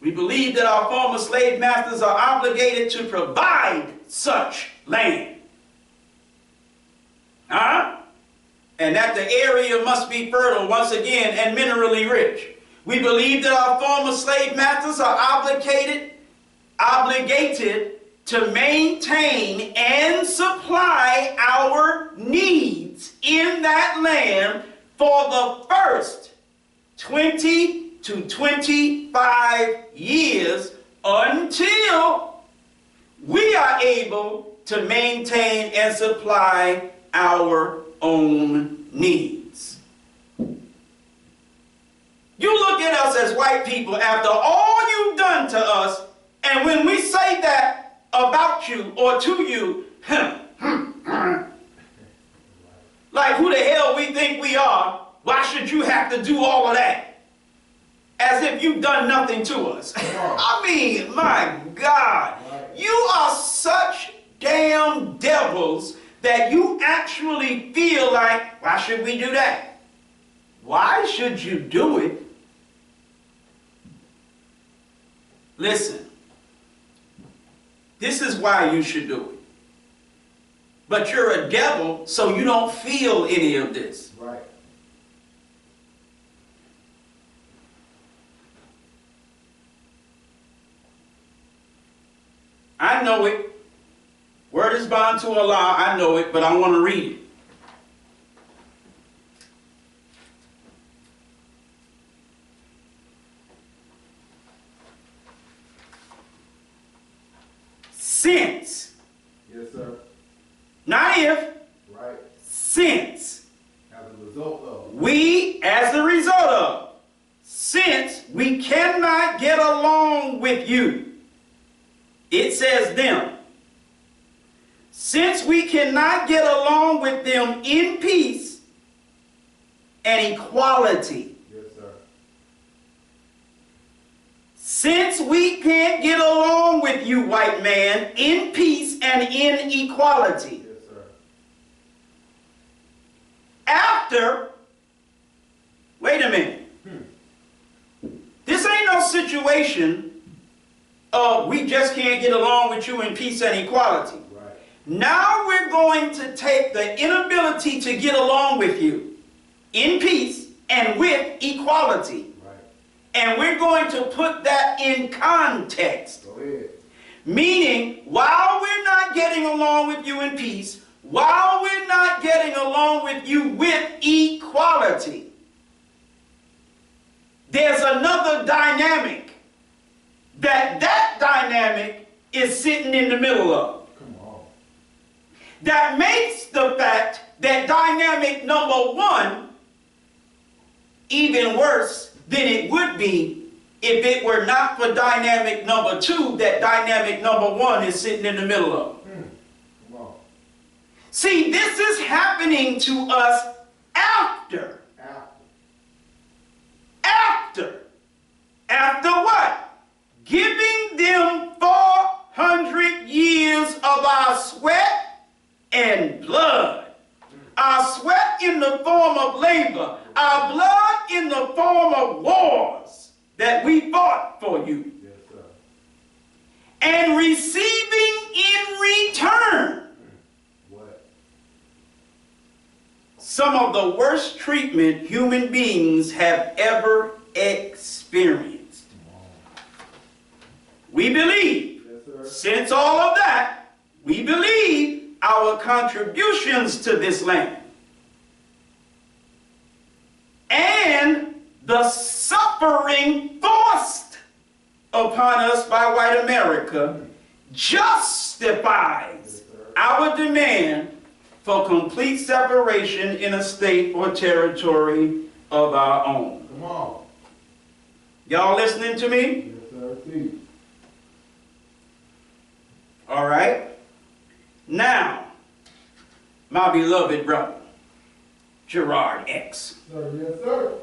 We believe that our former slave masters are obligated to provide such land. And that the area must be fertile, once again, and minerally rich. We believe that our former slave masters are obligated to maintain and supply our needs in that land for the first 20 to 25 years until we are able to maintain and supply our own needs. You look at us as white people after all you've done to us, and when we say that about you or to you, like who the hell we think we are, why should you have to do all of that? As if you've done nothing to us. I mean, my God, you are such damn devils that you actually feel like, why should we do that? Why should you do it? Listen, this is why you should do it. But you're a devil, so you don't feel any of this. Right. I know it. Word is bound to Allah. I know it, but I want to read it. Since. Yes, sir. Not if. Right. Since. As a result of. We, as a result of. Since we cannot get along with you. It says them. Since we cannot get along with them in peace and equality. Yes, sir. Since we can't get along with you, white man, in peace and in equality. Yes, sir. After, wait a minute. This ain't no situation of we just can't get along with you in peace and equality. Right. Now we're going to take the inability to get along with you in peace and with equality. Right. And we're going to put that in context. Go ahead. Meaning, while we're not getting along with you in peace, while we're not getting along with you with equality, there's another dynamic that dynamic is sitting in the middle of. Come on. That makes the fact that dynamic number one even worse than it would be if it were not for dynamic number two that dynamic number one is sitting in the middle of. Come on. See, this is happening to us after. After what? Giving them 400 years of our sweat and blood. Our sweat in the form of labor. Our blood in the form of wars that we fought for you. Yes, sir. And receiving in return What? some of the worst treatment human beings have ever experienced. We believe, Yes, sir. since all of that, we believe our contributions to this land and the suffering forced upon us by white America justifies our demand for complete separation in a state or territory of our own. Come on. Y'all listening to me? Yes, sir. See. All right. Now, my beloved brother, Gerard X. Sir, yes, sir.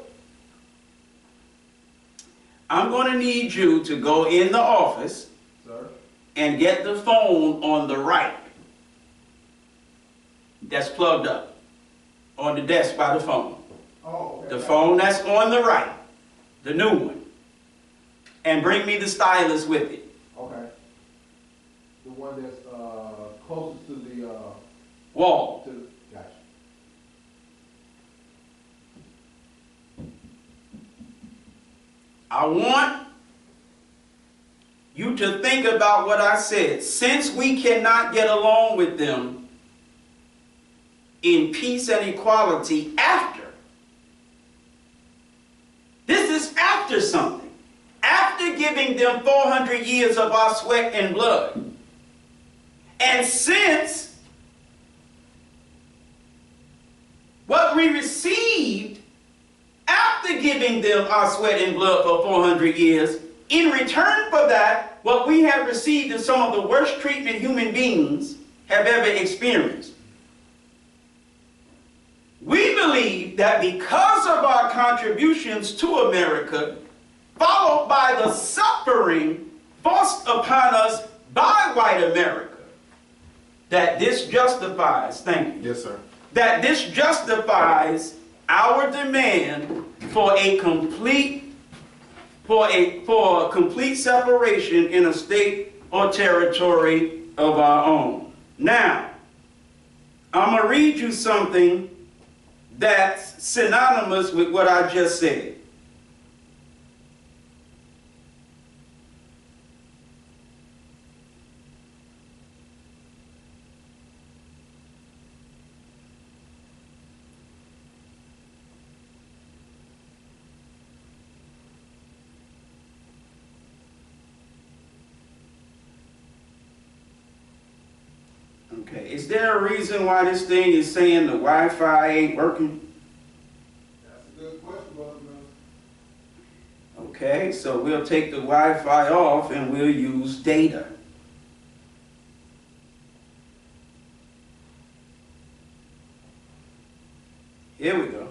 I'm going to need you to go in the office Sir. and get the phone on the right that's plugged up on the desk by the phone. Oh, okay. The phone that's on the right, the new one. And bring me the stylus with it. Okay. The one that's closest to the Wall. gotcha. I want you to think about what I said. Since we cannot get along with them in peace and equality after. This is after something. giving them 400 years of our sweat and blood. And since what we received after giving them our sweat and blood for 400 years, in return for that, what we have received is some of the worst treatment human beings have ever experienced. We believe that because of our contributions to America, followed by the suffering forced upon us by white America, that this justifies, thank you. Yes, sir. That this justifies our demand for a complete separation in a state or territory of our own. Now, I'm going to read you something that's synonymous with what I just said. Okay, is there a reason why this thing is saying the Wi-Fi ain't working? That's a good question, brother. Okay, so we'll take the Wi-Fi off and we'll use data. Here we go.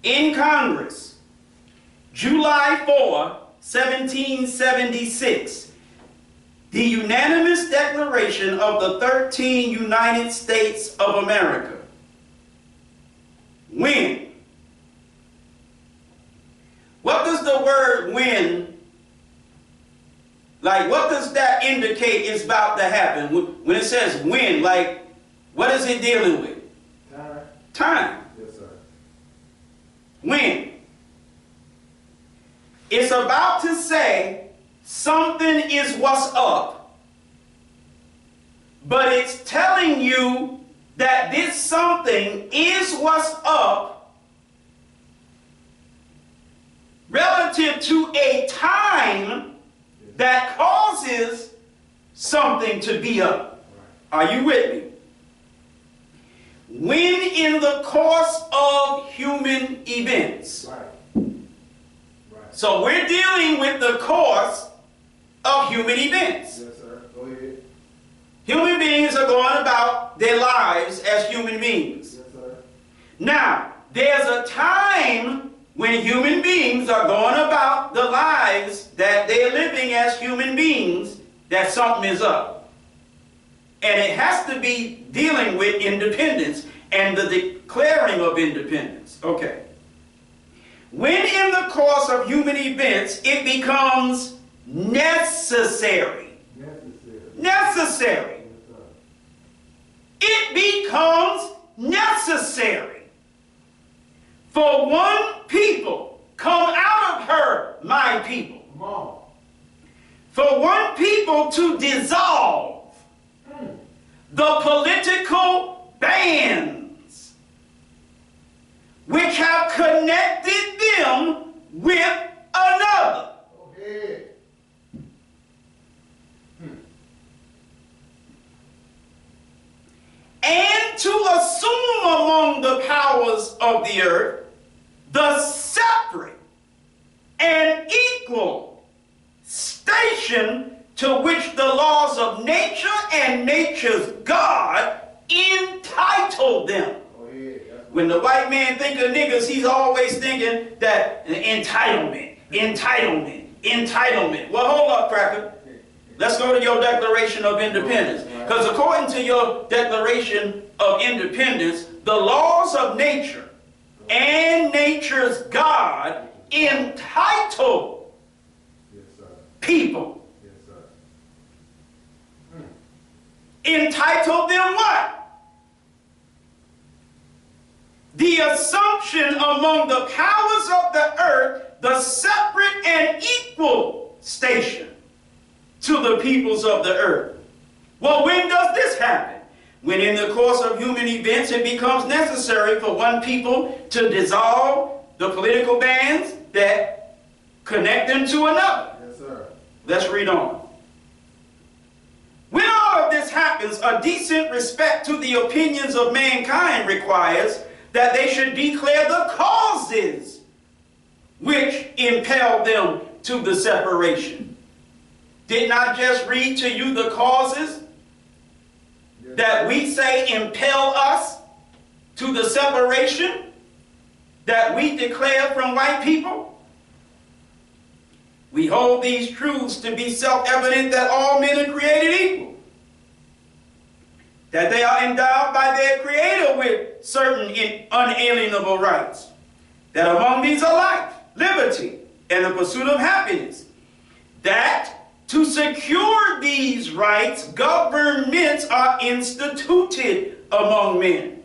In Congress, July 4, 1776, the unanimous declaration of the 13 United States of America. When? What does the word when, like what does that indicate is about to happen? When it says when, like what is it dealing with? Time. Time. Yes, sir. When? It's about to say something is what's up, but it's telling you that this something is what's up relative to a time that causes something to be up. Are you with me? When in the course of human events. Right. So we're dealing with the course of human events. Yes, sir. Go ahead. Human beings are going about their lives as human beings. Yes, sir. Now, there's a time when human beings are going about the lives that they're living as human beings, that something is up. And it has to be dealing with independence and the declaring of independence. Okay. When in the course of human events it becomes necessary. Necessary. It becomes necessary for one people, come out of her, my people. Come on. For one people to dissolve the political bands which have connected them with another. Go ahead. And to assume among the powers of the earth the separate and equal station to which the laws of nature and nature's God entitle them. Go ahead. When the white man think of niggas, he's always thinking that entitlement, entitlement, entitlement. Well, hold up, cracker. Let's go to your Declaration of Independence. Because according to your Declaration of Independence, the laws of nature and nature's God entitle people. Entitle them what? The assumption among the powers of the earth, the separate and equal station to the peoples of the earth. Well, when does this happen? when in the course of human events it becomes necessary for one people to dissolve the political bands that connect them to another. Yes, sir. Let's read on. When all of this happens, a decent respect to the opinions of mankind requires that they should declare the causes which impel them to the separation. Didn't I just read to you the causes that we say impel us to the separation that we declare from white people? We hold these truths to be self-evident that all men are created equal, that they are endowed by their Creator with certain unalienable rights, that among these are life, liberty, and the pursuit of happiness, that to secure these rights, governments are instituted among men,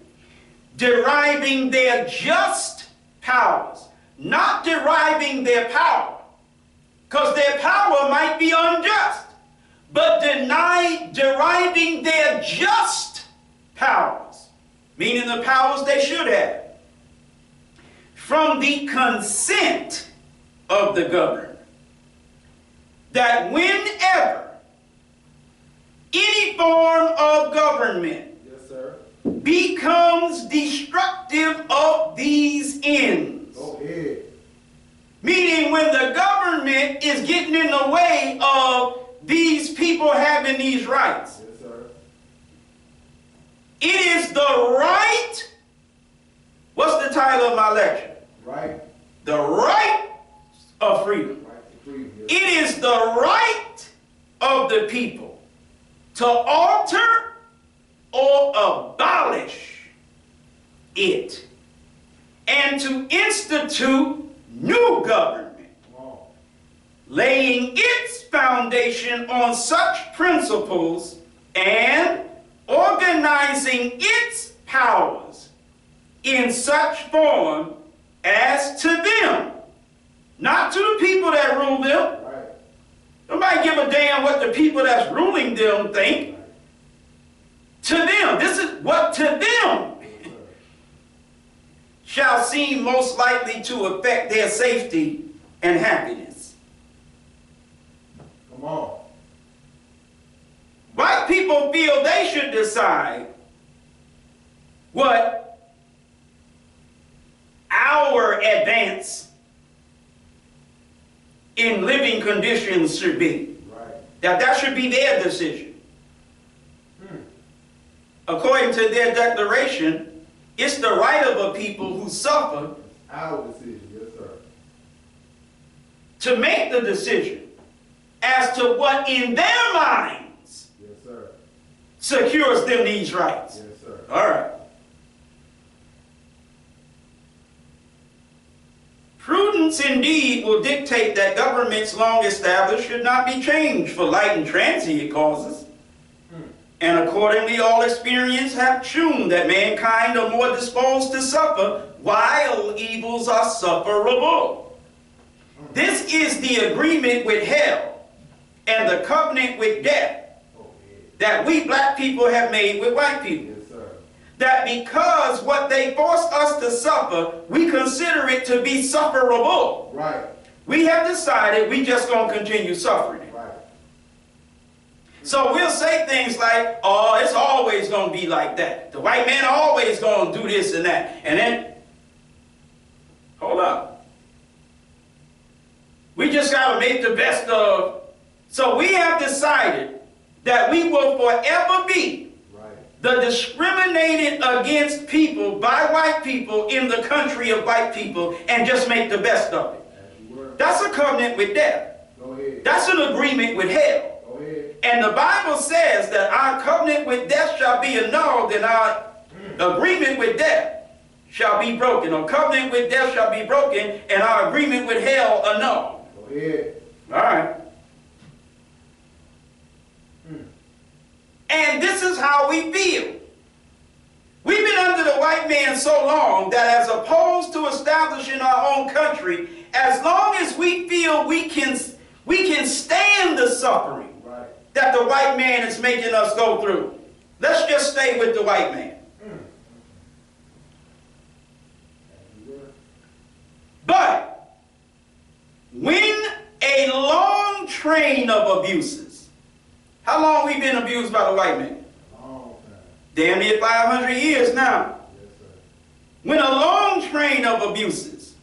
deriving their just powers, not deriving their power, because their power might be unjust, but deriving their just powers, meaning the powers they should have, from the consent of the governed, that whenever any form of government Yes, sir. becomes destructive of these ends, Go ahead. meaning when the government is getting in the way of these people having these rights, Yes, sir. it is the right, what's the title of my lecture? Right. The right of freedom. Right to freedom. Yes, It is the right of the people to alter or abolish it and to institute new government, come on. laying its foundation on such principles and organizing its powers in such form as to them, not to the people that rule them. Right. Nobody give a damn what the people that's ruling them think. To them, this is what to them Yes, sir. shall seem most likely to affect their safety and happiness. Come on. White people feel they should decide what our advance in living conditions should be. Right. That should be their decision. According to their declaration, it's the right of a people who suffer Our decision. Yes, sir. to make the decision as to what in their minds Yes, sir. secures them these rights. Yes, sir. All right. Prudence indeed will dictate that governments long established should not be changed for light and transient causes. And accordingly, all experience have shown that mankind are more disposed to suffer while evils are sufferable. This is the agreement with hell and the covenant with death Oh, yeah. that we black people have made with white people. Yes, sir. That because what they forced us to suffer, we consider it to be sufferable. Right. We have decided we just gonna continue suffering it. Right. So we'll say things like, oh, it's always gonna be like that. The white man always gonna do this and that. And then, hold up. We just gotta make the best of. So we have decided that we will forever be Right. the discriminated against people by white people in the country of white people and just make the best of it. As you were. That's a covenant with death. Go ahead. That's an agreement with hell. Go ahead. And the Bible says that our covenant with death shall be annulled and our agreement with death shall be broken. Our covenant with death shall be broken and our agreement with hell annulled. Go ahead. All right. And this is how we feel. We've been under the white man so long that as opposed to establishing our own country, as long as we feel we can stand the suffering Right. that the white man is making us go through, Let's just stay with the white man. But when a long train of abuses, how long we been abused by the white man? Long time. Damn near 500 years now. Yes, sir. When a long train of abuses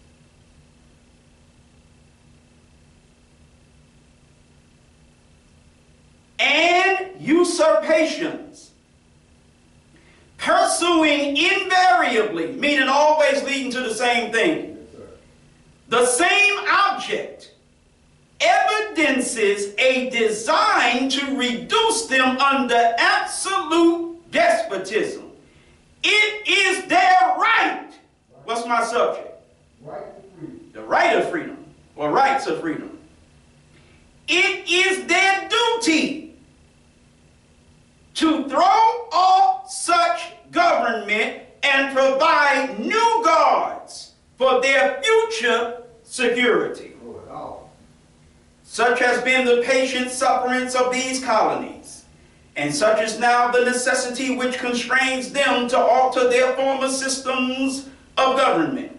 and usurpations, pursuing invariably, meaning always leading to the same thing, Yes, sir. the same object, evidences a design to reduce them under absolute despotism. It is their right. What's my subject? Right to freedom. The right of freedom, or rights of freedom. It is their duty to throw off such government and provide new guards for their future security. Throw it off. Such has been the patient sufferance of these colonies, and such is now the necessity which constrains them to alter their former systems of government.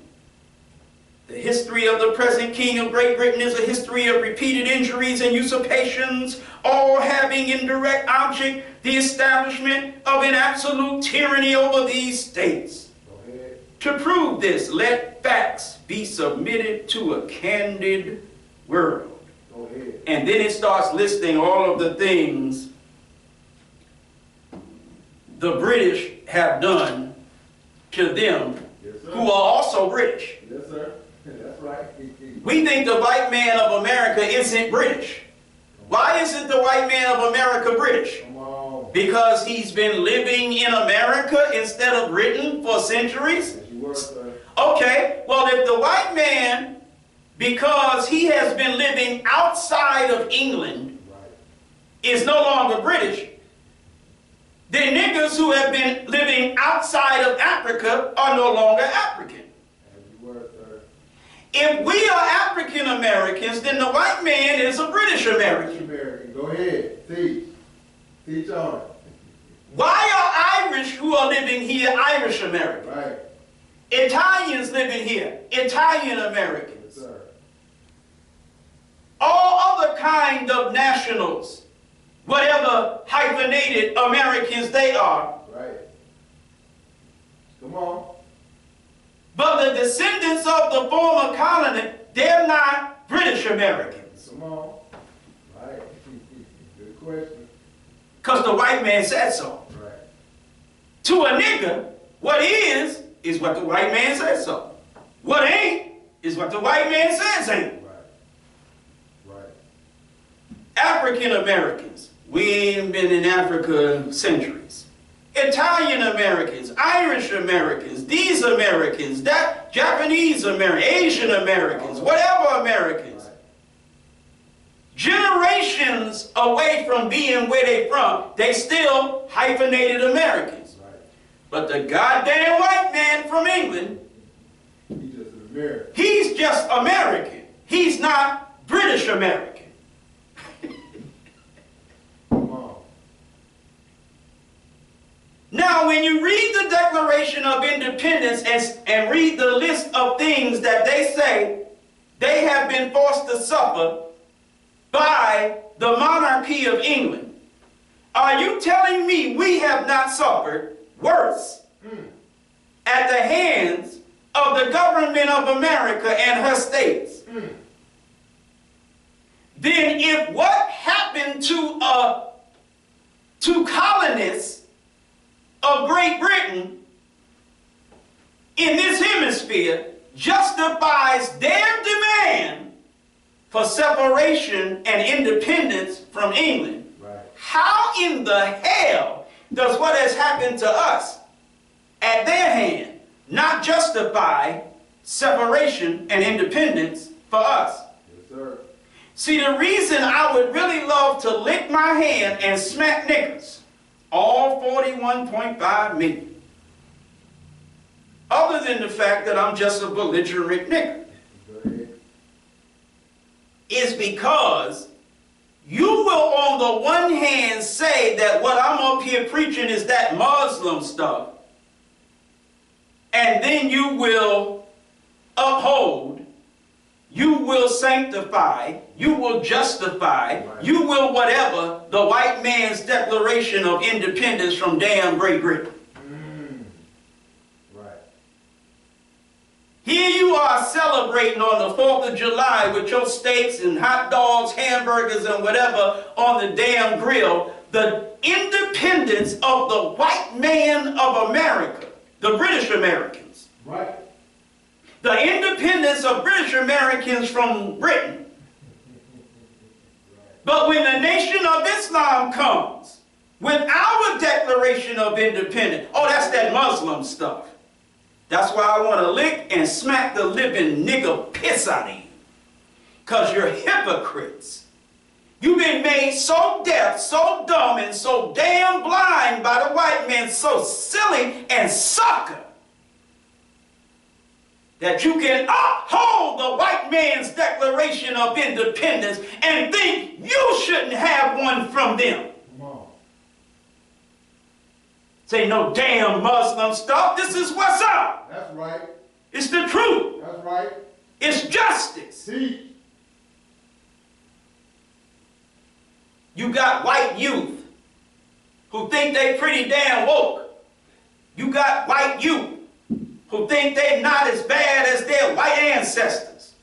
The history of the present King of Great Britain is a history of repeated injuries and usurpations, all having in direct object the establishment of an absolute tyranny over these states. Go ahead. To prove this, let facts be submitted to a candid world. Go ahead. And then it starts listing all of the things the British have done to them Yes, sir. who are also British. Yes, sir. That's right. We think the white man of America isn't British. Why isn't the white man of America British? Come on. Because he's been living in America instead of Britain for centuries? As you were, sir. Okay, well, if the white man, because he has been living outside of England, Right. is no longer British, then niggas who have been living outside of Africa are no longer African. As you were, sir. If we are African Americans, then the white man is a British American. American. Go ahead. Teach. Teach on it. Why are Irish who are living here Irish Americans? Right. Italians living here Italian Yes, Americans? sir. All other kind of nationals, whatever hyphenated Americans they are, Right. Come on. but the descendants of the former colony, they're not British Americans. Come on. Right. Good question. Because the white man said so. Right. To a nigga, what is what the white man says so. What ain't is what the white man says ain't. Right. Right. African Americans, we ain't been in Africa centuries. Italian Americans, Irish Americans, these Americans, that Japanese Americans, Asian Americans, whatever Americans. Right. Generations away from being where they from, they still hyphenated Americans. Right. But the goddamn white man from England, He's just an American. he's just American. He's not British American. Come on. Now, when you read the Declaration of Independence and read the list of things that they say they have been forced to suffer by the monarchy of England, are you telling me we have not suffered worse at the hands of the government of America and her states? Then if what happened to colonists of Great Britain in this hemisphere justifies their demand for separation and independence from England, Right. how in the hell does what has happened to us at their hand not justify separation and independence for us? Yes, sir. See, the reason I would really love to lick my hand and smack niggas, all 41.5 million, other than the fact that I'm just a belligerent nigga, Go ahead. is because You will on the one hand say that what I'm up here preaching is that Muslim stuff, and then you will uphold, you will sanctify, you will justify, you will whatever the white man's Declaration of Independence from damn Great Britain. Here you are celebrating on the 4th of July with your steaks and hot dogs, hamburgers, and whatever on the damn grill, the independence of the white man of America, the British Americans. Right. The independence of British Americans from Britain. But when the Nation of Islam comes with our Declaration of Independence, oh, that's that Muslim stuff. That's why I want to lick and smack the living nigger piss out of you. Because you're hypocrites. You've been made so deaf, so dumb, and so damn blind by the white man, so silly and sucker, that you can uphold the white man's Declaration of Independence and think you shouldn't have one from them. Say no damn Muslim stuff. This is what's up. That's right. It's the truth. That's right. It's justice. See? You got white youth who think they pretty damn woke. You got white youth who think they're not as bad as their white ancestors,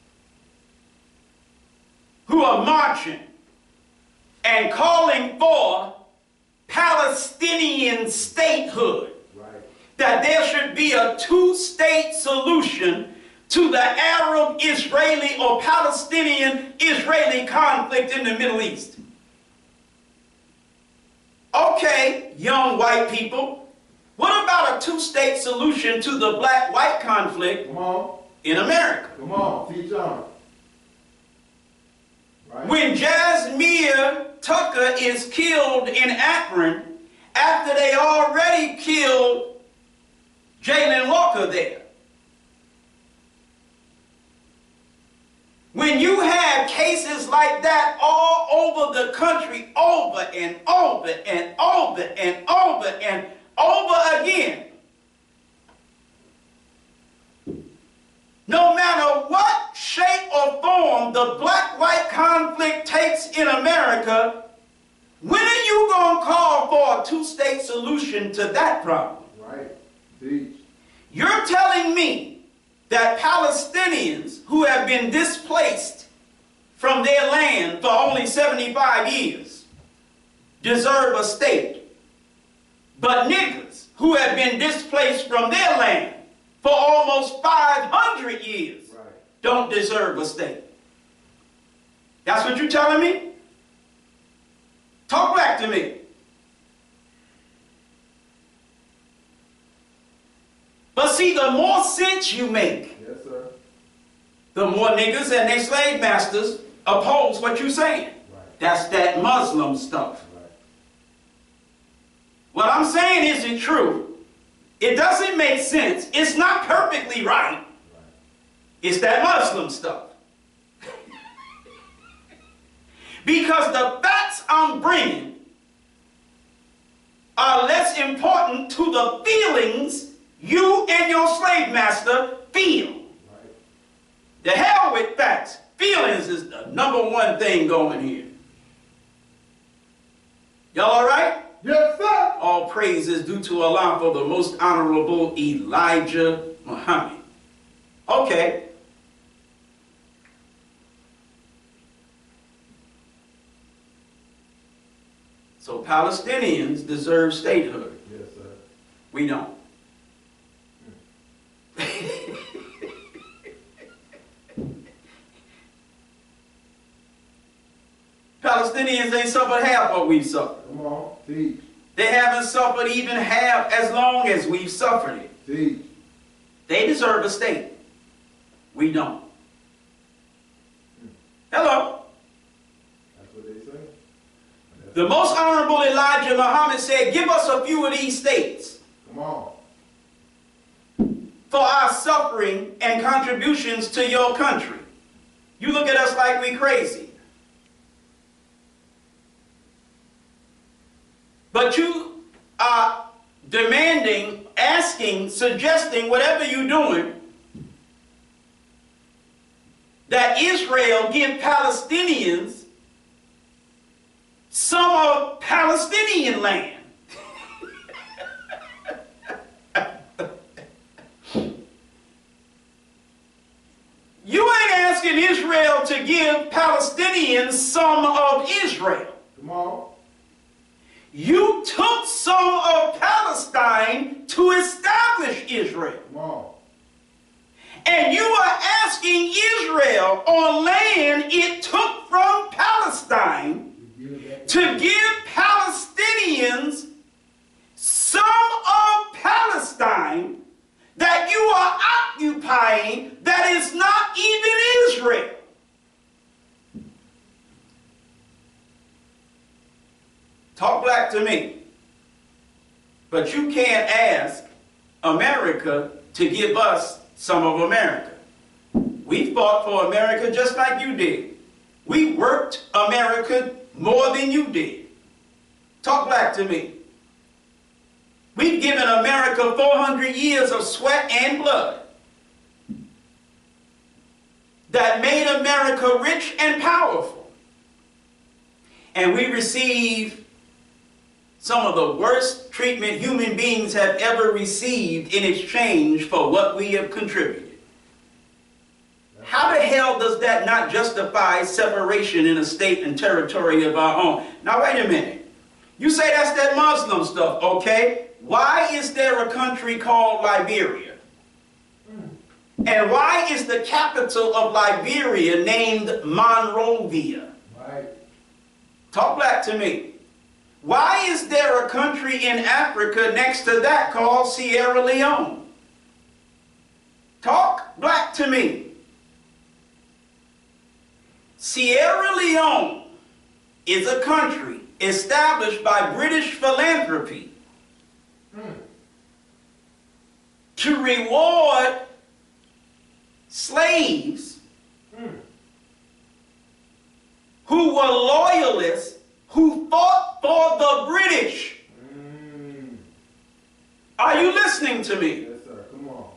who are marching and calling for Palestinian statehood, that there should be a two-state solution to the Arab-Israeli or Palestinian-Israeli conflict in the Middle East. Okay, young white people, what about a two-state solution to the black-white conflict in America? Come on, teach on. Right. When Jasmine Tucker is killed in Akron after they already killed Jayland Walker there. When you have cases like that all over the country, over and over and over and over and over again, no matter what shape or form the black-white conflict takes in America, when are you going to call for a two-state solution to that problem? Right. Teach. You're telling me that Palestinians who have been displaced from their land for only 75 years deserve a state, but niggers who have been displaced from their land for almost 500 years don't deserve a state. That's what you're telling me? Talk back to me. But see, the more sense you make, yes, sir, the more niggas and their slave masters oppose what you're saying. Right. That's that Muslim stuff. Right. What I'm saying isn't true. It doesn't make sense. It's not perfectly right. It's that Muslim stuff. Because the facts I'm bringing are less important to the feelings you and your slave master feel. Right. The hell with facts. Feelings is the #1 thing going here. Y'all all right? Yes, sir. All praise is due to Allah for the most honorable Elijah Muhammad. Okay. So Palestinians deserve statehood. Yes, sir. We don't. Palestinians ain't suffered half what we've suffered. Come on, teach. They haven't suffered even half as long as we've suffered it. Teach. They deserve a state. We don't. Hello. That's what they say. The most honorable Elijah Muhammad said, give us a few of these states Come on. for our suffering and contributions to your country. You look at us like we crazy. But you are demanding, asking, suggesting, whatever you're doing, that Israel give Palestinians some of Palestinian land. You ain't asking Israel to give Palestinians some of Israel. Come on. You took some of Palestine to establish Israel. Come on. And you are asking Israel on land it took from Palestine to give Palestinians some of Palestine that you are occupying that is not even Israel. Talk black to me. But you can't ask America to give us some of America. We fought for America just like you did. We worked America more than you did. Talk back to me. We've given America 400 years of sweat and blood that made America rich and powerful. And we receive some of the worst treatment human beings have ever received in exchange for what we have contributed. How the hell does that not justify separation in a state and territory of our own? Now wait a minute. You say that's that Muslim stuff, okay? Why is there a country called Liberia? And why is the capital of Liberia named Monrovia? Right. Talk black to me. Why is there a country in Africa next to that called Sierra Leone? Talk black to me. Sierra Leone is a country established by British philanthropy to reward slaves who were loyalists who fought for the British. Are you listening to me? Yes, sir. Come on.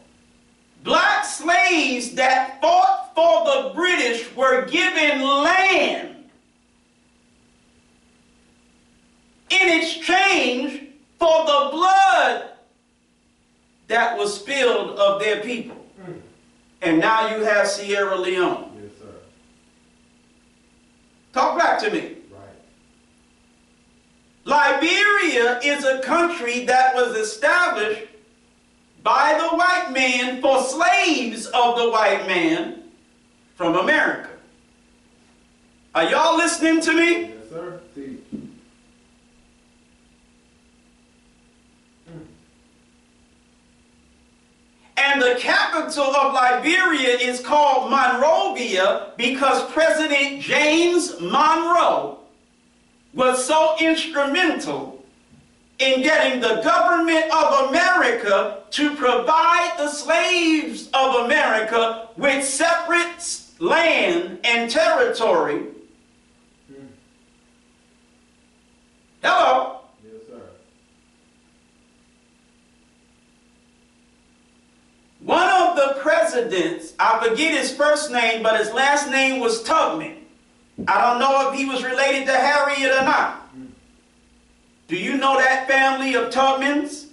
Black slaves that fought for the British were given land in exchange for the blood that was spilled of their people. And now you have Sierra Leone. Yes, sir. Talk back to me. Liberia is a country that was established by the white man for slaves of the white man from America. Are y'all listening to me? Yes, sir. See. And the capital of Liberia is called Monrovia because President James Monroe was so instrumental in getting the government of America to provide the slaves of America with separate land and territory. Hello? Yes, sir. One of the presidents, I forget his first name, but his last name was Tubman. I don't know if he was related to Harriet or not. Do you know that family of Tubmans?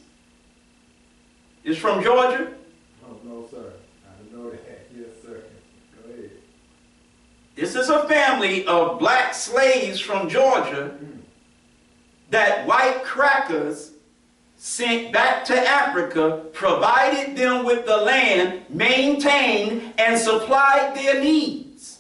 Is from Georgia? Oh, no, sir. I know that. Yes, sir. Go ahead. This is a family of black slaves from Georgia that white crackers sent back to Africa, provided them with the land, maintained, and supplied their needs.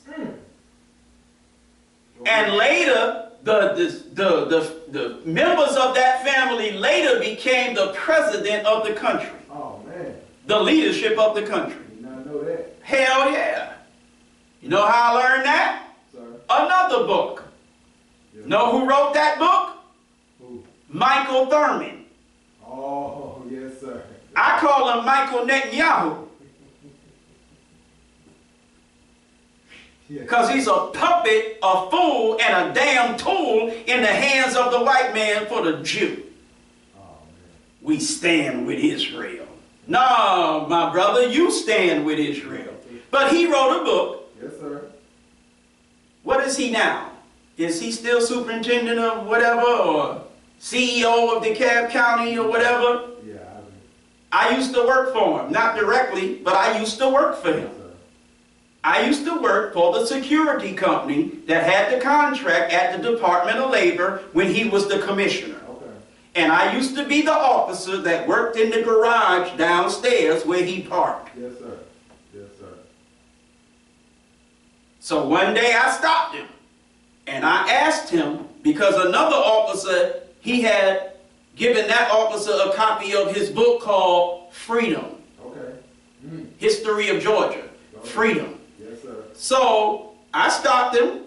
And later, the members of that family later became the president of the country. Oh, man. The leadership of the country. Did not know that. Hell yeah. You know how I learned that? Sir. Another book. Yes. Know who wrote that book? Who? Michael Thurman. Oh, yes, sir. I call him Michael Netanyahu. Yeah. Because he's a puppet, a fool, and a damn tool in the hands of the white man for the Jew. Oh, man. We stand with Israel. No, my brother, you stand with Israel. But he wrote a book. Yes, sir. What is he now? Is he still superintendent of whatever, or CEO of DeKalb County or whatever? Yeah, I used to work for him. Not directly, but I used to work for him. yes, sir. I used to work for the security company that had the contract at the Department of Labor when he was the commissioner. Okay. And I used to be the officer that worked in the garage downstairs where he parked. Yes, sir. Yes, sir. So one day I stopped him and I asked him, because another officer, he had given that officer a copy of his book called Freedom, Okay. History of Georgia, Freedom. Yes, sir. So I stopped him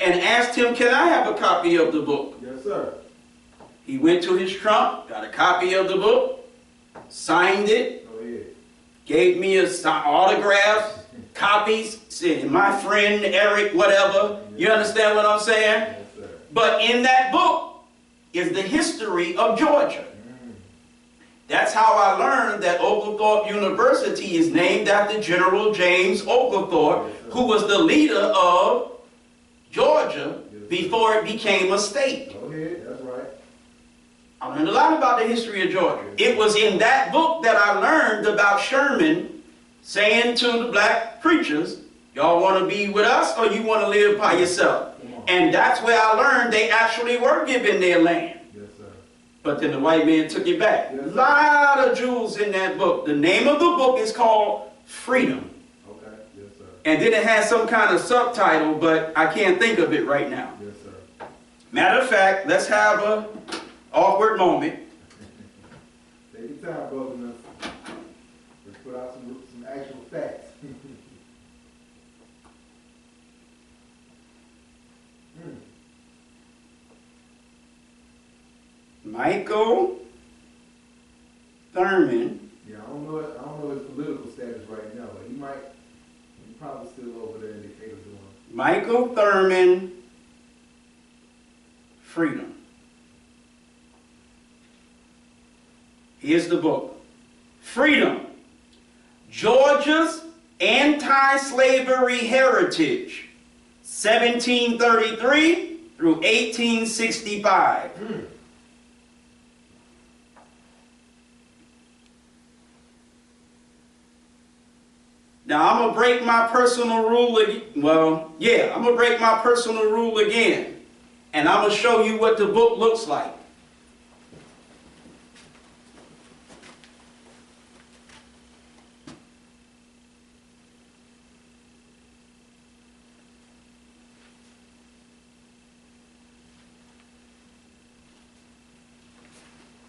and asked him, can I have a copy of the book? Yes, sir. He went to his trunk, got a copy of the book, signed it, Go ahead. gave me a autograph, copies, said, my friend Eric, whatever. You understand what I'm saying? Yes, sir. But in that book is the history of Georgia. That's how I learned that Oglethorpe University is named after General James Oglethorpe, who was the leader of Georgia before it became a state. Go ahead. That's right. I learned a lot about the history of Georgia. It was in that book that I learned about Sherman saying to the black preachers, y'all want to be with us or you want to live by yourself? And that's where I learned they actually were given their land. Yes, sir. But then the white man took it back. Yes, A sir. lot of jewels in that book. The name of the book is called Freedom. Okay. Yes, sir. And then it has some kind of subtitle, but I can't think of it right now. Yes, sir. Matter of fact, let's have a awkward moment. Take your time, brother. Now. Let's put out some actual facts. Michael Thurman. Yeah, I don't know his political status right now, but he's probably still over there in Decatur doing. Michael Thurman, Freedom. Here's the book. Freedom, Georgia's Anti-Slavery Heritage, 1733 through 1865. Now, I'm going to break my personal rule again. Well, yeah, I'm going to break my personal rule again. And I'm going to show you what the book looks like.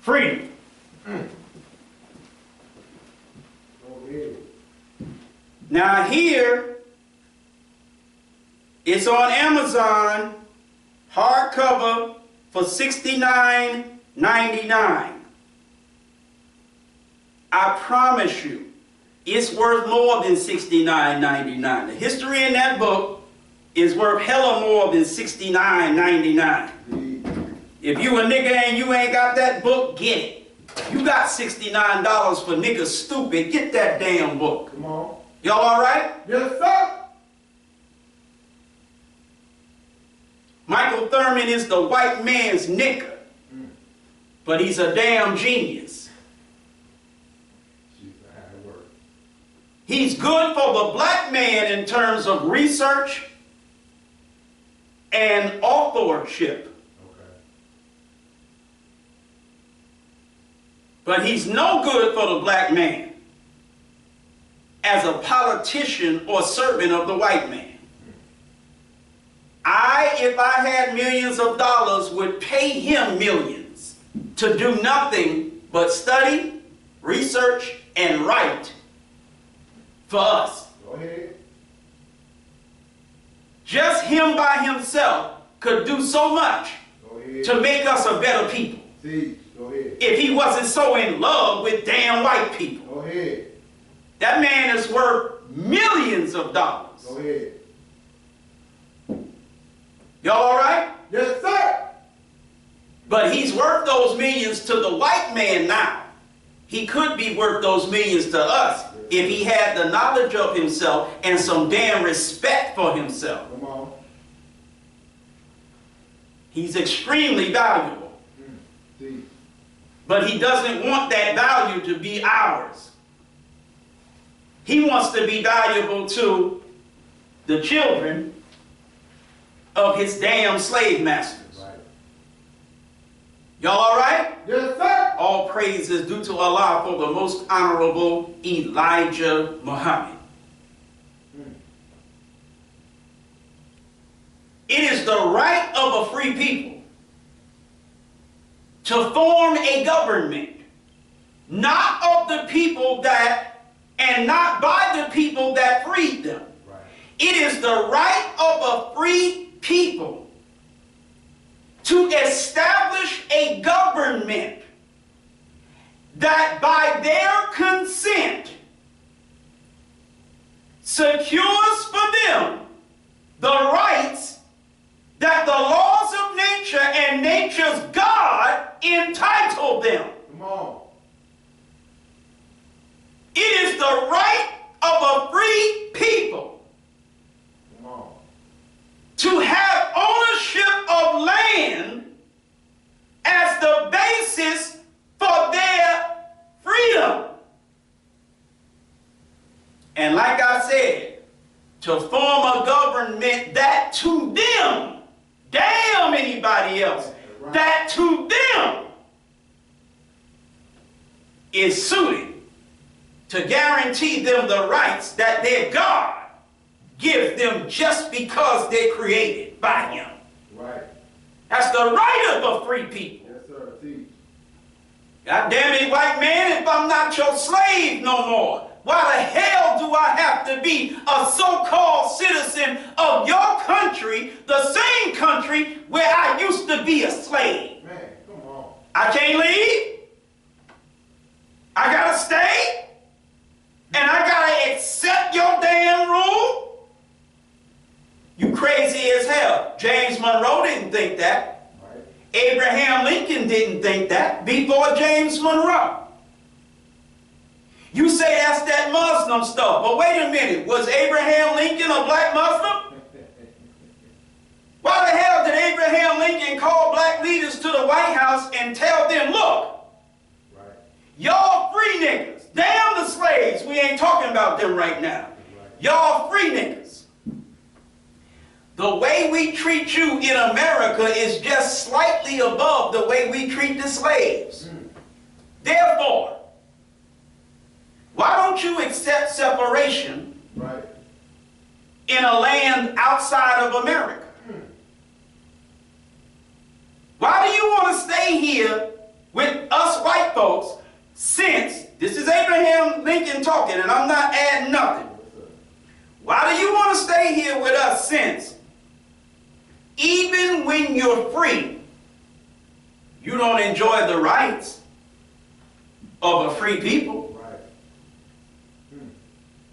Freedom. Go ahead. Now here, it's on Amazon, hardcover for $69.99. I promise you, it's worth more than $69.99. The history in that book is worth hella more than $69.99. If you a nigga and you ain't got that book, get it. You got $69 for niggas stupid, get that damn book. Come on. Y'all all right? Yes, sir. Michael Thurman is the white man's nigger, but he's a damn genius. Jeez, how it work. He's good for the black man in terms of research and authorship, Okay. but he's no good for the black man as a politician or servant of the white man. If I had millions of dollars, would pay him millions to do nothing but study, research, and write for us. Go ahead. Just him by himself could do so much Go ahead. to make us a better people See, go ahead. if he wasn't so in love with damn white people. Go ahead. That man is worth millions of dollars. Go ahead. Y'all all right? Yes, sir. But he's worth those millions to the white man now. He could be worth those millions to us if he had the knowledge of himself and some damn respect for himself. Come on. He's extremely valuable. See. But he doesn't want that value to be ours. He wants to be valuable to the children of his damn slave masters. Right. Y'all all right? Yes, sir. All praise is due to Allah for the most honorable Elijah Muhammad. It is the right of a free people to form a government, not of the people that, and not by the people that freed them. Right. It is the right of a free people to establish a government that by their consent secures for them the rights that the laws of nature and nature's God entitle them. Come on. It is the right of a free people Come on. to have ownership of land as the basis for their freedom. And like I said, to form a government that to them, damn anybody else, that to them is suited to guarantee them the rights that their God gives them just because they're created by him. Right. That's the right of a free people. Yes, sir. Teach. God damn it, white man, if I'm not your slave no more, why the hell do I have to be a so-called citizen of your country, the same country where I used to be a slave? Man, come on. I can't leave. I gotta stay. And I gotta accept your damn rule. You crazy as hell. James Monroe didn't think that. Right. Abraham Lincoln didn't think that before James Monroe. You say that's that Muslim stuff, but wait a minute, was Abraham Lincoln a black Muslim? Why the hell did Abraham Lincoln call black leaders to the White House and tell them, look, Right. y'all free niggas, damn the slaves, we ain't talking about them right now. Y'all free niggas. The way we treat you in America is just slightly above the way we treat the slaves. Therefore, why don't you accept separation Right. in a land outside of America? Why do you want to stay here with us white folks since, this is Abraham Lincoln talking and I'm not adding nothing. Why do you want to stay here with us since, even when you're free, you don't enjoy the rights of a free people?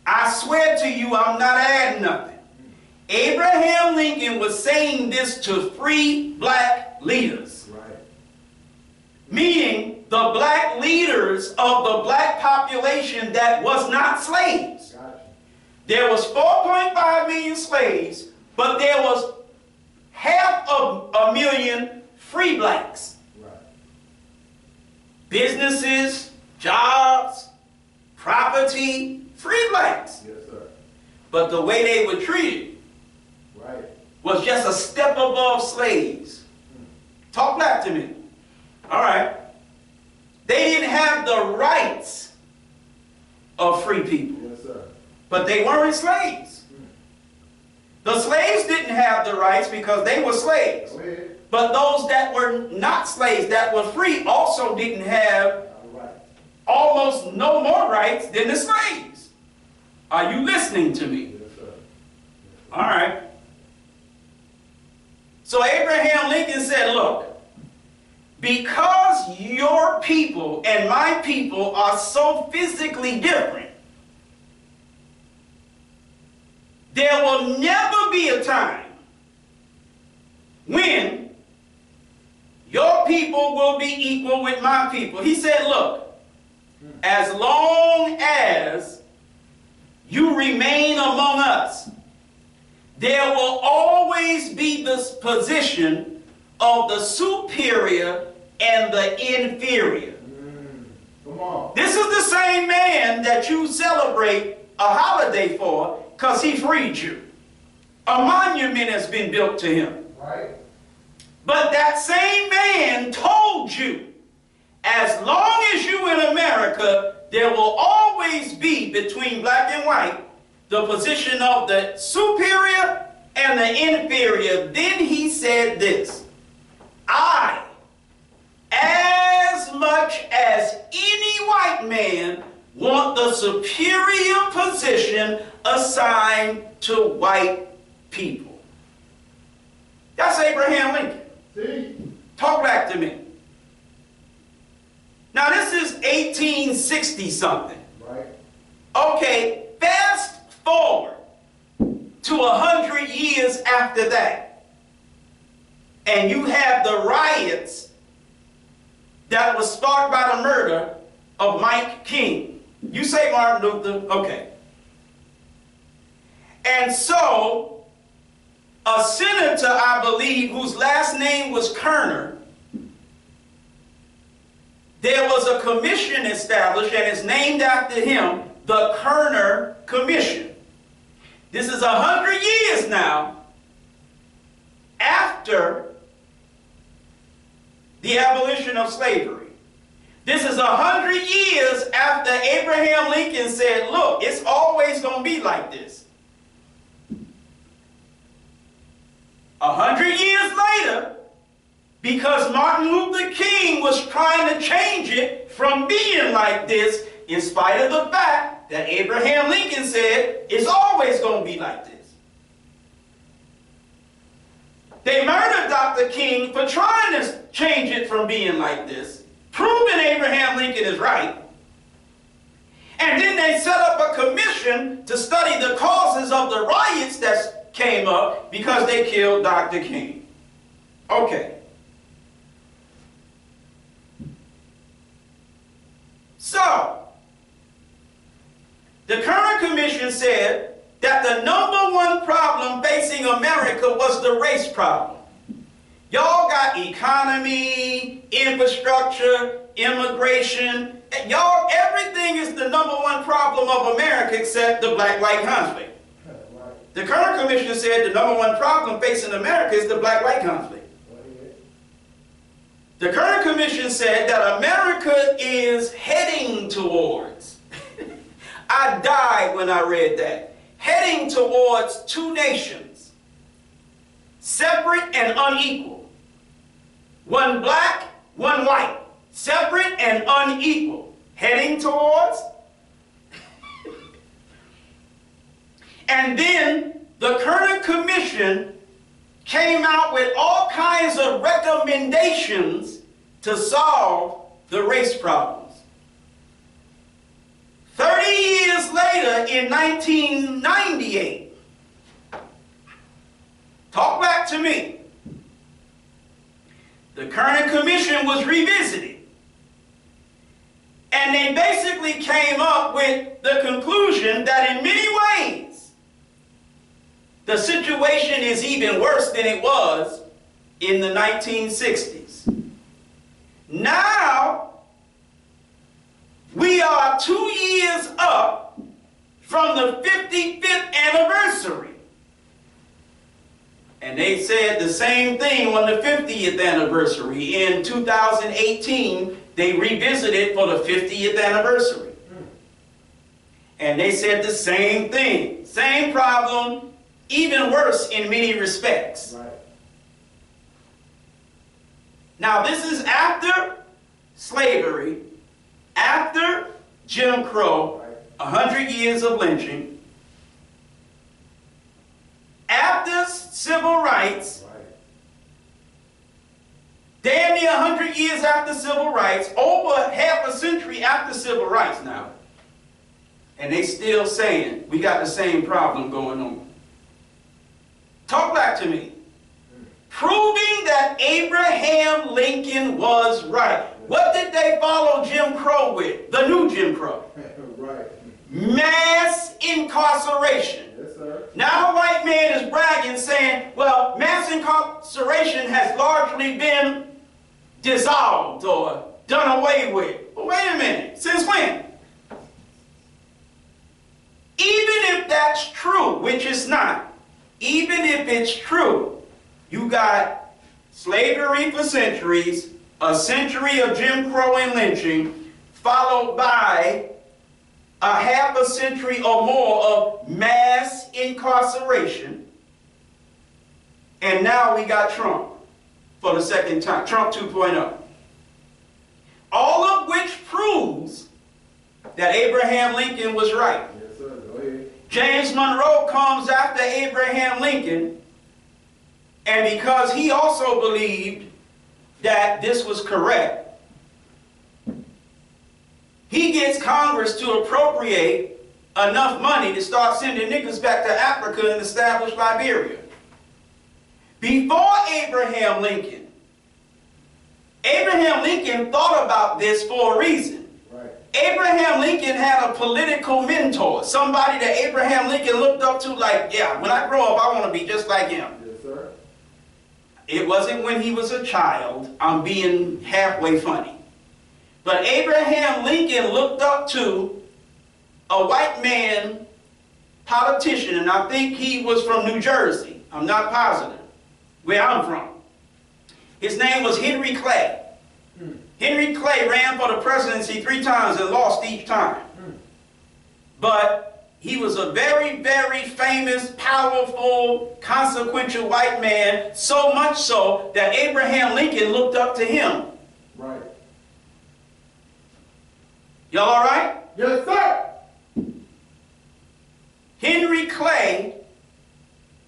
I swear to you, I'm not adding nothing. Abraham Lincoln was saying this to free black leaders. Right. Meaning the black leaders of the black population that was not slaves. Gotcha. There was 4.5 million slaves, but there was 500,000 free blacks. Right. Businesses, jobs, property, free blacks. Yes, sir. But the way they were treated Right. was just a step above slaves. Talk back to me. All right. They didn't have the rights of free people, Yes, sir. but they weren't slaves. The slaves didn't have the rights because they were slaves. Go ahead. But those that were not slaves, that were free, also didn't have All right. almost no more rights than the slaves. Are you listening to me? Yes, sir. All right. So Abraham Lincoln said, look, because your people and my people are so physically different, there will never be a time when your people will be equal with my people. He said, look, as long as you remain among us, there will always be this position of the superior and the inferior. Come on. This is the same man that you celebrate a holiday for because he freed you. A monument has been built to him. Right. But that same man told you, as long as you in America, there will always be between black and white the position of the superior and the inferior. Then he said this, I, as much as any white man, want the superior position assigned to white people. That's Abraham Lincoln. See? Talk back to me. Now this is 1860 something. Right. Okay, fast forward to 100 years after that, and you have the riots that was sparked by the murder of Mike King. You say Martin Luther? Okay. And so, a senator, I believe, whose last name was Kerner, there was a commission established, and it's named after him, the Kerner Commission. This is 100 years now after the abolition of slavery. This is 100 years after Abraham Lincoln said, look, it's always going to be like this. 100 years later, because Martin Luther King was trying to change it from being like this, in spite of the fact that Abraham Lincoln said it's always going to be like this. They murdered Dr. King for trying to change it from being like this, proving Abraham Lincoln is right. And then they set up a commission to study the causes of the riots that came up because they killed Dr. King. Okay. So, the current commission said that the number one problem facing America was the race problem. Y'all got economy, infrastructure, immigration. Y'all, everything is the number one problem of America except the black-white conflict. The current commission said the number one problem facing America is the black-white conflict. The current commission said that America is heading towards, I died when I read that, heading towards two nations, separate and unequal. One black, one white, separate and unequal, heading towards. And then the current commission came out with all kinds of recommendations to solve the race problems. 30 years later, in 1998, talk back to me, the current commission was revisited. And they basically came up with the conclusion that in many ways, the situation is even worse than it was in the 1960s. Now, we are 2 years up from the 55th anniversary. And they said the same thing on the 50th anniversary. In 2018, they revisited for the 50th anniversary. And they said the same thing. Same problem, even worse in many respects. Right. Now, this is after slavery, after Jim Crow, 100 years of lynching, after civil rights, damn near 100 years after civil rights, over half a century after civil rights now. And they still saying, we got the same problem going on. Talk back to me. proving that Abraham Lincoln was right. What did they follow Jim Crow with? The new Jim Crow. Right. Mass incarceration. Yes, sir. Now a white man is bragging, saying, well, mass incarceration has largely been dissolved or done away with. But wait a minute, since when? Even if that's true, which it's not, even if it's true, you got slavery for centuries, a century of Jim Crow and lynching, followed by a half a century or more of mass incarceration. And now we got Trump for the second time, Trump 2.0. All of which proves that Abraham Lincoln was right. Yes, sir. Go ahead. James Monroe comes after Abraham Lincoln, and because he also believed that this was correct, he gets Congress to appropriate enough money to start sending niggas back to Africa and establish Liberia. Before Abraham Lincoln thought about this for a reason. Right. Abraham Lincoln had a political mentor, somebody that Abraham Lincoln looked up to like, yeah, when I grow up, I want to be just like him. Yes, sir. It wasn't when he was a child. I'm being halfway funny. But Abraham Lincoln looked up to a white man politician, and I think he was from New Jersey. I'm not positive where I'm from. His name was Henry Clay. Henry Clay ran for the presidency 3 times and lost each time. But he was a very, very famous, powerful, consequential white man, so much so that Abraham Lincoln looked up to him. Right. Y'all all right? Yes, sir. Henry Clay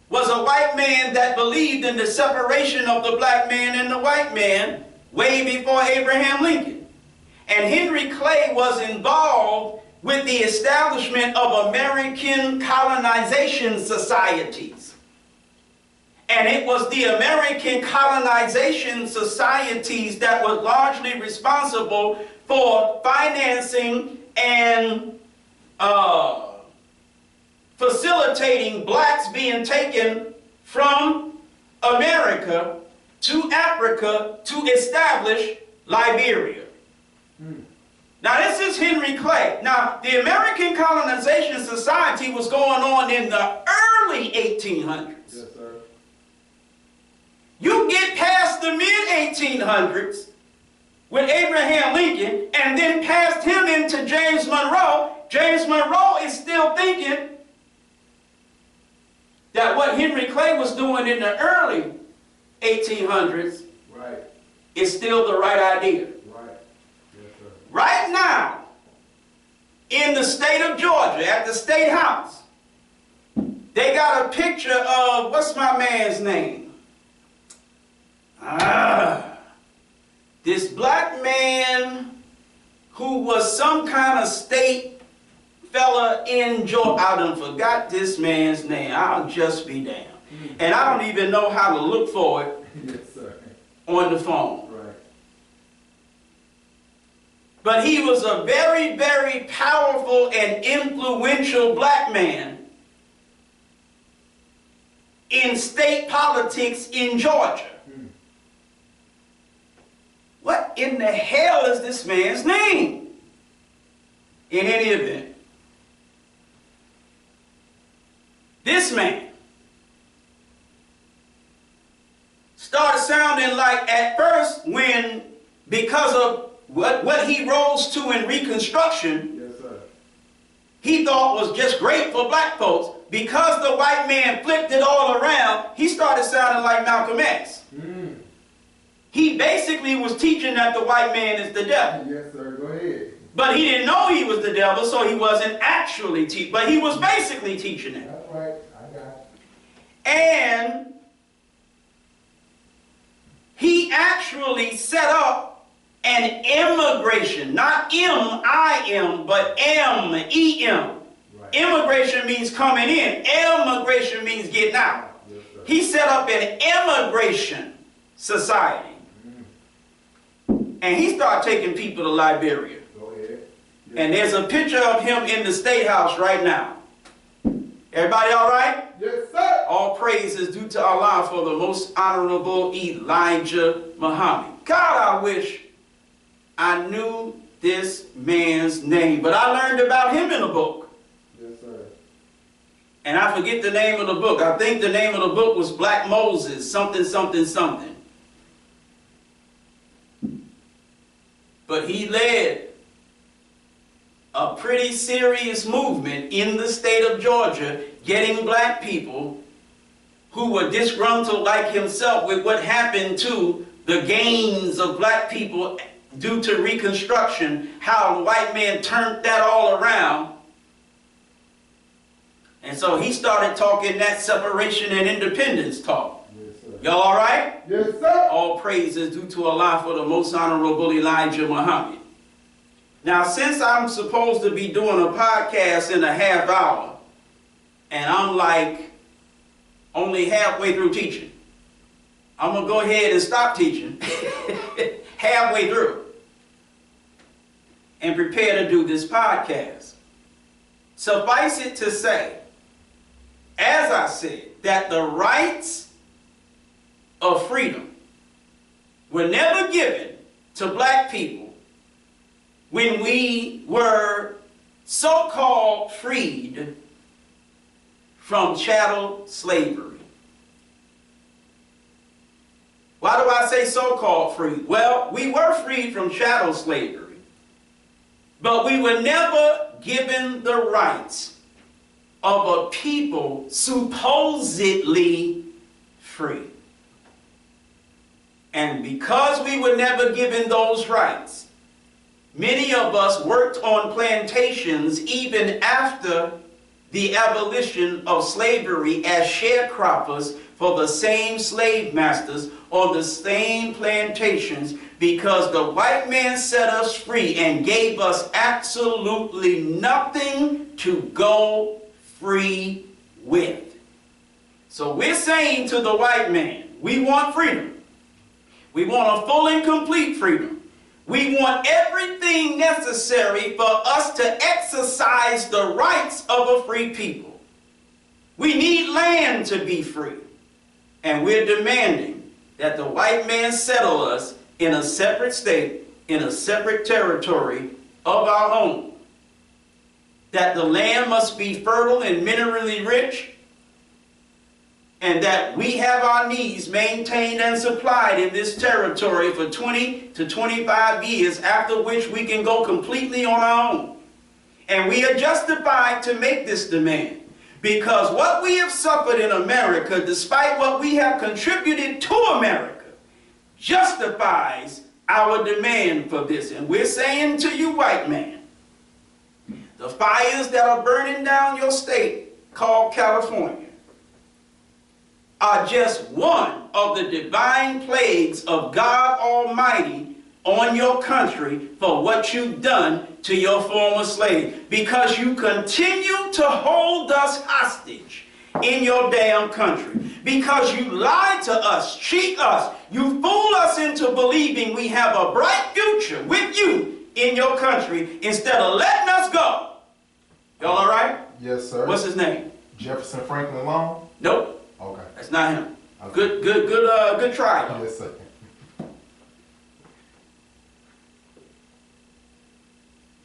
was a white man that believed in the separation of the black man and the white man way before Abraham Lincoln. And Henry Clay was involved with the establishment of American colonization societies. And it was the American colonization societies that were largely responsible for financing and facilitating blacks being taken from America to Africa to establish Liberia. Now this is Henry Clay. Now the American Colonization Society was going on in the early 1800s. Yes, sir. You get past the mid-1800s with Abraham Lincoln and then past him into James Monroe. James Monroe is still thinking that what Henry Clay was doing in the early 1800s Right. is still the right idea. Right. Yes, sir. Right now, in the state of Georgia, at the State House, they got a picture of, what's my man's name? This black man who was some kind of state fella in Georgia. I done forgot this man's name. I'll just be damned. And I don't even know how to look for it Yes, sir. on the phone. Right. But he was a very, very powerful and influential black man in state politics in Georgia. What in the hell is this man's name? In any event, this man started sounding like, at first, when, because of what he rose to in Reconstruction, Yes, sir. he thought was just great for black folks. Because the white man flipped it all around, he started sounding like Malcolm X. He basically was teaching that the white man is the devil. Yes, sir. Go ahead. But he didn't know he was the devil, so he wasn't actually teaching. But he was basically teaching it. That's right. I got it. And he actually set up an immigration, not M-I-M, but M-E-M. Right. Immigration means coming in. Immigration means getting out. Yes, sir. He set up an immigration society. And he started taking people to Liberia. Go ahead. Yes. And there's a picture of him in the State House right now. Everybody all right? Yes, sir. All praise is due to Allah for the most honorable Elijah Muhammad. God, I wish I knew this man's name. But I learned about him in a book. Yes, sir. And I forget the name of the book. I think the name of the book was Black Moses, something, something, something. But he led a pretty serious movement in the state of Georgia, getting black people who were disgruntled like himself with what happened to the gains of black people due to Reconstruction, how the white man turned that all around. And so he started talking that separation and independence talk. Yes, sir. Y'all all right? Yes, sir. All praise is due to Allah for the most honorable Elijah Muhammad. Now, since I'm supposed to be doing a podcast in a half hour, and I'm like only halfway through teaching, I'm going to go ahead and stop teaching halfway through and prepare to do this podcast. Suffice it to say, as I said, that the rights of freedom were never given to black people when we were so-called freed from chattel slavery. Why do I say so-called freed? Well, we were freed from chattel slavery, but we were never given the rights of a people supposedly free. And because we were never given those rights, many of us worked on plantations even after the abolition of slavery as sharecroppers for the same slave masters on the same plantations, because the white man set us free and gave us absolutely nothing to go free with. So we're saying to the white man, we want freedom. We want a full and complete freedom. We want everything necessary for us to exercise the rights of a free people. We need land to be free. And we're demanding that the white man settle us in a separate state, in a separate territory of our own. That the land must be fertile and minerally rich, and that we have our needs maintained and supplied in this territory for 20 to 25 years, after which we can go completely on our own. And we are justified to make this demand, because what we have suffered in America, despite what we have contributed to America, justifies our demand for this. And we're saying to you, white man, the fires that are burning down your state called California are just one of the divine plagues of God Almighty on your country for what you've done to your former slave, because you continue to hold us hostage in your damn country, because you lie to us, cheat us, you fool us into believing we have a bright future with you in your country instead of letting us go. Y'all all right? Yes, sir. What's his name? Jefferson Franklin Long? Nope. Okay. That's not him. Okay. Good try. Though. Yes, sir.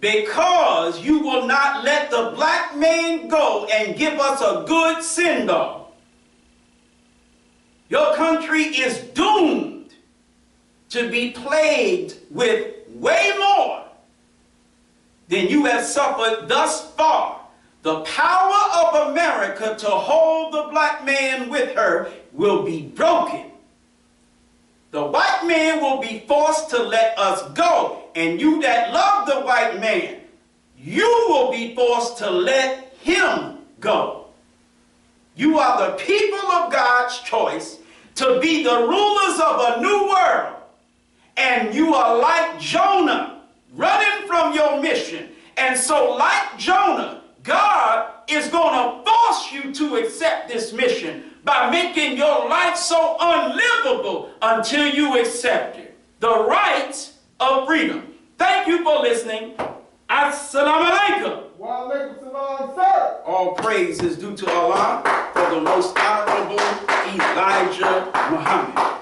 Because you will not let the black man go and give us a good send-off. Your country is doomed to be plagued with way more than you have suffered thus far. The power of America to hold the black man with her will be broken. The white man will be forced to let us go. And you that love the white man, you will be forced to let him go. You are the people of God's choice to be the rulers of a new world. And you are like Jonah, running from your mission. And so like Jonah, God is going to force you to accept this mission by making your life so unlivable until you accept it. The right of freedom. Thank you for listening. Assalamu alaikum. Wa alaikum salam, sir. All praise is due to Allah for the most honorable Elijah Muhammad.